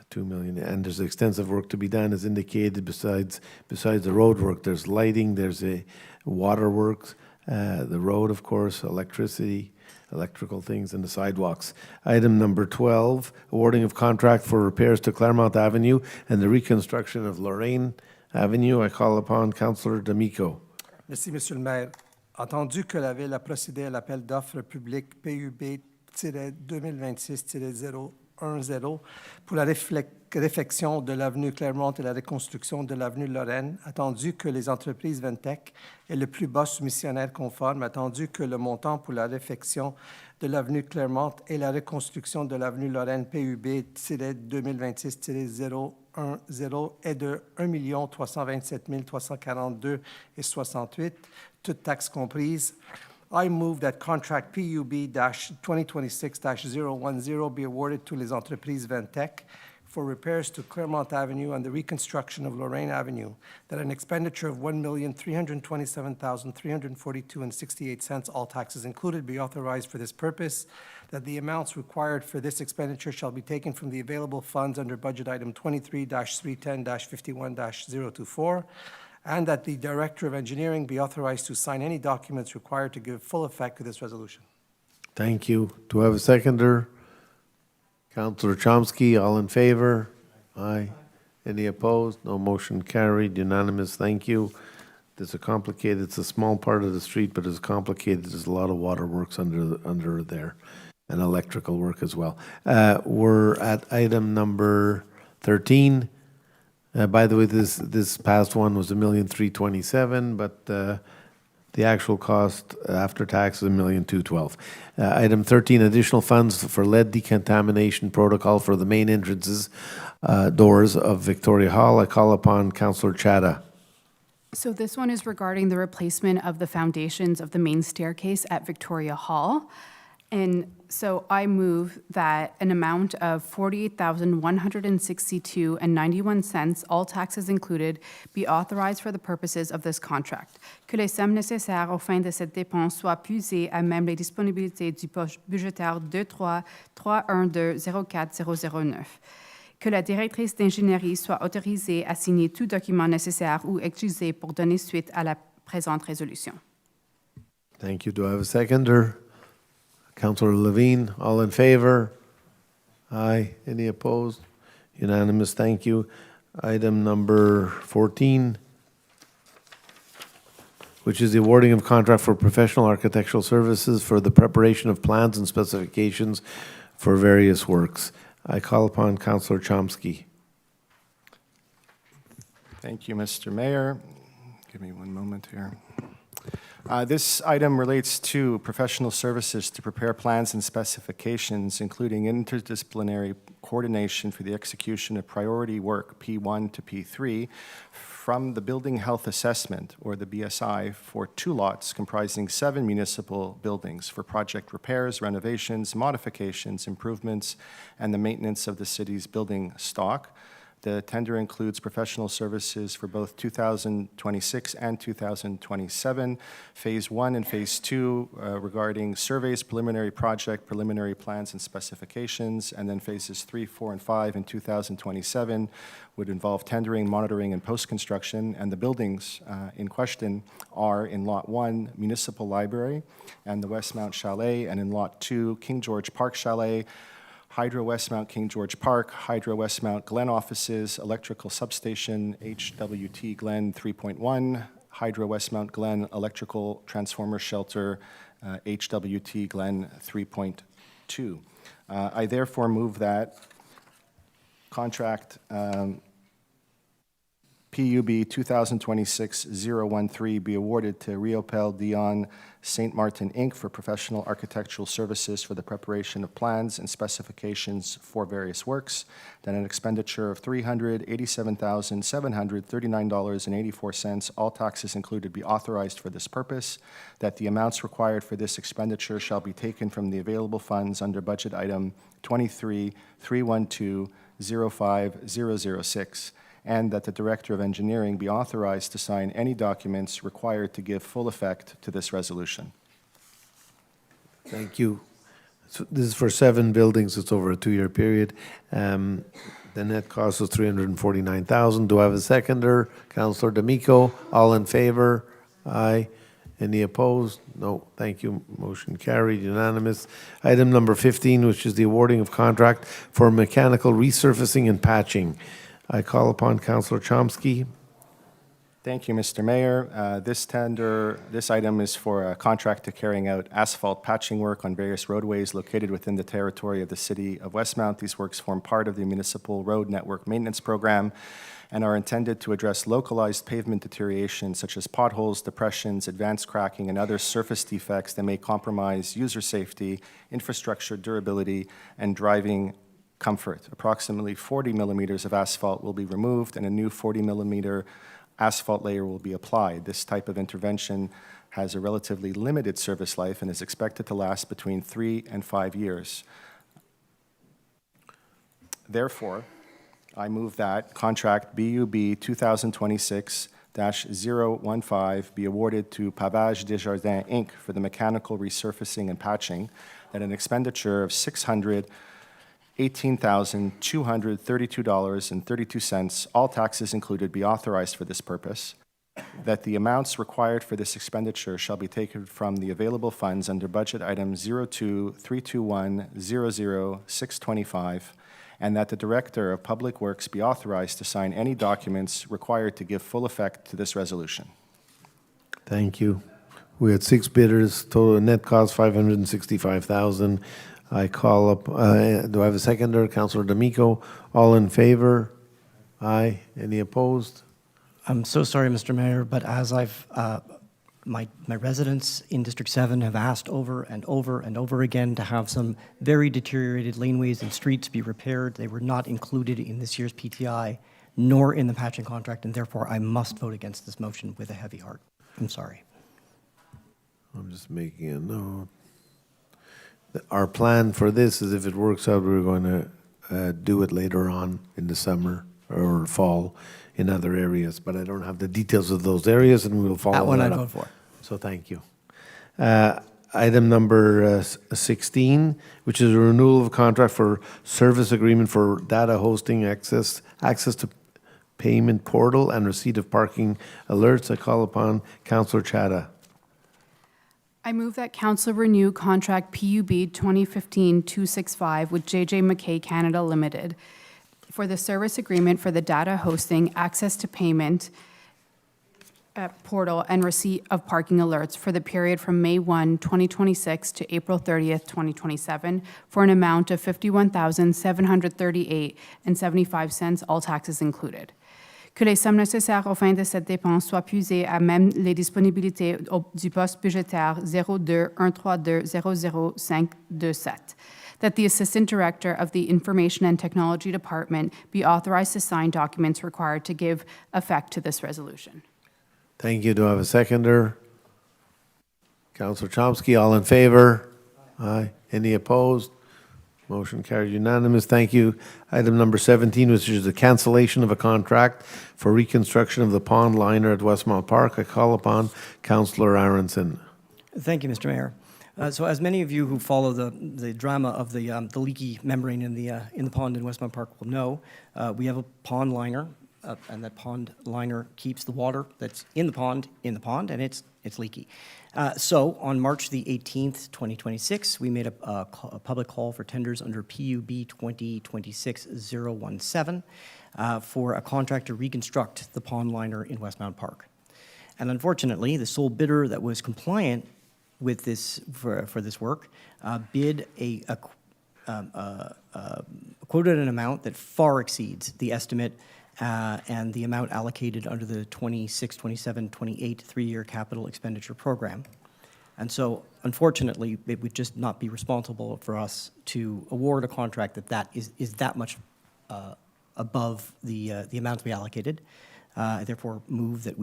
$2 million. And there's extensive work to be done, as indicated. Besides the road work, there's lighting, there's a water works, the road, of course, electricity, electrical things, and the sidewalks. Item number 12, awarding of contract for repairs to Claremont Avenue and the reconstruction of Lorraine Avenue. I call upon Councillor D'Amico. Merci, Monsieur le maire. Entendu que la Ville a procédé à l'appel d'offres public PUB-2026-010 pour la réfection de l'avenue Claremont et la reconstruction de l'avenue Lorraine, attendu que les entreprises Ventec est le plus bas soumissionnaire conforme, attendu que le montant pour la réfection de l'avenue Claremont et la reconstruction de l'avenue Lorraine PUB-2026-010 est de 1 327 342,68, toutes taxes comprises. I move that contract PUB-2026-010 be awarded to les entreprises Ventec for repairs to Claremont Avenue and the reconstruction of Lorraine Avenue, that an expenditure of $1,327,342.68, all taxes included, be authorized for this purpose, that the amounts required for this expenditure shall be taken from the available funds under budget item 23-310-51-024, and that the Director of Engineering be authorized to sign any documents required to give full effect to this resolution. Thank you. Do I have a seconder? Councillor Chomsky, all in favor? Aye. Any opposed? No. Motion carried. Unanimous. Thank you. It's a small part of the street, but it's complicated. There's a lot of water works under there, and electrical work as well. We're at item number 13. By the way, this past one was $1,327,000, but the actual cost after tax is $1,212,000. Item 13, additional funds for lead decontamination protocol for the main entrances doors of Victoria Hall. I call upon Councillor Chada. So this one is regarding the replacement of the foundations of the main staircase at Victoria Hall. And so I move that an amount of $48,162.91, all taxes included, be authorized for the purposes of this contract. Que les sommes nécessaires aux fins de cette dépense soient puisées à même les disponibilités du poche budgétaire 23-312-04009. Que la directrice d'ingénierie soit autorisée à signer tout document nécessaire ou exigé pour donner suite à la présente résolution. Thank you. Do I have a seconder? Councillor Levine, all in favor? Aye. Any opposed? Unanimous. Thank you. Item number 14, which is the awarding of contract for professional architectural services for the preparation of plans and specifications for various works. I call upon Councillor Chomsky. Thank you, Mr. Mayor. Give me one moment here. This item relates to professional services to prepare plans and specifications, including interdisciplinary coordination for the execution of priority work P1 to P3 from the Building Health Assessment, or the BSI, for 2 lots comprising 7 municipal buildings for project repairs, renovations, modifications, improvements, and the maintenance of the city's building stock. The tender includes professional services for both 2026 and 2027, Phase 1 and Phase 2 regarding surveys, preliminary project, preliminary plans and specifications, and then Phases 3, 4, and 5 in 2027 would involve tendering, monitoring, and post-construction. And the buildings in question are in Lot 1, Municipal Library and the Westmount Chalet, and in Lot 2, King George Park Chalet, Hydro Westmount King George Park, Hydro Westmount Glen offices, electrical substation, HWT Glen 3.1, Hydro Westmount Glen electrical transformer shelter, HWT Glen 3.2. I therefore move that contract PUB 2026-013 be awarded to Riopel Dion St. Martin, Inc. for professional architectural services for the preparation of plans and specifications for various works, that an expenditure of $387,739.84, all taxes included, be authorized for this purpose, that the amounts required for this expenditure shall be taken from the available funds under budget item 23-312-05006, and that the Director of Engineering be authorized to sign any documents required to give full effect to this resolution. Thank you. So this is for 7 buildings. It's over a 2-year period. The net cost was $349,000. Do I have a seconder? Councillor D'Amico. All in favor? Aye. Any opposed? No. Thank you. Motion carried, unanimous. Item number 15, which is the awarding of contract for mechanical resurfacing and patching. I call upon Councillor Chomsky. Thank you, Mr. Mayor. This item is for a contract to carrying out asphalt patching work on various roadways located within the territory of the City of Westmount. These works form part of the Municipal Road Network Maintenance Program and are intended to address localized pavement deterioration such as potholes, depressions, advanced cracking, and other surface defects that may compromise user safety, infrastructure durability, and driving comfort. Approximately 40 millimeters of asphalt will be removed and a new 40 millimeter asphalt layer will be applied. This type of intervention has a relatively limited service life and is expected to last between 3 and 5 years. Therefore, I move that contract BUB 2026-015 be awarded to Pavage Desjardins, Inc. for the mechanical resurfacing and patching, at an expenditure of $618,232.32, all taxes included, be authorized for this purpose, that the amounts required for this expenditure shall be taken from the available funds under budget item 02-321-00625, and that the Director of Public Works be authorized to sign any documents required to give full effect to this resolution. Thank you. We had 6 bidders, total net cost $565,000. I call up, do I have a seconder? Councillor D'Amico. All in favor? Aye. Any opposed? I'm so sorry, Mr. Mayor, but as I've, my residents in District 7 have asked over and over and over again to have some very deteriorated laneways and streets be repaired. They were not included in this year's PTI, nor in the patching contract, and therefore I must vote against this motion with a heavy heart. I'm sorry. I'm just making a note. Our plan for this is if it works out, we're going to do it later on in the summer or fall in other areas, but I don't have the details of those areas, and we'll follow that one I'd up. vote for. So thank you. Item number 16, which is a renewal of contract for service agreement for data hosting access to payment portal and receipt of parking alerts. I call upon Councillor Chada. I move that Council renew contract PUB 2015-265 with JJ McKay Canada Limited for the service agreement for the data hosting, access to payment portal, and receipt of parking alerts for the period from May 1, 2026 to April 30th, 2027 for an amount of $51,738.75, all taxes included. Que les sommes nécessaires aux fins de cette dépense soient puisées à même les disponibilités du poste budgétaire 02-132-00527. That the Assistant Director of the Information and Technology Department be authorized to sign documents required to give effect to this resolution. Thank you. Do I have a seconder? Councillor Chomsky, all in favor? Aye. Any opposed? Motion carried unanimous. Thank you. Item number 17, which is the cancellation of a contract for reconstruction of the pond liner at Westmount Park. I call upon Councillor Aronson. Thank you, Mr. Mayor. So as many of you who follow the drama of the leaky membrane in the pond in Westmount Park will know, we have a pond liner, and that pond liner keeps the water that's in the pond, and it's leaky. So on March the 18th, 2026, we made a public call for tenders under PUB 2026-017 for a contract to reconstruct the pond liner in Westmount Park. And unfortunately, the sole bidder that was compliant with this for this work bid a quoted an amount that far exceeds the estimate and the amount allocated under the 26, 27, 28 three-year capital expenditure program. And so, unfortunately, it would just not be responsible for us to award a contract that is that much above the amount we allocated. I therefore move that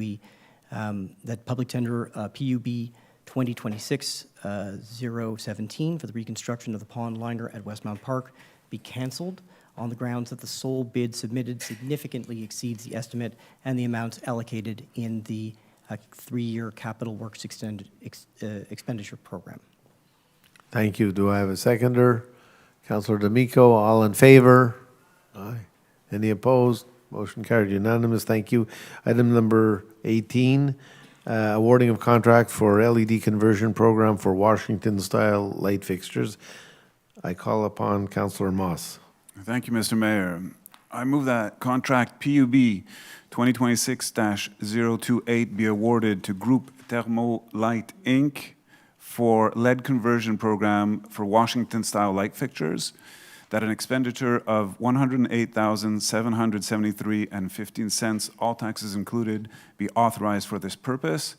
that public tender PUB 2026-017 for the reconstruction of the pond liner at Westmount Park be canceled on the grounds that the sole bid submitted significantly exceeds the estimate and the amounts allocated in the three-year capital works expenditure program. Thank you. Do I have a seconder? Councillor D'Amico, all in favor? Aye. Any opposed? Motion carried unanimous. Thank you. Item number 18, awarding of contract for LED conversion program for Washington-style light fixtures. I call upon Councillor Moss. Thank you, Mr. Mayor. I move that contract PUB 2026-028 be awarded to Group Thermo Light, Inc. for LED conversion program for Washington-style light fixtures, that an expenditure of $108,773.15, all taxes included, be authorized for this purpose,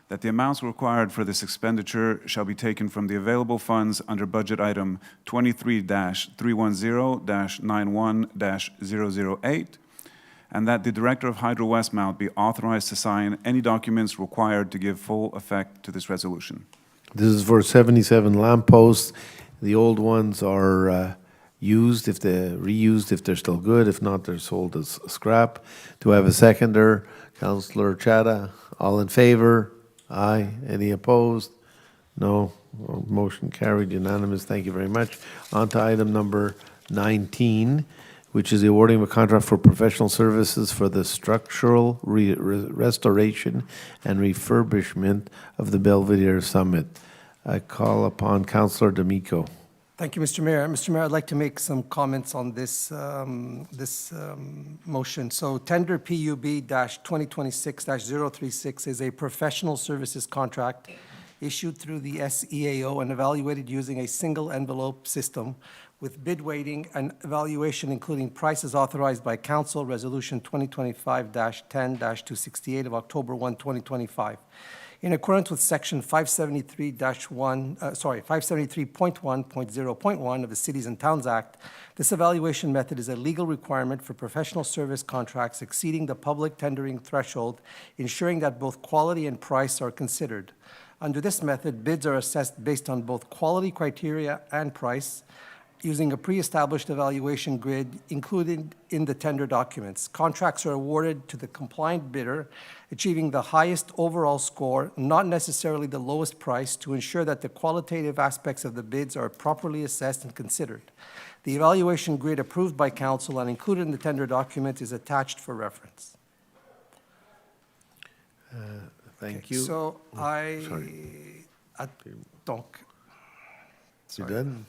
that the amounts required for this expenditure shall be taken from the available funds under budget item 23-310-91-008, and that the Director of Hydro Westmount be authorized to sign any documents required to give full effect to this resolution. This is for 77 lampposts. The old ones are used, if they're reused, if they're still good. If not, they're sold as scrap. Do I have a seconder? Councillor Chada, all in favor? Aye. Any opposed? No. Motion carried unanimous. Thank you very much. On to item number 19, which is the awarding of a contract for professional services for the structural restoration and refurbishment of the Belvedere Summit. I call upon Councillor D'Amico. Thank you, Mr. Mayor. Mr. Mayor, I'd like to make some comments on this motion. So tender PUB-2026-036 is a professional services contract issued through the SEAO and evaluated using a single envelope system with bid weighting and evaluation including prices authorized by Council Resolution 2025-10-268 of October 1, 2025. In accordance with Section 573.1.0.1 of the Cities and Towns Act, this evaluation method is a legal requirement for professional service contracts exceeding the public tendering threshold, ensuring that both quality and price are considered. Under this method, bids are assessed based on both quality criteria and price, using a pre-established evaluation grid included in the tender documents. Contracts are awarded to the compliant bidder, achieving the highest overall score, not necessarily the lowest price, to ensure that the qualitative aspects of the bids are properly assessed and considered. The evaluation grid approved by Council and included in the tender document is attached for reference. Thank you. So donc, You done?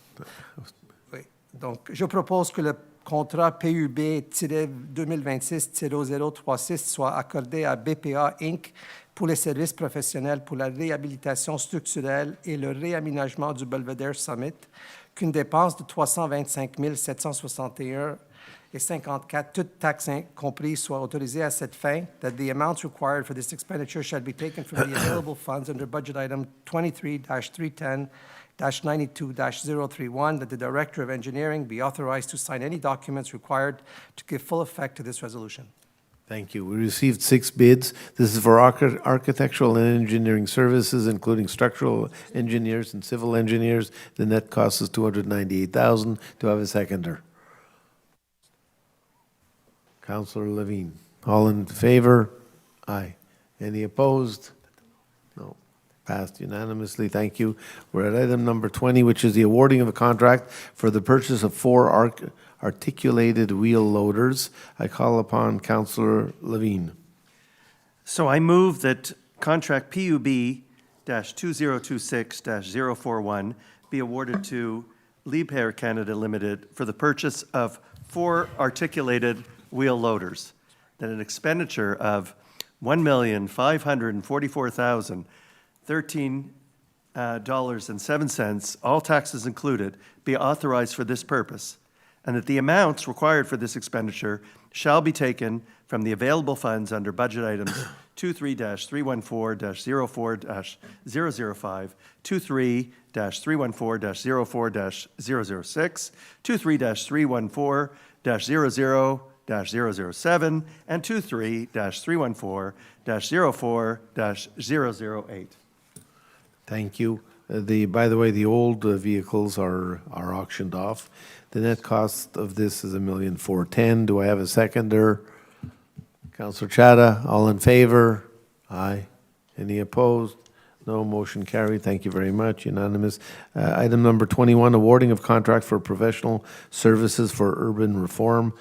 oui. Donc, je propose que le contrat PUB-2026-0036 soit accordé à BPA Inc. pour les services professionnels pour la réhabilitation structurelle et le réaménagement du Belvedere Summit, qu'une dépense de 325 761,54, toutes taxes comprises, soit autorisée à cette fin, that the amounts required for this expenditure shall be taken from the available funds under budget item 23-310-92-031, that the Director of Engineering be authorized to sign any documents required to give full effect to this resolution. Thank you. We received 6 bids. This is for architectural and engineering services, including structural engineers and civil engineers. The net cost is $298,000. Do I have a seconder? Councillor Levine. All in favor? Aye. Any opposed? No. Passed unanimously. Thank you. We're at item number 20, which is the awarding of a contract for the purchase of 4 articulated wheel loaders. I call upon Councillor Levine. So I move that contract PUB-2026-041 be awarded to Liebherr Canada Limited for the purchase of 4 articulated wheel loaders, that an expenditure of $1,544,013 $1,000.07, all taxes included, be authorized for this purpose, and that the amounts required for this expenditure shall be taken from the available funds under budget items 23-314-04-005, 23-314-04-006, 23-314-00-007, and 23-314-04-008. Thank you. By the way, the old vehicles are auctioned off. The net cost of this is $1,410,000. Do I have a seconder? Councillor Chada, all in favor? Aye. Any opposed? No. Motion carried. Thank you very much. Unanimous. Item number 21, awarding of contract for professional services for urban reform.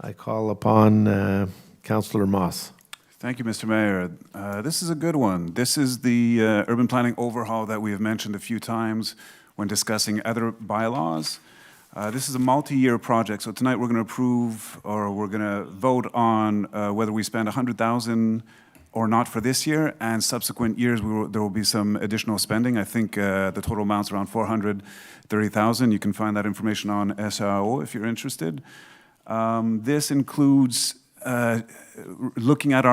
I call upon Councillor Moss. Thank you, Mr. Mayor. This is a good one. This is the urban planning overhaul that we have mentioned a few times when discussing other bylaws. This is a multi-year project, so tonight we're going to approve, or we're going to vote on whether we spend $100,000 or not for this year, and subsequent years there will be some additional spending. I think the total amount's around $430,000. You can find that information on SAO if you're interested. This includes looking at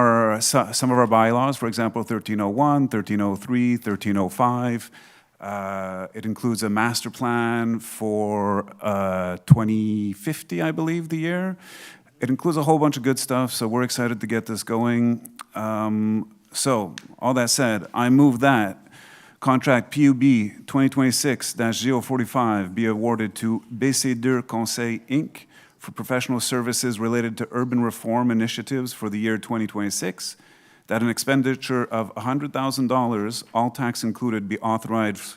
some of our bylaws, for example, 1301, 1303, 1305. It includes a master plan for 2050, I believe, the year. It includes a whole bunch of good stuff, so we're excited to get this going. So, all that said, I move that contract PUB 2026-045 be awarded to BC2 Conseil, Inc. for professional services related to urban reform initiatives for the year 2026, that an expenditure of $100,000, all tax included, be authorized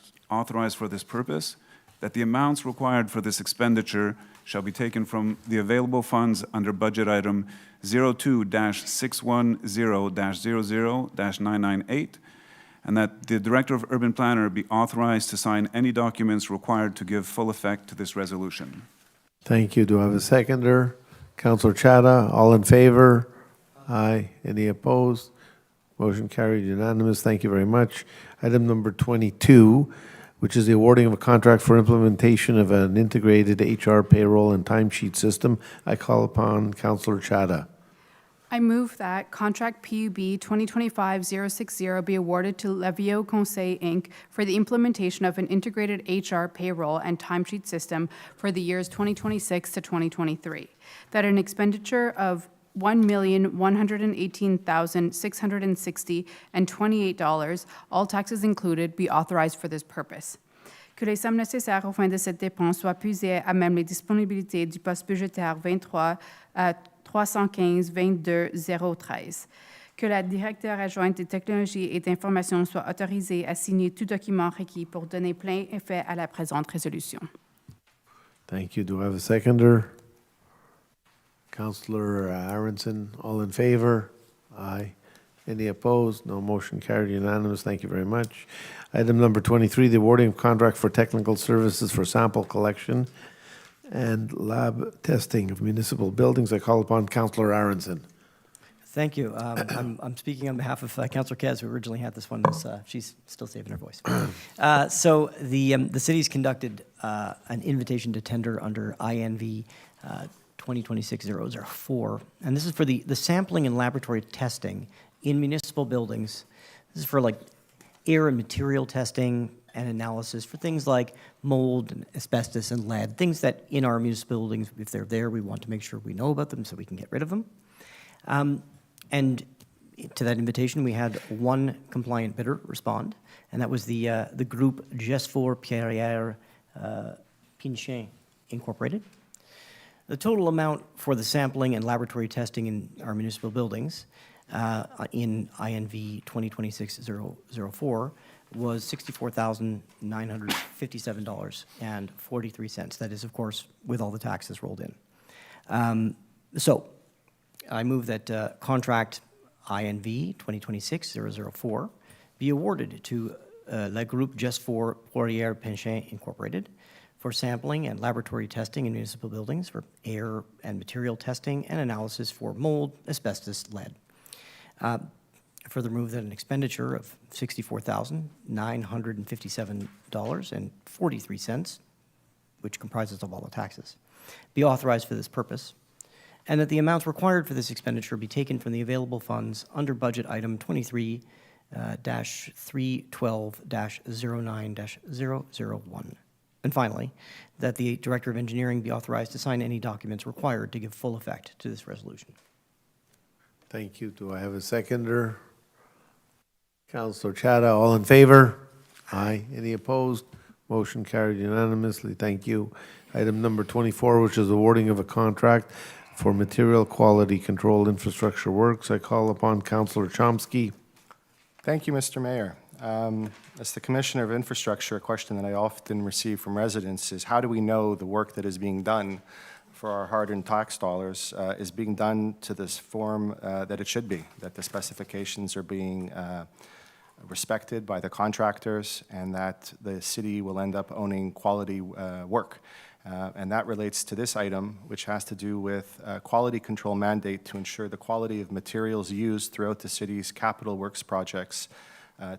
for this purpose, that the amounts required for this expenditure shall be taken from the available funds under budget item 02-610-00-998, and that the Director of Urban Planner be authorized to sign any documents required to give full effect to this resolution. Thank you. Do I have a seconder? Councillor Chada, all in favor? Aye. Any opposed? Motion carried, unanimous. Thank you very much. Item number 22, which is the awarding of a contract for implementation of an integrated HR payroll and timesheet system. I call upon Councillor Chada. I move that contract PUB 2025-060 be awarded to Levio Conseil, Inc. for the implementation of an integrated HR payroll and timesheet system for the years 2026 to 2023. That an expenditure of $1,118,660.28, all taxes included, be authorized for this purpose. Que les sommes nécessaires aux fins de cette dépense soient puisées à même les disponibilités du poste budgétaire 23 315 22 013. Que la directeure adjointe des technologies et d'information soit autorisée à signer tout document requis pour donner plein effet à la présente résolution. Thank you. Do I have a seconder? Councillor Aronson, all in favor? Aye. Any opposed? No. Motion carried, unanimous. Thank you very much. Item number 23, the awarding of contract for technical services for sample collection and lab testing of municipal buildings. I call upon Councillor Aronson. Thank you. I'm speaking on behalf of Councillor Kez, who originally had this one. She's still saving her voice. So the city's conducted an invitation to tender under INV 2026-004, and this is for the sampling and laboratory testing in municipal buildings. This is for like air and material testing and analysis for things like mold and asbestos and lead, things that in our municipal buildings, if they're there, we want to make sure we know about them so we can get rid of them. And to that invitation, we had one compliant bidder respond, and that was the group GESTION PÉRIODE Pinchin Incorporated. The total amount for the sampling and laboratory testing in our municipal buildings in INV 2026-004 was $64,957.43. That is, of course, with all the taxes rolled in. So I move that contract INV 2026-004 be awarded to Le Groupe GESTION PÉRIODE Pinchin Incorporated for sampling and laboratory testing in municipal buildings for air and material testing and analysis for mold, asbestos, lead. I further move that an expenditure of $64,957.43, which comprises of all the taxes, be authorized for this purpose, and that the amounts required for this expenditure be taken from the available funds under budget item 23-312-09-001. And finally, that the Director of Engineering be authorized to sign any documents required to give full effect to this resolution. Thank you. Do I have a seconder? Councillor Chada, all in favor? Aye. Any opposed? Motion carried unanimously. Thank you. Item number 24, which is awarding of a contract for material quality control infrastructure works. I call upon Councillor Chomsky. Thank you, Mr. Mayor. As the Commissioner of Infrastructure, a question that I often receive from residents is how do we know the work that is being done for our hard-earned tax dollars is being done to this form that it should be, that the specifications are being respected by the contractors and that the city will end up owning quality work. And that relates to this item, which has to do with quality control mandate to ensure the quality of materials used throughout the city's capital works projects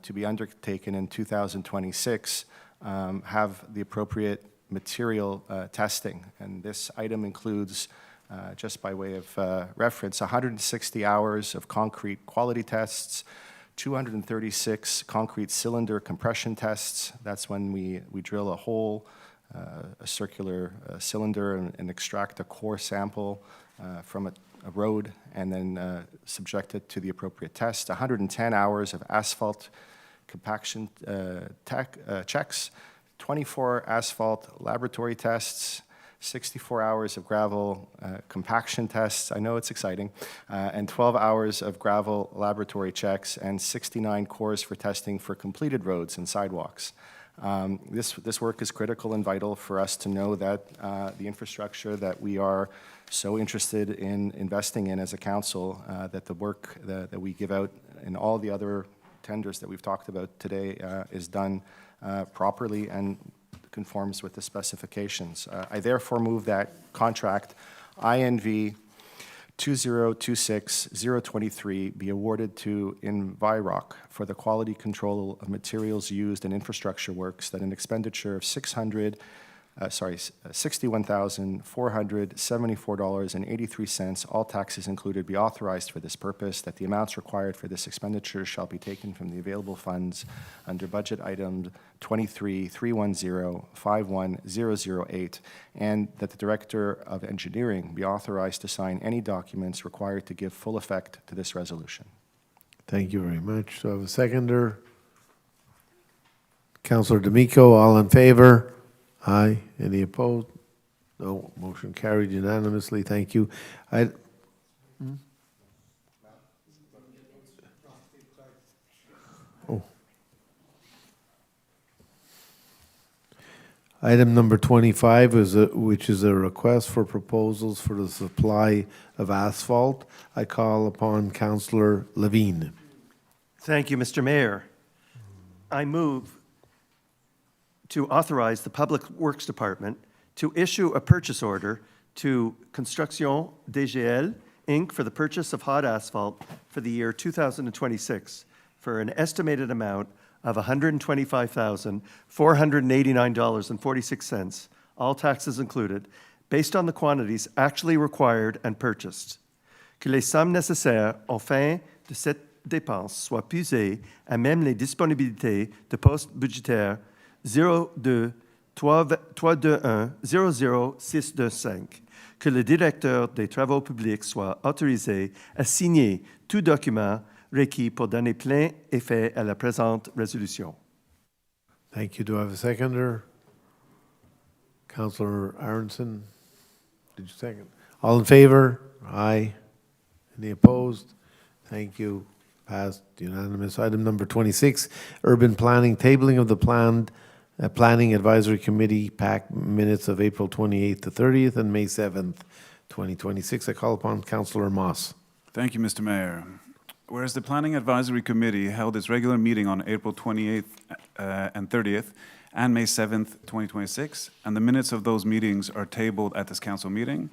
to be undertaken in 2026 have the appropriate material testing. And this item includes, just by way of reference, 160 hours of concrete quality tests, 236 concrete cylinder compression tests. That's when we drill a hole, a circular cylinder, and extract a core sample from a road and then subject it to the appropriate test. 110 hours of asphalt compaction checks, 24 asphalt laboratory tests, 64 hours of gravel compaction tests, I know it's exciting, and 12 hours of gravel laboratory checks, and 69 cores for testing for completed roads and sidewalks. This work is critical and vital for us to know that the infrastructure that we are so interested in investing in as a council, that the work that we give out in all the other tenders that we've talked about today is done properly and conforms with the specifications. I therefore move that contract INV 2026-023 be awarded to INVOICES for the quality control of materials used in infrastructure works, that an expenditure of $61,474.83, all taxes included, be authorized for this purpose, that the amounts required for this expenditure shall be taken from the available funds under budget item 23-310-51008, and that the Director of Engineering be authorized to sign any documents required to give full effect to this resolution. Thank you very much. So I have a seconder. Councillor D'Amico, all in favor? Aye. Any opposed? No. Motion carried unanimously. Thank you. Item number 25 which is a request for proposals for the supply of asphalt. I call upon Councillor Levine. Thank you, Mr. Mayor. I move to authorize the Public Works Department to issue a purchase order to Construction DGL, Inc. for the purchase of hot asphalt for the year 2026 for an estimated amount of $125,489.46, all taxes included, based on the quantities actually required and purchased. Que les sommes nécessaires aux fins de cette dépense soient puisées à même les disponibilités de postes budgétaires 02-321-00625. Que le directeur des travaux publics soit autorisé à signer tout document requis pour donner plein effet à la présente résolution. Thank you. Do I have a seconder? Councillor Aronson, did you second? All in favor? Aye. Any opposed? Thank you. Passed unanimous. Item number 26, urban planning, tabling of the Planning Advisory Committee PAC minutes of April 28th to 30th and May 7th, 2026. I call upon Councillor Moss. Thank you, Mr. Mayor. Whereas the Planning Advisory Committee held its regular meeting on April 28th and 30th and May 7th, 2026, and the minutes of those meetings are tabled at this council meeting.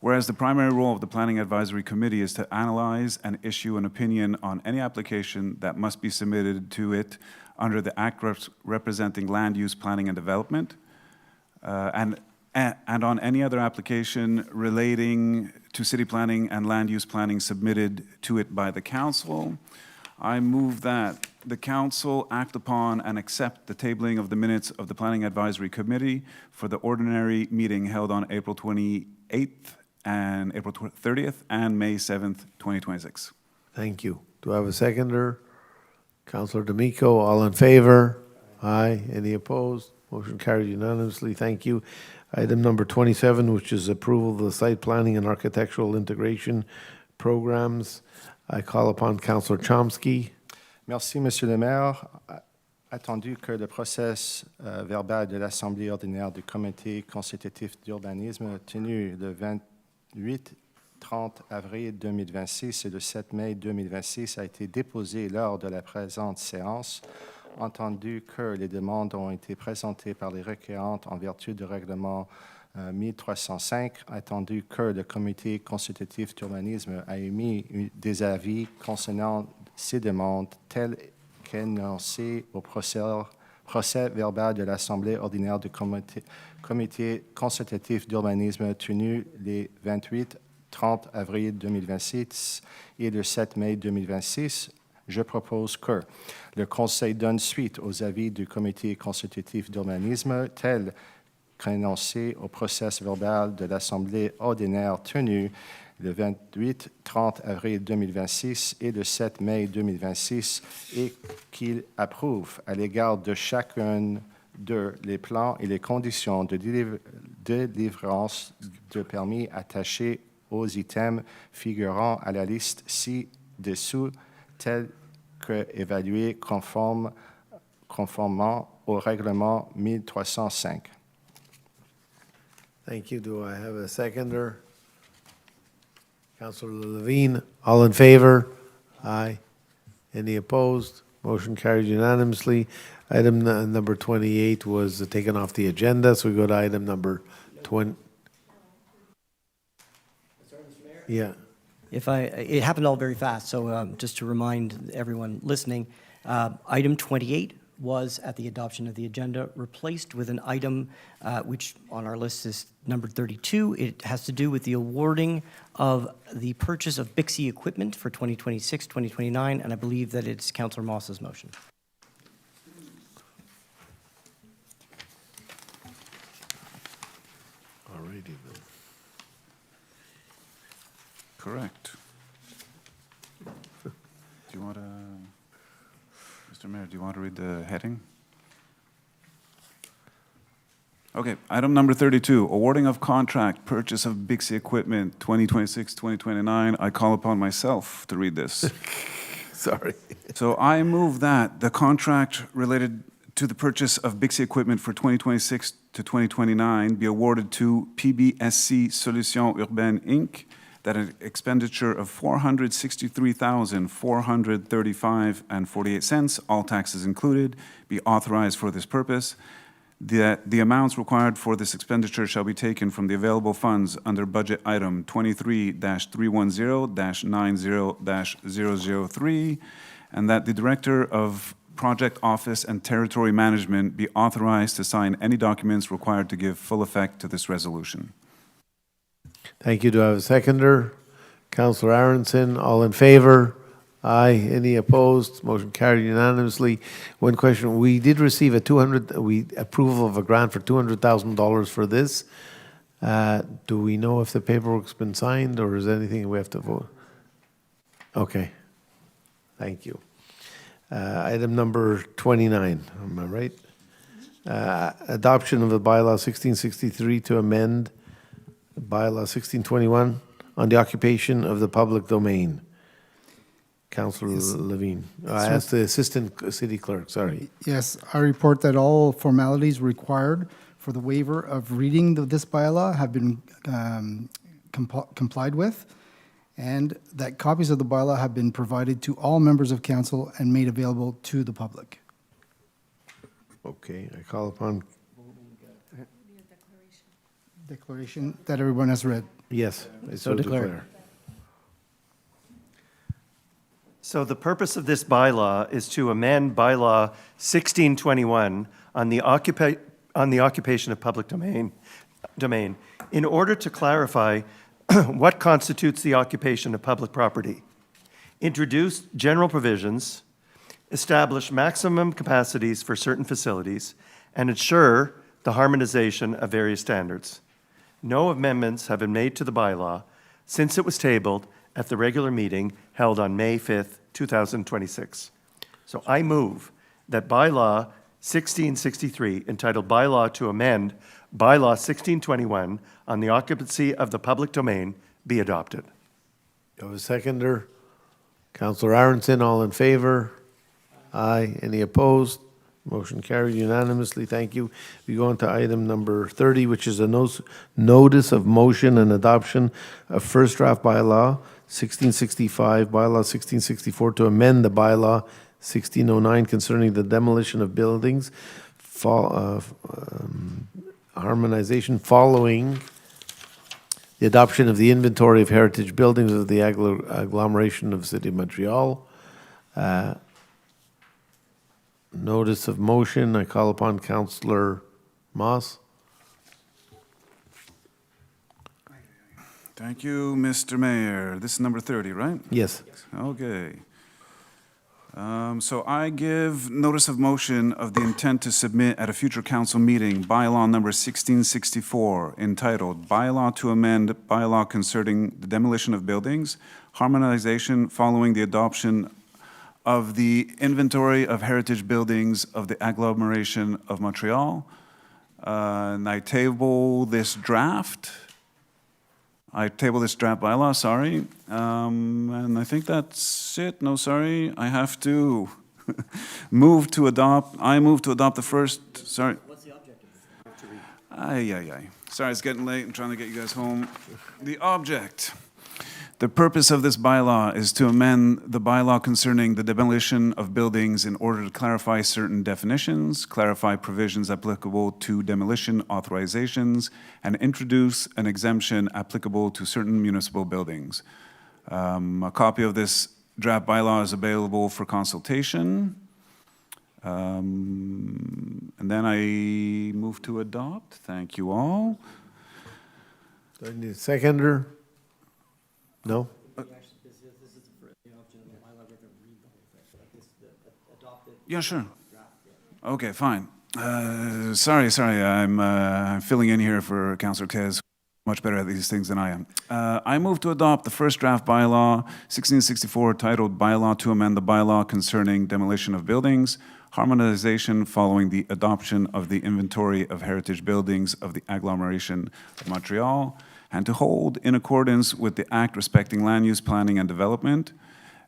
Whereas the primary role of the Planning Advisory Committee is to analyze and issue an opinion on any application that must be submitted to it under the Act representing land use planning and development, and on any other application relating to city planning and land use planning submitted to it by the council. I move that the council act upon and accept the tabling of the minutes of the Planning Advisory Committee for the ordinary meeting held on April 28th and April 30th and May 7th, 2026. Thank you. Do I have a seconder? Councillor D'Amico, all in favor? Aye. Any opposed? Motion carried unanimously. Thank you. Item number 27, which is approval of the site planning and architectural integration programs. I call upon Councillor Chomsky. Merci, Monsieur le maire. Attendu que le procès verbal de l'Assemblée ordinaire du Comité consultatif d'urbanisme tenu le 28-30 avril 2026 et le 7 mai 2026 a été déposé lors de la présente séance, entendu que les demandes ont été présentées par les requérantes en vertu du règlement 1305, attendu que le Comité consultatif d'urbanisme a émis des avis concernant ces demandes telles qu'énoncées au procès verbal de l'Assemblée ordinaire du Comité consultatif d'urbanisme tenu les 28-30 avril 2026 et le 7 mai 2026, je propose que le Conseil donne suite aux avis du Comité consultatif d'urbanisme tels qu'énoncés au procès verbal de l'Assemblée ordinaire tenu le 28-30 avril 2026 et le 7 mai 2026 et qu'il approuve à l'égard de chacun de les plans et les conditions de délivrance de permis attachés aux items figurant à la liste ci-dessous tels qu'évalués conformément au règlement 1305. Thank you. Do I have a seconder? Councillor Levine, all in favor? Aye. Any opposed? Motion carried unanimously. Item number 28 was taken off the agenda, so we go to item number 20. Yeah. It happened all very fast, so just to remind everyone listening, item 28 was at the adoption of the agenda replaced with an item which on our list is number 32. It has to do with the awarding of the purchase of Bixby equipment for 2026, 2029, and I believe that it's Councillor Moss's motion. Alrighty then. Correct. Do you want to, Mr. Mayor, do you want to read the heading? Okay, item number 32, awarding of contract, purchase of Bixby equipment, 2026-2029. I call upon myself to read this. Sorry. So I move that the contract related to the purchase of Bixby equipment for 2026 to 2029 be awarded to PBSC Solutions Urbaines, Inc., that an expenditure of $463,435.48, all taxes included, be authorized for this purpose. That the amounts required for this expenditure shall be taken from the available funds under budget item 23-310-90-003, and that the Director of Project Office and Territory Management be authorized to sign any documents required to give full effect to this resolution. Thank you. Do I have a seconder? Councillor Aronson, all in favor? Aye. Any opposed? Motion carried unanimously. One question. We did receive approval of a grant for $200,000 for this. Do we know if the paperwork's been signed or is there anything we have to vote? Okay. Thank you. Item number 29, am I right? Adoption of the bylaw 1663 to amend bylaw 1621 on the occupation of the public domain. Councillor Levine. I asked the Assistant City Clerk, sorry. Yes, I report that all formalities required for the waiver of reading this bylaw have been complied with, and that copies of the bylaw have been provided to all members of council and made available to the public. Okay, I call upon Declaration that everyone has read. Yes, I So declare. So the purpose of this bylaw is to amend bylaw 1621 on the occupation of public domain in order to clarify what constitutes the occupation of public property, introduce general provisions, establish maximum capacities for certain facilities, and ensure the harmonization of various standards. No amendments have been made to the bylaw since it was tabled at the regular meeting held on May 5th, 2026. So I move that bylaw 1663, entitled Bylaw to Amend Bylaw 1621 on the occupancy of the public domain, be adopted. Do I have a seconder? Councillor Aronson, all in favor? Aye. Any opposed? Motion carried unanimously. Thank you. We go on to item number 30, which is a notice of motion and adoption of first draft bylaw 1665, bylaw 1664 to amend the bylaw 1609 concerning the demolition of buildings, harmonization following the adoption of the inventory of heritage buildings of the agglomeration of the City of Montreal. Notice of motion, I call upon Councillor Moss. Thank you, Mr. Mayor. This is number 30, right? Yes. Okay. So I give notice of motion of the intent to submit at a future council meeting bylaw number 1664 entitled Bylaw to Amend Bylaw Concerning the Demolition of Buildings, Harmonization Following the Adoption of the Inventory of Heritage Buildings of the Agglomeration of Montreal. And I table this draft. Bylaw, sorry. And I think that's it. No, sorry. I have to move to adopt the first, sorry. What's the object of this? Aye. Sorry, it's getting late. I'm trying to get you guys home. The object. The purpose of this bylaw is to amend the bylaw concerning the demolition of buildings in order to clarify certain definitions, clarify provisions applicable to demolition authorizations, and introduce an exemption applicable to certain municipal buildings. A copy of this draft bylaw is available for consultation. And then I move to adopt. Thank you all. Do I need a seconder? No? Yeah, sure. Okay, fine. Sorry, I'm filling in here for Councillor Kez, much better at these things than I am. I move to adopt the first draft bylaw, 1664, titled Bylaw to Amend the Bylaw Concerning Demolition of Buildings, Harmonization Following the Adoption of the Inventory of Heritage Buildings of the Agglomeration of Montreal, and to hold, in accordance with the Act respecting land use planning and development,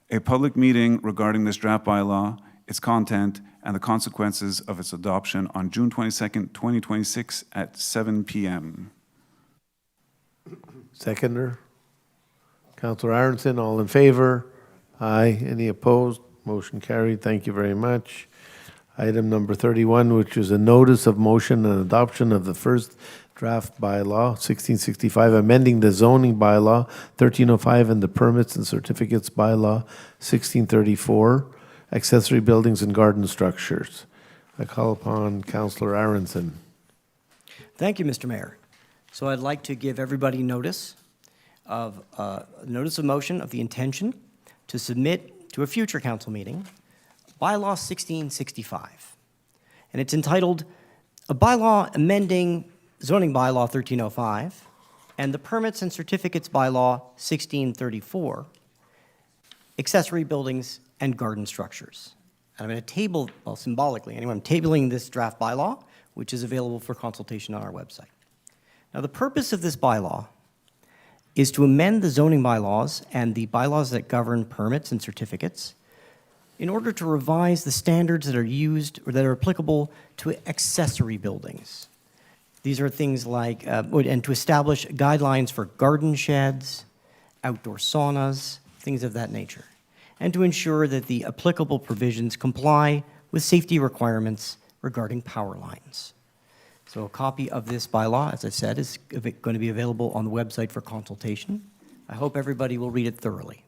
a public meeting regarding this draft bylaw, its content, and the consequences of its adoption on June 22nd, 2026 at 7 p.m. Seconder? Councillor Aronson, all in favor? Aye. Any opposed? Motion carried. Thank you very much. Item number 31, which is a notice of motion and adoption of the first draft bylaw, 1665, amending the zoning bylaw, 1305, and the permits and certificates bylaw, 1634, accessory buildings and garden structures. I call upon Councillor Aronson. Thank you, Mr. Mayor. So I'd like to give everybody notice of motion of the intention to submit to a future council meeting bylaw 1665. And it's entitled A Bylaw Amending Zoning Bylaw 1305 and the Permits and Certificates Bylaw 1634, Accessory Buildings and Garden Structures. And I'm going to table, well, symbolically anyway, I'm tabling this draft bylaw, which is available for consultation on our website. Now, the purpose of this bylaw is to amend the zoning bylaws and the bylaws that govern permits and certificates in order to revise the standards that are used or that are applicable to accessory buildings. These are things like, and to establish guidelines for garden sheds, outdoor saunas, things of that nature, and to ensure that the applicable provisions comply with safety requirements regarding power lines. So a copy of this bylaw, as I said, is going to be available on the website for consultation. I hope everybody will read it thoroughly.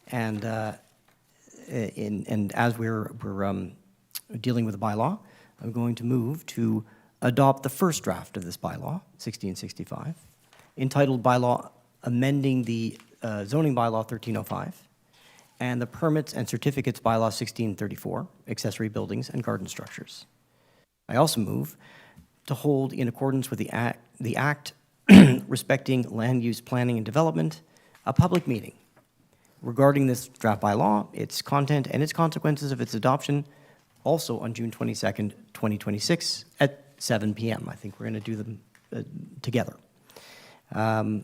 And as we're dealing with the bylaw, I'm going to move to adopt the first draft of this bylaw, 1665, entitled Bylaw Amending the Zoning Bylaw 1305 and the Permits and Certificates Bylaw 1634, Accessory Buildings and Garden Structures. I also move to hold, in accordance with the Act respecting land use planning and development, a public meeting regarding this draft bylaw, its content, and its consequences of its adoption, also on June 22nd, 2026, at 7 p.m. I think we're going to do them together. There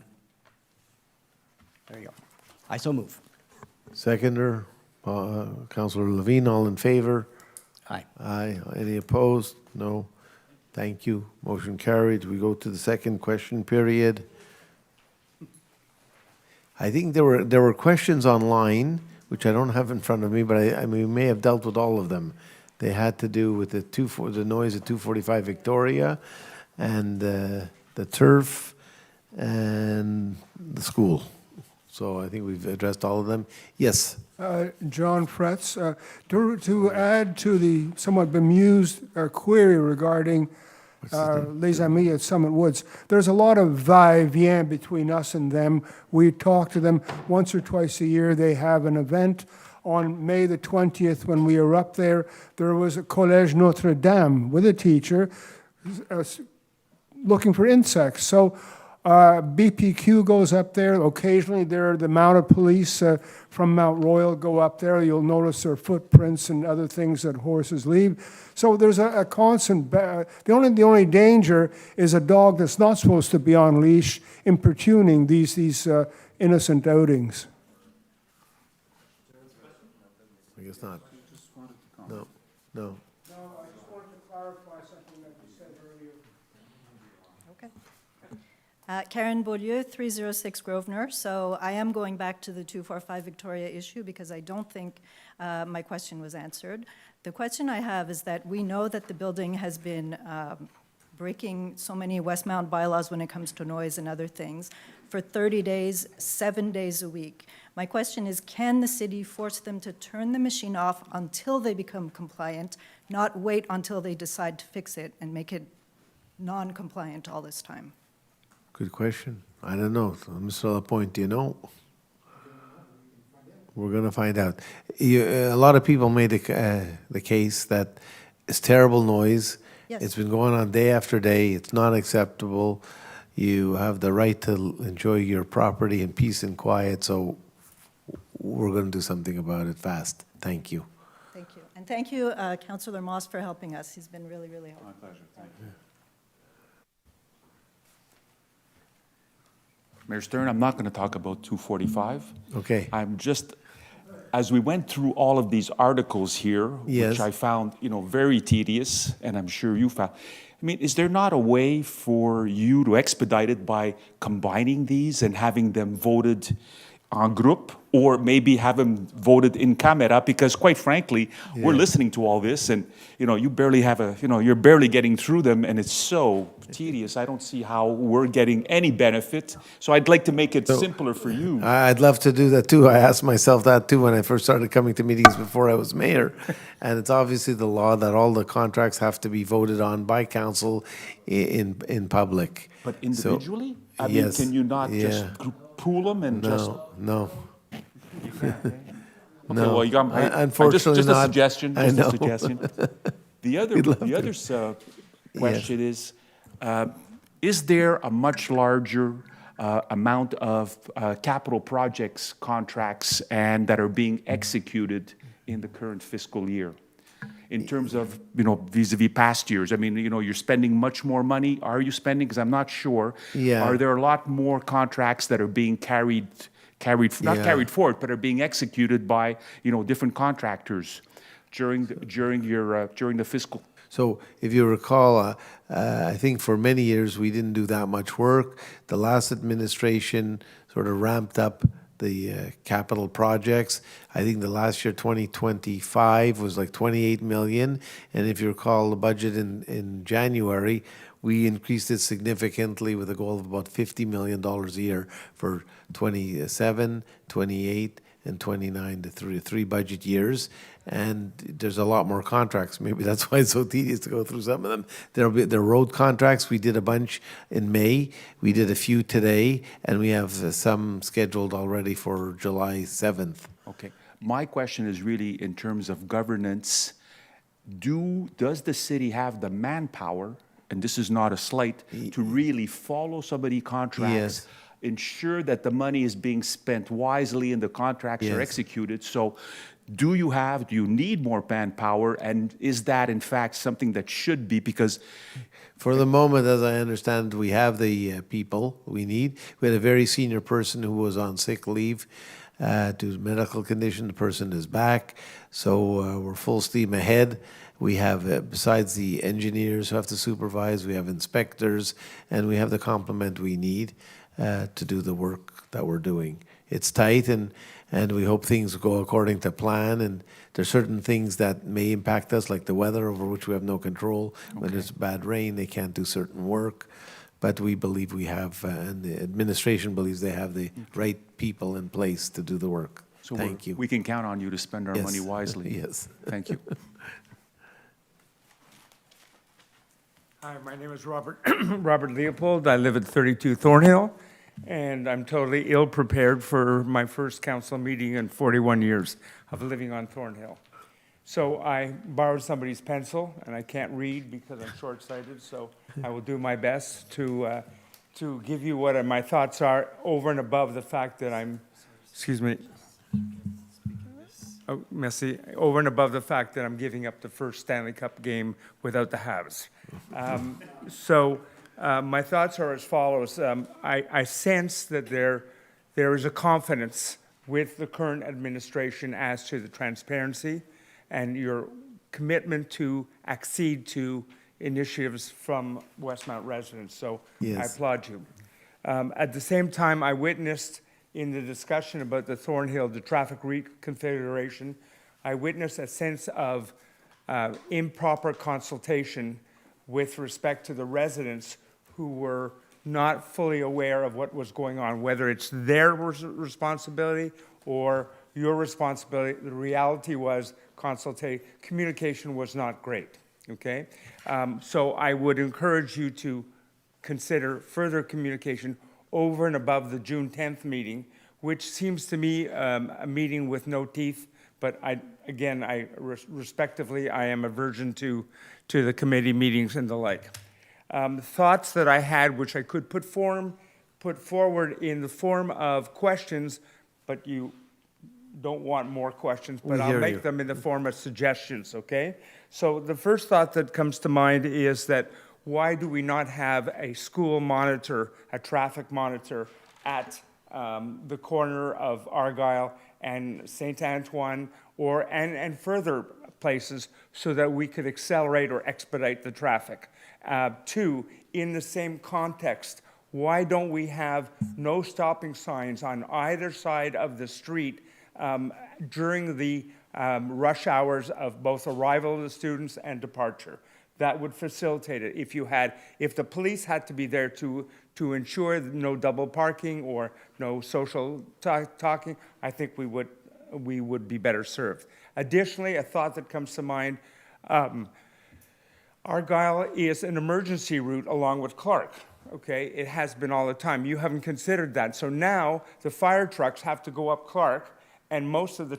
you go. I so move. Seconder, Councillor Levine, all in favor? Aye. Aye. Any opposed? No. Thank you. Motion carried. We go to the second question period. I think there were questions online, which I don't have in front of me, but I mean, we may have dealt with all of them. They had to do with the noise at 245 Victoria and the turf and the school. So I think we've addressed all of them. Yes. John Fretz, to add to the somewhat bemused query regarding Les Amis at Summit Woods, there's a lot of va-et-vient between us and them. We talk to them once or twice a year. They have an event on May the 20th when we are up there. There was a Collège Notre Dame with a teacher looking for insects. So BPQ goes up there. Occasionally, the mounted police from Mount Royal go up there. You'll notice their footprints and other things that horses leave. So there's a constant. The only danger is a dog that's not supposed to be on leash importuning these innocent outings. I guess not. No. No, I just wanted to clarify something that you said earlier. Okay. Karen Beaulieu, 306 Grosvenor. So I am going back to the 245 Victoria issue because I don't think my question was answered. The question I have is that we know that the building has been breaking so many Westmount bylaws when it comes to noise and other things for 30 days, 7 days a week. My question is, can the city force them to turn the machine off until they become compliant, not wait until they decide to fix it and make it non-compliant all this time? Good question. I don't know. So, Mr. Lapointe, do you know? We're going to find out. A lot of people made the case that it's terrible noise. Yes. It's been going on day after day. It's not acceptable. You have the right to enjoy your property in peace and quiet, so we're going to do something about it fast. Thank you. Thank you. And thank you, Councillor Moss, for helping us. He's been really, really helpful. My pleasure. Thank you. Mayor Stern, I'm not going to talk about 245. Okay. I'm just, as we went through all of these articles here, Yes. which I found, very tedious, and I'm sure you found, I mean, is there not a way for you to expedite it by combining these and having them voted en group, or maybe have them voted in camera? Because quite frankly, we're listening to all this, and you barely have you're barely getting through them, and it's so tedious. I don't see how we're getting any benefit. So I'd like to make it simpler for you. I'd love to do that too. I asked myself that too when I first started coming to meetings before I was mayor. And it's obviously the law that all the contracts have to be voted on by council in public. But individually? So, I mean, yes, can you not just pool them and just... No. Okay, No, well, you got, unfortunately just not. a suggestion. I Just know. a suggestion. The other question is there a much larger amount of capital projects contracts and that are being executed in the current fiscal year? In terms of, vis-a-vis past years, I mean, you're spending much more money. Are you spending? Because I'm not sure. Yeah. Are there a lot more contracts that are being not carried forward, but are being executed by, different contractors during the fiscal? So if you recall, I think for many years we didn't do that much work. The last administration sort of ramped up capital projects. I think the last year, 2025, was like 28 million. And if you recall the budget in January, we increased it significantly with a goal of about $50 million a year for 27, 28, and 29, the three budget years. And there's a lot more contracts. Maybe that's why it's so tedious to go through some of them. There are road contracts. We did a bunch in May. We did a few today, and we have some scheduled already for July 7th. Okay. My question is really in terms of governance. Does the city have the manpower, and this is not a slight, to really follow some of the contracts? Yes. Ensure that the money is being spent wisely and the contracts are executed. So do you need more manpower, and is that in fact something that should be, because for the moment, as I understand, we have the people we need. We had a very senior person who was on sick leave due to medical condition. The person is back, so we're full steam ahead. We have, besides the engineers who have to supervise, we have inspectors, and we have the complement we need to do the work that we're doing. It's tight, and we hope things go according to plan. And there's certain things that may impact us, like the weather, over which we have no control. When there's bad rain, they can't do certain work. But we believe we have, and the administration believes they have the right people in place to do the work. So Thank you. we can count on you to spend our money wisely? Yes. Thank you. Hi, my name is Robert Leopold. I live at 32 Thornhill, and I'm totally ill-prepared for my first council meeting in 41 years of living on Thornhill. So I borrowed somebody's pencil, and I can't read because I'm short-sighted, so I will do my best to give you what my thoughts are over and above the fact that I'm, excuse me. Oh, merci. Over and above the fact that I'm giving up the first Stanley Cup game without the Habs. My thoughts are as follows. I sense that there is a confidence with the current administration as to the transparency and your commitment to accede to initiatives from Westmount residents. So I applaud you. At the same time, I witnessed in the discussion about the Thornhill, the traffic reconfiguration, I witnessed a sense of improper consultation with respect to the residents who were not fully aware of what was going on, whether it's their responsibility or your responsibility. The reality was communication was not great, okay? So I would encourage you to consider further communication over and above the June 10th meeting, which seems to me a meeting with no teeth, but respectively, I am aversion to the committee meetings and the like. Thoughts that I had, which I could put forward in the form of questions, but you don't want more questions, but I'll make them in the form of suggestions, okay? So the first thought that comes to mind is that why do we not have a school monitor, a traffic monitor at the corner of Argyle and St. Antoine and further places so that we could accelerate or expedite the traffic? Two, in the same context, why don't we have no stopping signs on either side of the street during the rush hours of both arrival of the students and departure? That would facilitate it. If the police had to be there to ensure no double parking or no social talking, I think we would be better served. Additionally, a thought that comes to mind, Argyle is an emergency route along with Clark, okay? It has been all the time. You haven't considered that. So now the fire trucks have to go up Clark, and most of the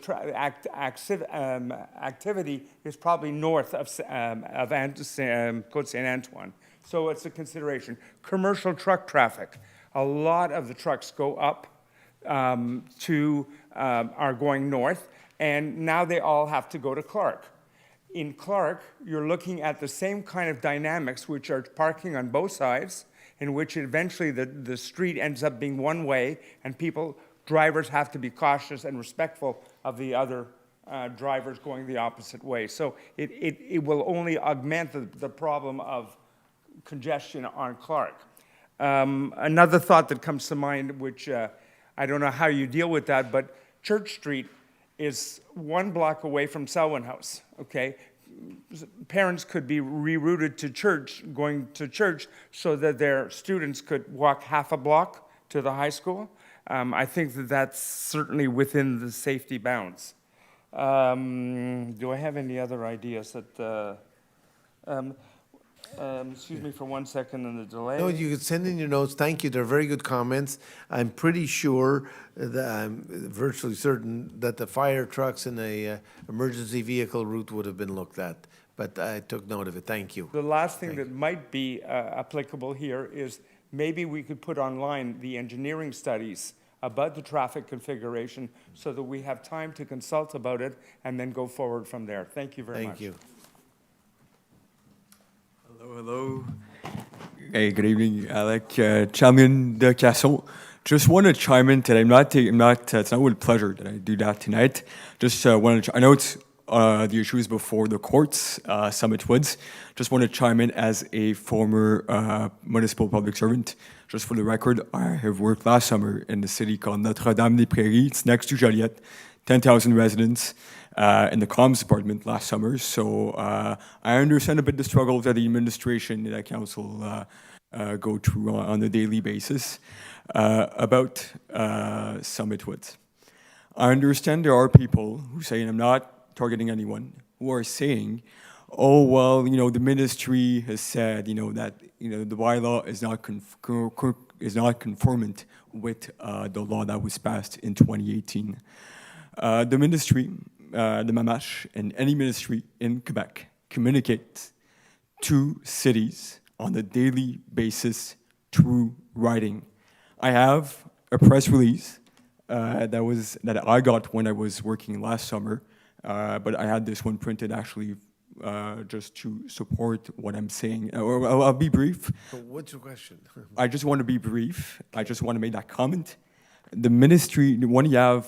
activity is probably north of Côte St. Antoine. So it's a consideration. Commercial truck traffic. A lot of the trucks go up are going north, and now they all have to go to Clark. In Clark, you're looking at the same kind of dynamics, which are parking on both sides, in which eventually the street ends up being one way, and drivers have to be cautious and respectful of the other drivers going the opposite way. So it will only augment the problem of congestion on Clark. Another thought that comes to mind, which I don't know how you deal with that, but Church Street is 1 block away from Selwyn House, okay? Parents could be rerouted to church, going to church, so that their students could walk half a block to the high school. I think that that's certainly within the safety bounds. Do I have any other ideas that, excuse me for 1 second on the delay. No, you could send in your notes. Thank you. They're very good comments. I'm pretty sure that I'm virtually certain that the fire trucks and a emergency vehicle route would have been looked at. But I took note of it. Thank you. The last thing that might be applicable here is maybe we could put online the engineering studies about the traffic configuration so that we have time to consult about it and then go forward from there. Thank you very much. Thank you. Hello. Hey, good evening, Alec. Chairman de Casson. Just want to chime in today. It's not with pleasure that I do that tonight. Just wanted to, I know it's the issues before the courts, Summit Woods. Just want to chime in as a former municipal public servant. Just for the record, I have worked last summer in the city called Notre-Dame-des-Prairies. It's next to Joliette, 10,000 residents. In the comms department last summer, so I understand a bit the struggles that the administration and the council go through on a daily basis. About Summit Woods, I understand there are people who say, and I'm not targeting anyone, who are saying, oh, well, you know, the ministry has said, you know, that, you know, the bylaw is not conformant with the law that was passed in 2018. The ministry, the MAMASH, and any ministry in Quebec communicate to cities on a daily basis through writing. I have a press release that I got when I was working last summer, but I had this one printed actually just to support what I'm saying. I'll be brief. So what's your question? I just want to be brief. I just want to make that comment. The ministry, when you have,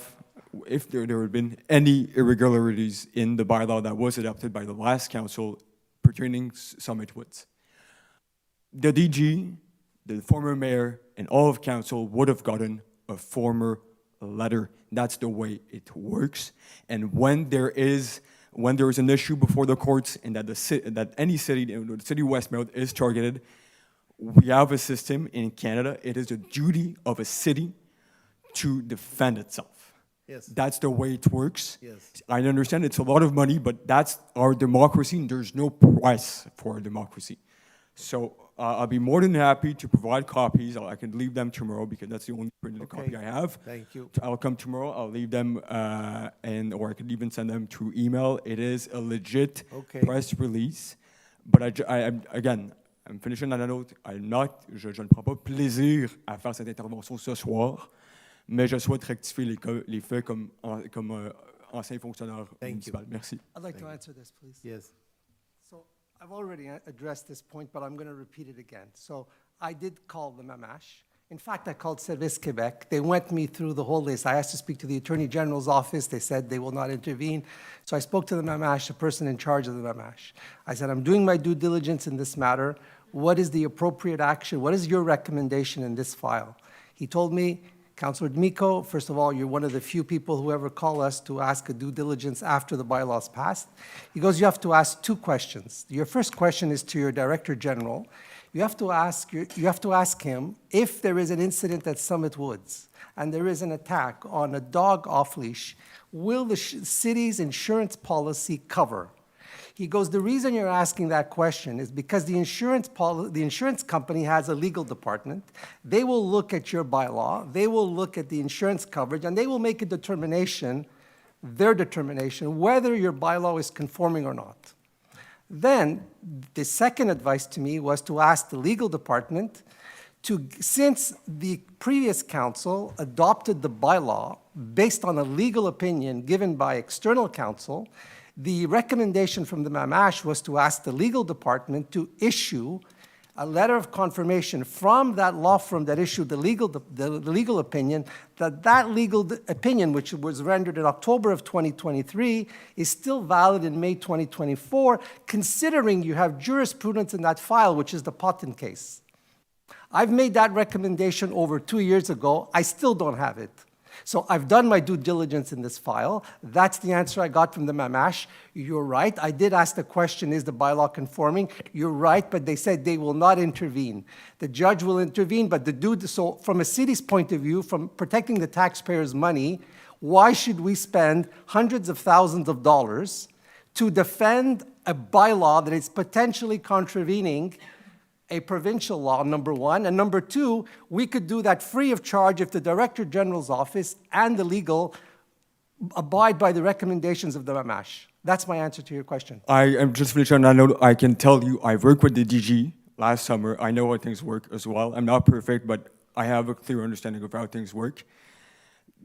if there had been any irregularities in the bylaw that was adopted by the last council pertaining Summit Woods, the DG, the former mayor, and all of council would have gotten a former letter. That's the way it works. And when there is an issue before the courts and that any city, the city of Westmount is targeted, we have a system in Canada. It is the duty of a city to defend itself. Yes. That's the way it works. Yes. I understand it's a lot of money, but that's our democracy, and there's no price for our democracy. So I'll be more than happy to provide copies. I can leave them tomorrow because that's the only printed copy I have. Thank you. I'll come tomorrow. I'll leave them, or I could even send them through email. It is a legit press release. But again, I'm finishing on a note. Je ne prends pas plaisir à faire cette intervention ce soir. Mais je souhaite rectifier les faits comme ancien fonctionnaire municipal. Merci. I'd like to answer this, please. Yes. So I've already addressed this point, but I'm going to repeat it again. So I did call the MAMASH. In fact, I called Service Quebec. They went me through the whole list. I asked to speak to the Attorney General's office. They said they will not intervene. So I spoke to the MAMASH, the person in charge of the MAMASH. I said, I'm doing my due diligence in this matter. What is the appropriate action? What is your recommendation in this file? He told me, Councillor D'Amico, first of all, you're one of the few people who ever call us to ask a due diligence after the bylaws passed. He goes, you have to ask 2 questions. Your first question is to your Director General. You have to ask him if there is an incident at Summit Woods and there is an attack on a dog off-leash, will the city's insurance policy cover? He goes, the reason you're asking that question is because the insurance company has a legal department. They will look at your bylaw, they will look at the insurance coverage, and they will make a determination, their determination, whether your bylaw is conforming or not. Then, the second advice to me was to ask the legal department since the previous council adopted the bylaw based on a legal opinion given by external counsel, the recommendation from the MAMASH was to ask the legal department to issue a letter of confirmation from that law firm that issued the legal opinion, that legal opinion, which was rendered in October of 2023, is still valid in May 2024, considering you have jurisprudence in that file, which is the Potten case. I've made that recommendation over 2 years ago. I still don't have it. So I've done my due diligence in this file. That's the answer I got from the Mamash. You're right. I did ask the question, is the bylaw conforming? You're right, but they said they will not intervene. The judge will intervene, but so from a city's point of view, from protecting the taxpayers' money, why should we spend hundreds of thousands of dollars to defend a bylaw that is potentially contravening a provincial law, number one, and number two, we could do that free of charge if the Director General's office and the legal abide by the recommendations of the Mamash. That's my answer to your question. I am just finishing. I can tell you, I worked with the DG last summer. I know how things work as well. I'm not perfect, but I have a clear understanding of how things work.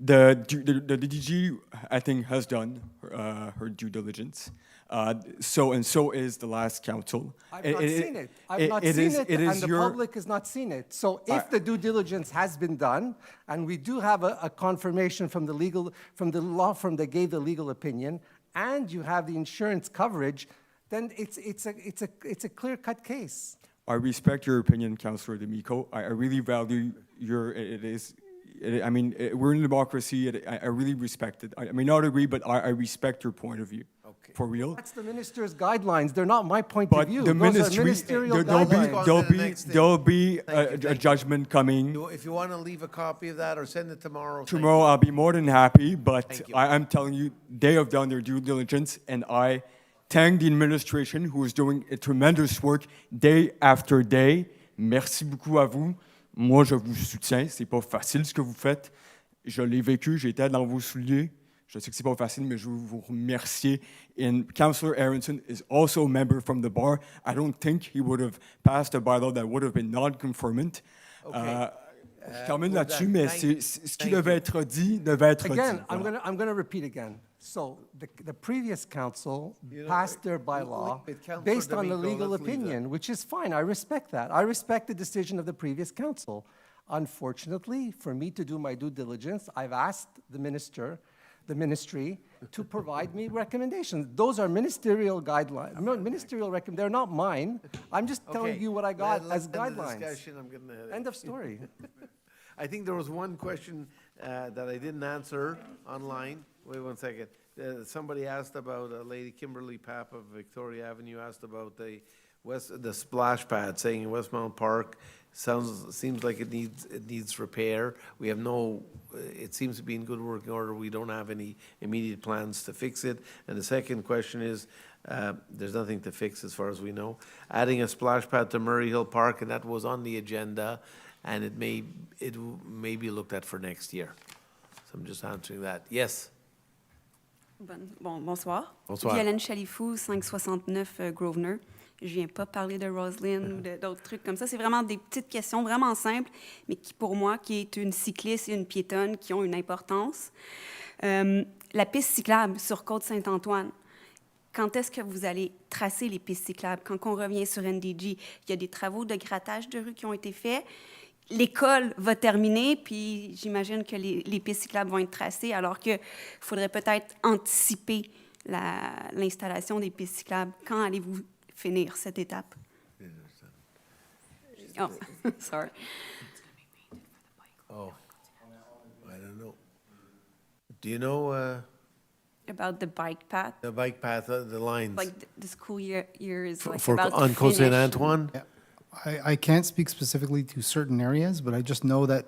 The DG, I think, has done her due diligence. So is the last council. I've not seen it. I've not seen it, and the public has not seen it. So if the due diligence has been done, and we do have a confirmation from the law firm that gave the legal opinion, and you have the insurance coverage, then it's a clear-cut case. I respect your opinion, Councillor D'Amico. I really value your. We're in a democracy. I really respect it. I may not agree, but I respect your point of view. Okay. For real. That's the minister's guidelines. They're not my point of view. The Those are ministerial guidelines. There'll be a judgment coming. If you want to leave a copy of that or send it tomorrow. Tomorrow I'll be more than happy, but I'm telling you, they have done their due diligence, and I thank the administration who is doing a tremendous work day after day. Merci beaucoup à vous. Moi, je vous soutiens. C'est pas facile ce que vous faites. Je l'ai vécu, j'étais dans vos souliers. Je sais que c'est pas facile, mais je veux vous remercier. And Councillor Aronson is also a member from the bar. I don't think he would have passed a bylaw that would have been non-conformant. Je termine là-dessus, mais ce qui devait être dit devait être dit. Again, I'm going to repeat again. So the previous council passed their bylaw based on the legal opinion, which is fine. I respect that. I respect the decision of the previous council. Unfortunately, for me to do my due diligence, I've asked the ministry, to provide me recommendations. Those are ministerial guidelines. They're not mine. I'm just telling you what I got as guidelines. End of story. I think there was one question that I didn't answer online. Wait 1 second. Somebody asked about, Lady Kimberly Papp of Victoria Avenue asked about the splash pad, saying in Westmount Park, seems like it needs repair. We have it seems to be in good working order. We don't have any immediate plans to fix it. And the second question is, there's nothing to fix as far as we know. Adding a splash pad to Murray Hill Park, and that was on the agenda, and it may be looked at for next year. So I'm just answering that. Yes. Bonsoir. Bonsoir. Violaine Chalifou, 569 Grosvenor. Je viens pas parler de Roselyne ou d'autres trucs comme ça. C'est vraiment des petites questions vraiment simples, mais qui, pour moi, qui est une cycliste et une piétonne, qui ont une importance. La piste cyclable sur Côte-Saint-Antoine, quand est-ce que vous allez tracer les pistes cyclables? Quand on revient sur NDG, il y a des travaux de grattage de rue qui ont été faits. L'école va terminer, puis j'imagine que les pistes cyclables vont être tracées, alors qu'il faudrait peut-être anticiper l'installation des pistes cyclables. Quand allez-vous finir cette étape? Oh, sorry. Oh, I don't know. Do you know? About the bike path? The bike path, the lines. Like the school year is like for about on to Côte finish. Saint-Antoine? Yeah. I can't speak specifically to certain areas, but I just know that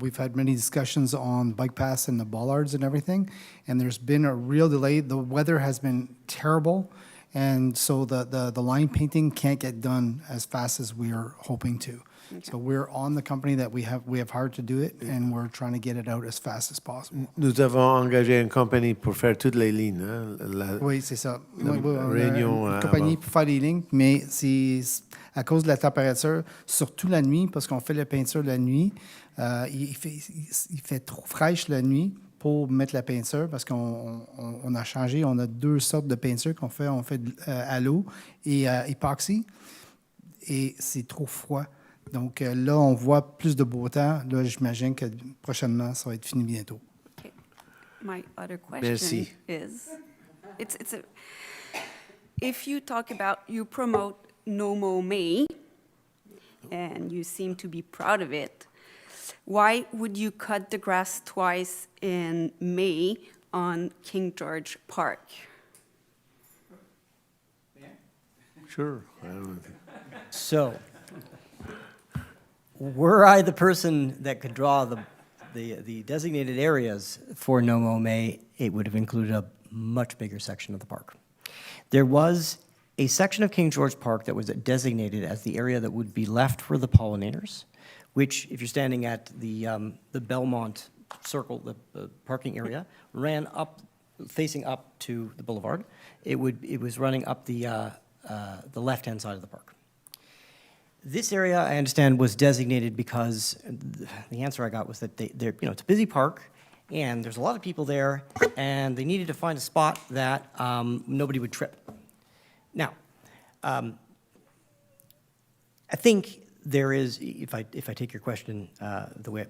we've had many discussions on bike paths and the bollards and everything, and there's been a real delay. The weather has been terrible, and so the line painting can't get done as fast as we are hoping to. Okay. So we're on the company that we have hired to do it, and we're trying to get it out as fast as possible. Nous avons engagé une compagnie pour faire toutes les lignes. Oui, c'est ça. Réunion une compagnie pour faire les lignes, mais c'est à cause de la température, surtout la nuit, parce qu'on fait la peinture la nuit. Il fait trop fraîche la nuit pour mettre la peinture, parce qu'on a changé. On a deux sortes de peinture qu'on fait. On fait à l'eau et époxy, et c'est trop froid. Donc là, on voit plus de beau temps. Là, j'imagine que prochainement, ça va être fini bientôt. Okay. My other question is, if you talk about, you promote No Mow May, and you seem to be proud of it. Why would you cut the grass twice in May on King George Park? Sure. So, were I the person that could draw the designated areas for No Mow May, it would have included a much bigger section of the park. There was a section of King George Park that was designated as the area that would be left for the pollinators, which, if you're standing at the Belmont Circle, the parking area, ran up, facing up to the boulevard. It was running up the left-hand side of the park. This area, I understand, was designated because the answer I got was that it's a busy park, and there's a lot of people there, and they needed to find a spot that nobody would trip. Now, I think there is, if I take your question the way,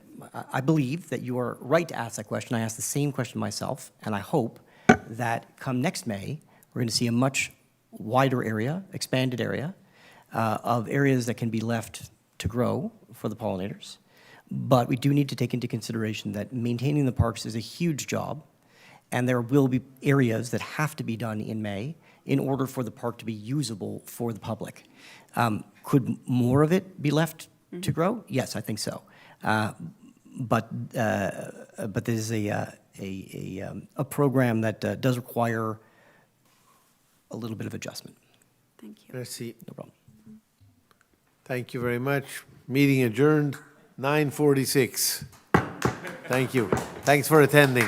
I believe that you are right to ask that question. I asked the same question myself, and I hope that come next May, we're going to see a much wider area, expanded area, of areas that can be left to grow for the pollinators. But we do need to take into consideration that maintaining the parks is a huge job, and there will be areas that have to be done in May in order for the park to be usable for the public. Could more of it be left to grow? Yes, I think so. But there's a program that does require a little bit of adjustment. Thank you. Merci. No problem. Thank you very much. Meeting adjourned, 9:46. Thank you. Thanks for attending.